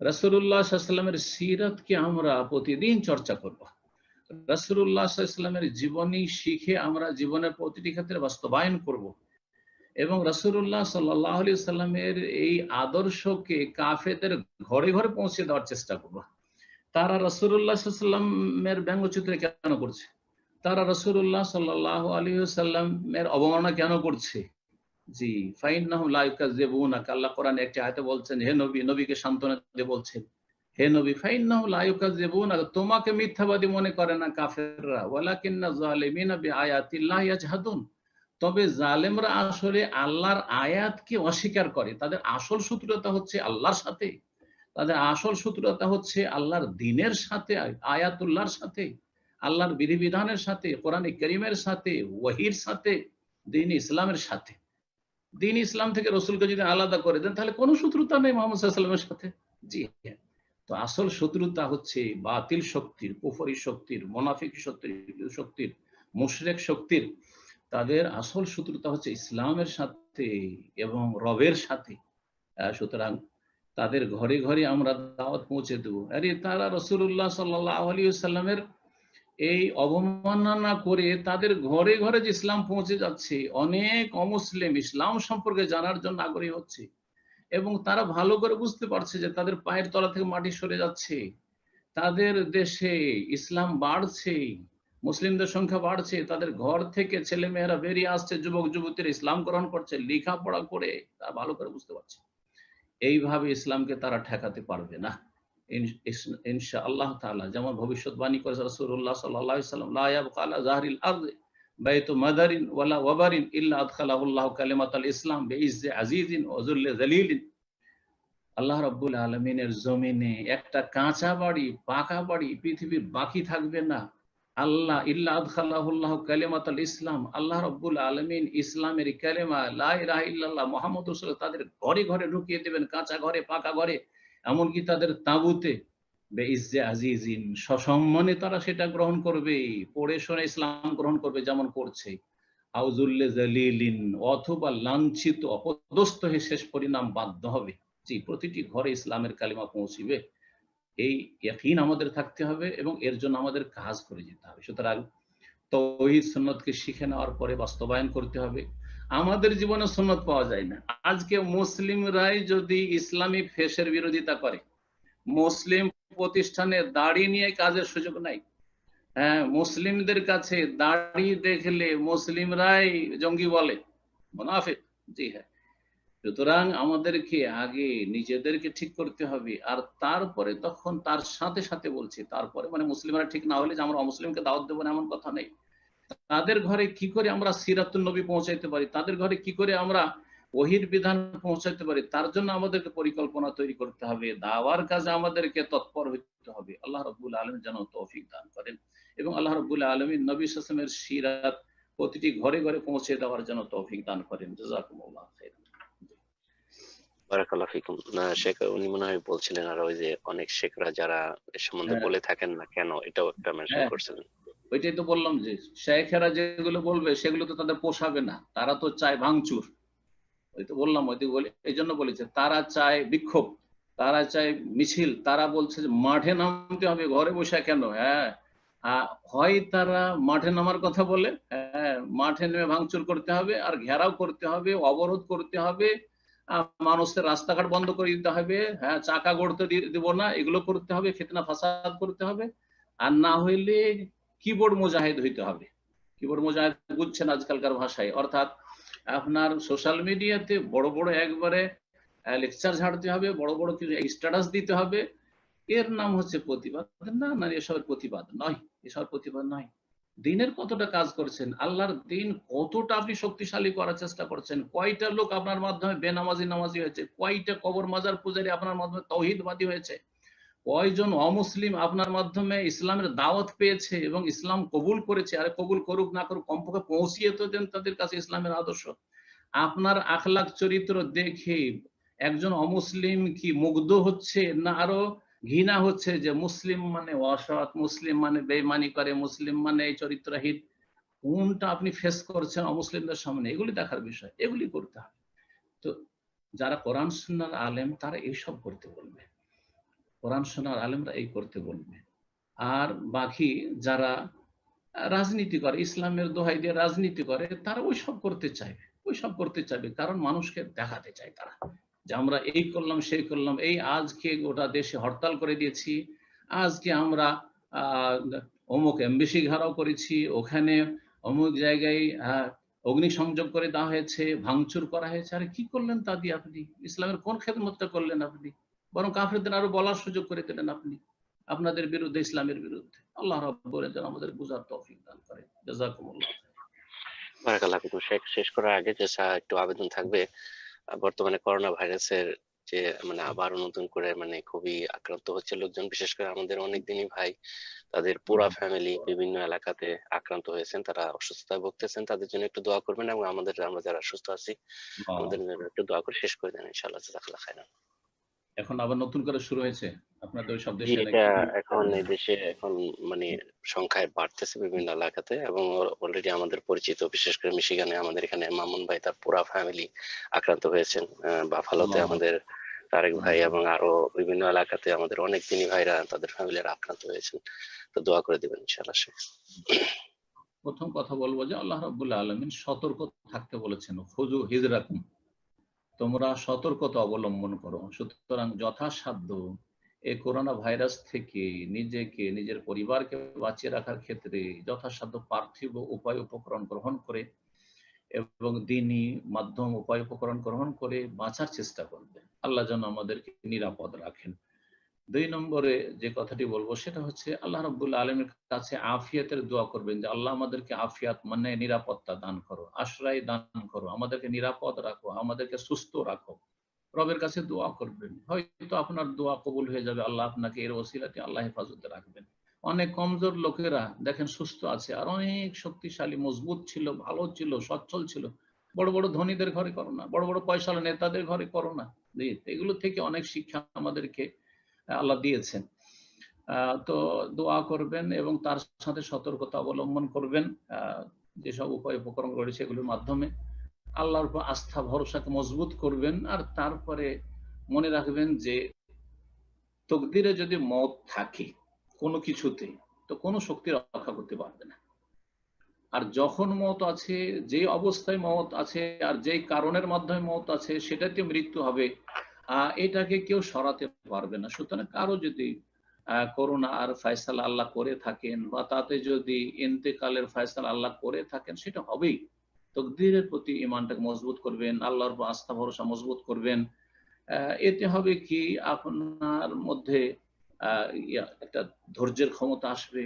রাসূলুল্লাহ সাল্লাল্লাহু আলাইহি ওয়াসাল্লামের সিরাতকে আমরা প্রতিদিন চর্চা করব, রাসূলুল্লাহ সাল্লাল্লাহু আলাইহি ওয়াসাল্লামের জীবনী শিখে আমরা জীবনের প্রতিটি ক্ষেত্রে বাস্তবায়ন করব এবং রাসূলুল্লাহ সাল্লাল্লাহু আলাইহি ওয়াসাল্লামের এই আদর্শকে কাফেরদের ঘরে ঘরে পৌঁছে দেওয়ার চেষ্টা করব। তারা রাসূলুল্লাহ সাল্লাল্লাহু আলাইহি ওয়াসাল্লামের ব্যঙ্গচিত্র কেন করছে, তারা রাসূলুল্লাহ সাল্লাল্লাহু আলাইহি ওয়াসাল্লামের অবমাননা কেন করছে? জি, ফাইন্নাহুম লা ইউকাযযিবুনাকা, আল্লাহ কোরআনে একটি আয়াতে বলছেন, হে নবী, নবীকে সান্ত্বনা দিয়ে বলছেন, হে নবী, ফাইন্নাহুম লা ইউকাযযিবুনাকা, তোমাকে মিথ্যাবাদী মনে করে না কাফেররা, ওয়ালাকিন্না যালিমিনা বিআয়াতিল্লাহি ইয়াজহাদুন, তবে জালেমরা আসলে আল্লাহর আয়াতকে অস্বীকার করে। তাদের আসল শত্রুতা হচ্ছে আল্লাহর সাথে, তাদের আসল শত্রুতা হচ্ছে আল্লাহর দ্বীনের সাথে, আয়াতুল্লাহর সাথে, আল্লাহর বিধিবিধানের সাথে, কোরআনে কারীমের সাথে, ওহীর সাথে, দ্বীন ইসলামের সাথে। দ্বীন ইসলাম থেকে রসুলকে যদি আলাদা করে দেন তাহলে কোনো শত্রুতা নেই মুহাম্মদ সাল্লাল্লাহু আলাইহি ওয়াসাল্লামের সাথে। জি হ্যাঁ, তো আসল শত্রুতা হচ্ছে বাতিল শক্তির, কুফরি শক্তির, মুনাফিক শক্তির, মুশরিক শক্তির। তাদের আসল শত্রুতা হচ্ছে ইসলামের সাথে এবং রবের সাথে। সুতরাং তাদের ঘরে ঘরে আমরা দাওয়াত পৌঁছে দেবো। আরে তারা রাসূলুল্লাহ সাল্লাল্লাহু আলাইহি ওয়াসাল্লামের এই অবমাননা করে তাদের ঘরে ঘরে যে ইসলাম পৌঁছে যাচ্ছে, অনেক অমুসলিম ইসলাম সম্পর্কে জানার জন্য আগ্রহী হচ্ছে এবং তারা ভালো করে বুঝতে পারছে যে তাদের পায়ের তলা থেকে মাটি সরে যাচ্ছে, তাদের দেশে ইসলাম বাড়ছে, মুসলিমদের সংখ্যা বাড়ছে, তাদের ঘর থেকে ছেলে মেয়েরা বেরিয়ে আসছে, যুবক যুবতীরা ইসলাম গ্রহণ করছে, লেখাপড়া করে তারা ভালো করে বুঝতে পারছে এইভাবে ইসলামকে তারা ঠেকাতে পারবে না ইনশাআল্লাহ তাআলা। যেমন ভবিষ্যৎবাণী করেছে রাসূলুল্লাহ সাল্লাল্লাহু আলাইহি ওয়াসাল্লাম, লা ইয়াবকা আলা যাহরিল আরদি বাইতু মাদারিন ওয়ালা ওয়াবারিন ইল্লা আদখালাহুল্লাহু কালিমাতাল ইসলাম বিইজ্জি আজিজিন ওয়া যুল্লি যালিলিন। আল্লাহ রাব্বুল আলামিনের জমিনে একটা কাঁচা বাড়ি, পাকা বাড়ি পৃথিবীর বাকি থাকবে না। আল্লাহ ইল্লা আদখালাহুল্লাহু কালিমাতাল ইসলাম, আল্লাহ রাব্বুল আলামিন ইসলামের কালেমা লা ইলাহা ইল্লাল্লাহ মুহাম্মদুর রাসূলুল্লাহ তাদের ঘরে ঘরে ঢুকিয়ে দেবেন, কাঁচা ঘরে, পাকা ঘরে, এমনকি তাদের তাঁবুতে। বেইজ্জে আজিজিন, সসম্মানে তারা সেটা গ্রহণ করবে, পড়ে শুনে ইসলাম গ্রহণ করবে যেমন করছে। আউজুল্লে জালিলিন, অথবা লাঞ্ছিত অপদস্থ হয়ে শেষ পরিণাম বাধ্য হবে। জি, প্রতিটি ঘরে ইসলামের কালিমা পৌঁছিবে, এই ইয়াকিন আমাদের থাকতে হবে এবং এর জন্য আমাদের কাজ করে যেতে হবে। সুতরাং তাওহীদ সুন্নতকে শিখে নেওয়ার পরে বাস্তবায়ন করতে হবে। আমাদের জীবনে সুন্নত পাওয়া যায় না। আজকে মুসলিমরাই যদি ইসলামিক ফেসের বিরোধিতা করে, মুসলিম প্রতিষ্ঠানে দাড়ি নিয়ে কাজের সুযোগ নাই। হ্যাঁ, মুসলিমদের কাছে দাড়ি দেখলে মুসলিমরাই জঙ্গি বলে, মুনাফিক। জি হ্যাঁ, সুতরাং আমাদেরকে আগে নিজেদেরকে ঠিক করতে হবে, আর তারপরে তখন তার সাথে সাথে বলছি, তারপরে মানে মুসলিমরা ঠিক না হলে যে আমরা অমুসলিমকে দাওয়াত দেবো না এমন কথা নেই। তাদের ঘরে কি করে আমরা সিরাতুন নবী পৌঁছাইতে পারি, তাদের ঘরে কি করে আমরা ওহীর বিধান পৌঁছাইতে পারি, তার জন্য আমাদেরকে পরিকল্পনা তৈরি করতে হবে, দাওয়ার কাজে আমাদেরকে তৎপর হতে হবে। আল্লাহ রাব্বুল আলামিন যেন তৌফিক দান করেন এবং আল্লাহ রাব্বুল আলামিন নবী সাল্লাল্লাহু আলাইহি ওয়াসাল্লামের সিরাত প্রতিটি ঘরে ঘরে পৌঁছে দেওয়ার জন্য তৌফিক দান করেন। জাযাকুমুল্লাহ খাইরান। বারাকাল্লাহু ফিকুম। শেখ উনি মনে হয় বলছিলেন আর ওই যে অনেক শেখরা যারা এ সম্বন্ধে বলে থাকেন না কেন, এটাও একটা মেনশন করছিলেন। ওইটাই তো বললাম যে শেখেরা যেগুলো বলবে সেগুলো তো তাদের পোষাবে না, তারা তো চায় ভাঙচুর। ওই তো বললাম, ওই বলে এই জন্য বলেছে তারা চায় বিক্ষোভ, তারা চায় মিছিল, তারা বলছে যে মাঠে নামতে হবে, ঘরে বসে কেন। হ্যাঁ, হয় তারা মাঠে নামার কথা বলে, হ্যাঁ মাঠে নেমে ভাঙচুর করতে হবে, আর ঘেরাও করতে হবে, অবরোধ করতে হবে, মানুষের রাস্তাঘাট বন্ধ করে দিতে হবে, হ্যাঁ চাকা গড়তে দিব না, এগুলো করতে হবে, ফিতনা ফাসাদ করতে হবে। আর না হইলে কিবোর্ড মুজাহিদ হইতে হবে। কিবোর্ড মুজাহিদ বুঝছেন আজকালকার ভাষায়, অর্থাৎ আপনার সোশ্যাল মিডিয়াতে বড় বড় একবারে লেকচার ঝাড়তে হবে, বড় বড় কিছু স্ট্যাটাস দিতে হবে, এর নাম হচ্ছে প্রতিবাদ। না না, এসবের প্রতিবাদ নয়, এসবের প্রতিবাদ নয়। দিনের কতটা কাজ করছেন, আল্লাহর দিন কতটা আপনি শক্তিশালী করার চেষ্টা করছেন, কয়টা লোক আপনার মাধ্যমে বেনামাজি নামাজি হয়েছে, কয়টা কবর মাজার পূজারী আপনার মাধ্যমে তাওহীদবাদী হয়েছে, কয়জন অমুসলিম আপনার মাধ্যমে ইসলামের দাওয়াত পেয়েছে এবং ইসলাম কবুল করেছে। আরে কবুল করুক না করুক, কমপক্ষে পৌঁছিয়ে তো দেন তাদের কাছে ইসলামের আদর্শ। আপনার আখলাক চরিত্র দেখে একজন অমুসলিম কি মুগ্ধ হচ্ছে না আরো ঘৃণা হচ্ছে যে মুসলিম মানে অসৎ, মুসলিম মানে বেঈমানি করে, মুসলিম মানে এই চরিত্রহীন, কোনটা আপনি ফেস করছেন অমুসলিমদের সামনে, এগুলি দেখার বিষয়, এগুলি করতে হবে। তো যারা কোরআন সুন্নাহর আলেম তারা এইসব করতে বলবে, কোরআন সুন্নাহর আলেমরা এই করতে বলবে। আর বাকি যারা রাজনীতি করে, ইসলামের দোহাই দিয়ে রাজনীতি করে, তারা ওইসব করতে চাইবে, কারণ মানুষকে দেখাতে চায় তারা যে আমরা এই করলাম সেই করলাম, এই আজকে গোটা দেশে হরতাল করে দিয়েছি, আজকে আমরা অমুক এমবেসি ঘেরাও করেছি, ওখানে অমুক জায়গায় অগ্নিসংযোগ করে দেওয়া হয়েছে, ভাঙচুর করা হয়েছে। আরে কি করলেন তা দিয়ে আপনি? ইসলামের কোন খেদমতটা করলেন আপনি? বরং কাফেরদের আরো বলার সুযোগ করে দিলেন আপনি আপনাদের বিরুদ্ধে, ইসলামের বিরুদ্ধে। আল্লাহ রাব্বুল আলামিন আমাদের বুঝার তৌফিক দান করে। জাযাকুমুল্লাহ। বারাকাল্লাহ ফিকুম। শেষ করার আগে যে একটু আবেদন থাকবে, বর্তমানে করোনা ভাইরাসের যে মানে আবার নতুন করে মানে খুবই আক্রান্ত হচ্ছে লোকজন, বিশেষ করে আমাদের অনেক দিনই ভাই, তাদের পুরা ফ্যামিলি বিভিন্ন এলাকাতে আক্রান্ত হয়েছেন, তারা অসুস্থতায় ভুগতেছেন। তাদের জন্য একটু দোয়া করবেন এবং আমরা যারা সুস্থ আছি আমাদের জন্য একটু দোয়া করে শেষ করে দেন ইনশাআল্লাহ। জাযাকাল্লাহ খাইরান। এখন আবার নতুন করে শুরু হয়েছে আপনাদের ওই সব জি, দেশে এটা নাকি? এখন এই দেশে এখন মানে সংখ্যায় বাড়তেছে বিভিন্ন এলাকাতে, এবং অলরেডি আমাদের পরিচিত, বিশেষ করে মিশিগানে আমাদের এখানে মামুন ভাই তার পুরা ফ্যামিলি আক্রান্ত হয়েছেন, বাফালোতে আমাদের তারেক ভাই, এবং আরো বিভিন্ন এলাকাতে আমাদের অনেক দিনই ভাইরা তাদের ফ্যামিলিরা আক্রান্ত হয়েছেন। তো দোয়া করে দিবেন ইনশাআল্লাহ। প্রথম কথা বলবো যে আল্লাহ রাব্বুল আলামিন সতর্ক থাকতে বলেছেন, খুযু হিজরাকুম, তোমরা সতর্কতা অবলম্বন করো। সুতরাং যথাসাধ্য এই করোনা ভাইরাস থেকে নিজেকে, নিজের পরিবারকে বাঁচিয়ে রাখার ক্ষেত্রে যথাসাধ্য পার্থিব উপায় উপকরণ গ্রহণ করে এবং দ্বীনি মাধ্যম উপায় উপকরণ গ্রহণ করে বাঁচার চেষ্টা করবে। আল্লাহ যেন আমাদেরকে নিরাপদ রাখেন। 2 নম্বরে যে কথাটি বলবো সেটা হচ্ছে আল্লাহ রাব্বুল আলামিনের কাছে আফিয়াতের দোয়া করবেন যে আল্লাহ আমাদেরকে আফিয়াত মানে নিরাপত্তা দান করো, আশ্রয় দান করো, আমাদেরকে নিরাপদ রাখো, আমাদেরকে সুস্থ রাখো। রবের কাছে দোয়া করবেন, হয়তো আপনার দোয়া কবুল হয়ে যাবে। আল্লাহ আপনাকে এর ওসিলাতে আল্লাহ হেফাজতে রাখবেন। অনেক কমজোর লোকেরা দেখেন সুস্থ আছে, আর অনেক শক্তিশালী মজবুত ছিল, ভালো ছিল, সচ্ছল ছিল। বড় বড় ধনীদের ঘরে করোনা, বড় বড় পয়সাওয়ালা নেতাদের ঘরে করোনা। এগুলো থেকে অনেক শিক্ষা আমাদেরকে আল্লাহ দিয়েছেন। তো দোয়া করবেন এবং তার সাথে সতর্কতা অবলম্বন করবেন। যেসব উপায় উপকরণ রয়েছে এগুলোর মাধ্যমে আল্লাহর উপর আস্থা ভরসাকে মজবুত করবেন। আর তারপরে মনে রাখবেন যে তকদিরে যদি মত থাকে কোনো কিছুতে, তো কোনো শক্তি রক্ষা করতে পারবে না। আর যখন মত আছে, যে অবস্থায় মত আছে আর যেই কারণের মাধ্যমে মত আছে, সেটাতে মৃত্যু হবে, এটাকে কেউ সরাতে পারবে না। সুতরাং কারো যদি করোনা আর ফয়সালা আল্লাহ করে থাকেন, বা তাতে যদি ইন্তেকালের ফয়সালা আল্লাহ করে থাকেন, সেটা হবেই। তকদিরের প্রতি ঈমানটাকে মজবুত করবেন, আল্লাহর উপর আস্থা ভরসা মজবুত করবেন। এতে হবে কি, আপনার মধ্যে একটা ধৈর্যের ক্ষমতা আসবে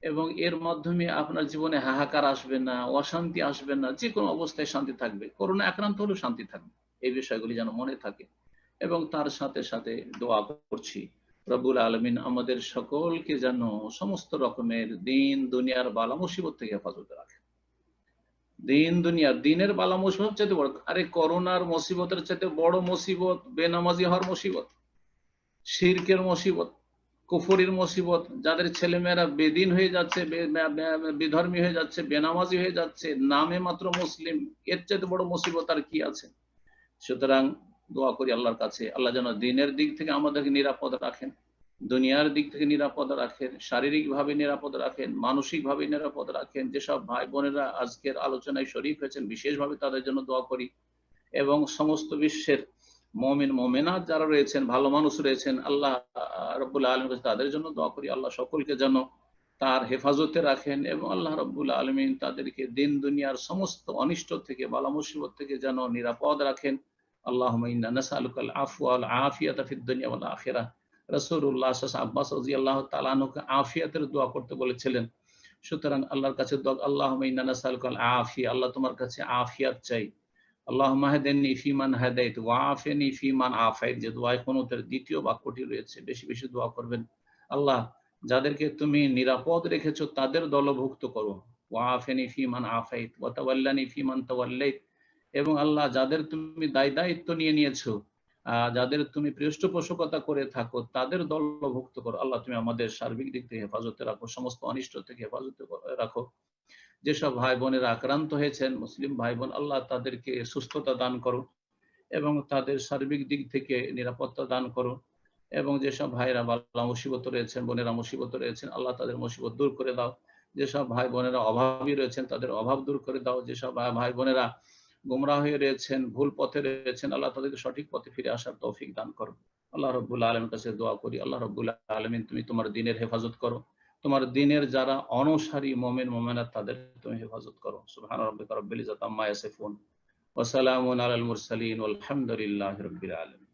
এবং এর মাধ্যমে আপনার জীবনে হাহাকার আসবে না, অশান্তি আসবে না, যে কোনো অবস্থায় শান্তি থাকবে। করোনা আক্রান্ত হলেও শান্তি থাকবে। এই বিষয়গুলি যেন মনে থাকে। এবং তার সাথে সাথে দোয়া করছি রব্বুল আলামিন আমাদের সকলকে যেন সমস্ত রকমের দিন দুনিয়ার বালা মুসিবত থেকে হেফাজতে রাখে। দিন দুনিয়ার দিনের বালা মুসিবত চাইতে বড়, আরে করোনার মুসিবতের চাইতে বড় মুসিবত বেনামাজি হওয়ার মুসিবত, শিরকের মুসিবত, কুফরির মুসিবত, যাদের ছেলেমেয়েরা বেদিন হয়ে যাচ্ছে, বিধর্মী হয়ে যাচ্ছে, বেনামাজি হয়ে যাচ্ছে, নামে মাত্র মুসলিম, এর চাইতে বড় মুসিবত আর কি আছে? সুতরাং দোয়া করি আল্লাহর কাছে, আল্লাহ যেন দিনের দিক থেকে আমাদেরকে নিরাপদ রাখেন, দুনিয়ার দিক থেকে নিরাপদ রাখেন, শারীরিক ভাবে নিরাপদ রাখেন, মানসিক ভাবে নিরাপদ রাখেন। যেসব ভাই বোনেরা আজকের আলোচনায় শরীক হয়েছেন, বিশেষভাবে তাদের জন্য দোয়া করি। এবং সমস্ত বিশ্বের মুমিন মুমিনাত যারা রয়েছেন, ভালো মানুষ রয়েছেন, আল্লাহ রাব্বুল আলামিন তাদের জন্য দোয়া করি, আল্লাহ সকলকে যেন তার হেফাজতে রাখেন এবং আল্লাহ রাব্বুল আলামিন তাদেরকে দিন দুনিয়ার সমস্ত অনিষ্ট থেকে, বালা মুসিবত থেকে যেন নিরাপদ রাখেন। আল্লাহুম্মা ইন্না নাসআলুকাল আফওয়া ওয়াল আফিয়াতা ফিদ দুনিয়া ওয়াল আখিরাহ। রাসূলুল্লাহ সাল্লাল্লাহু আলাইহি আব্বাস রাদিয়াল্লাহু তাআলা আনহুকে আফিয়াতের দোয়া করতে বলেছিলেন। সুতরাং আল্লাহর কাছে দোয়া, আল্লাহুম্মা ইন্না নাসআলুকাল আফিয়া, আল্লাহ তোমার কাছে আফিয়াত চাই। আল্লাহুম্মা হাদিনি ফিমান হাদাইত ওয়া আফিনি ফিমান আফাইত, যে দোয়া কুনুতের দ্বিতীয় বাক্যটি রয়েছে, বেশি বেশি দোয়া করবেন। আল্লাহ যাদেরকে তুমি নিরাপদ রেখেছো তাদের দলভুক্ত করো। ওয়া আফিনি ফিমান আফাইত ওয়া তাওয়াল্লানি ফিমান তাওয়াল্লাইত, এবং আল্লাহ যাদের তুমি দায়িত্ব নিয়ে নিয়েছো, যাদের তুমি পৃষ্ঠপোষকতা করে থাকো, তাদের দলভুক্ত করো। আল্লাহ তুমি আমাদের সার্বিক দিক থেকে হেফাজতে রাখো, সমস্ত অনিষ্ট থেকে হেফাজতে রাখো। যেসব ভাই বোনেরা আক্রান্ত হয়েছেন, মুসলিম ভাই বোন, আল্লাহ তাদেরকে সুস্থতা দান করো এবং তাদের সার্বিক দিক থেকে নিরাপত্তা দান করো। এবং যেসব ভাইরা বালা মুসিবত রয়েছেন, বোনেরা মুসিবত রয়েছেন, আল্লাহ তাদের মুসিবত দূর করে দাও। যেসব ভাই বোনেরা অভাবী রয়েছেন তাদের অভাব দূর করে দাও। যেসব ভাই বোনেরা গোমরাহ হয়ে রয়েছেন, ভুল পথে রয়েছেন, আল্লাহ তাদেরকে সঠিক পথে ফিরে আসার তৌফিক দান করো। আল্লাহ রাব্বুল আলামিনের কাছে দোয়া করি, আল্লাহ রাব্বুল আলামিন তুমি তোমার দ্বীনের হেফাজত করো, তোমার দ্বীনের যারা অনুসারী মুমিন মুমিনাত তাদের তুমি হেফাজত করো। সুবহান রাব্বিকা রাব্বিল ইজ্জাতি আম্মা ইয়াসিফুন ওয়া সালামুন আলাল মুরসালিন ওয়াল হামদুলিল্লাহি রাব্বিল আলামিন।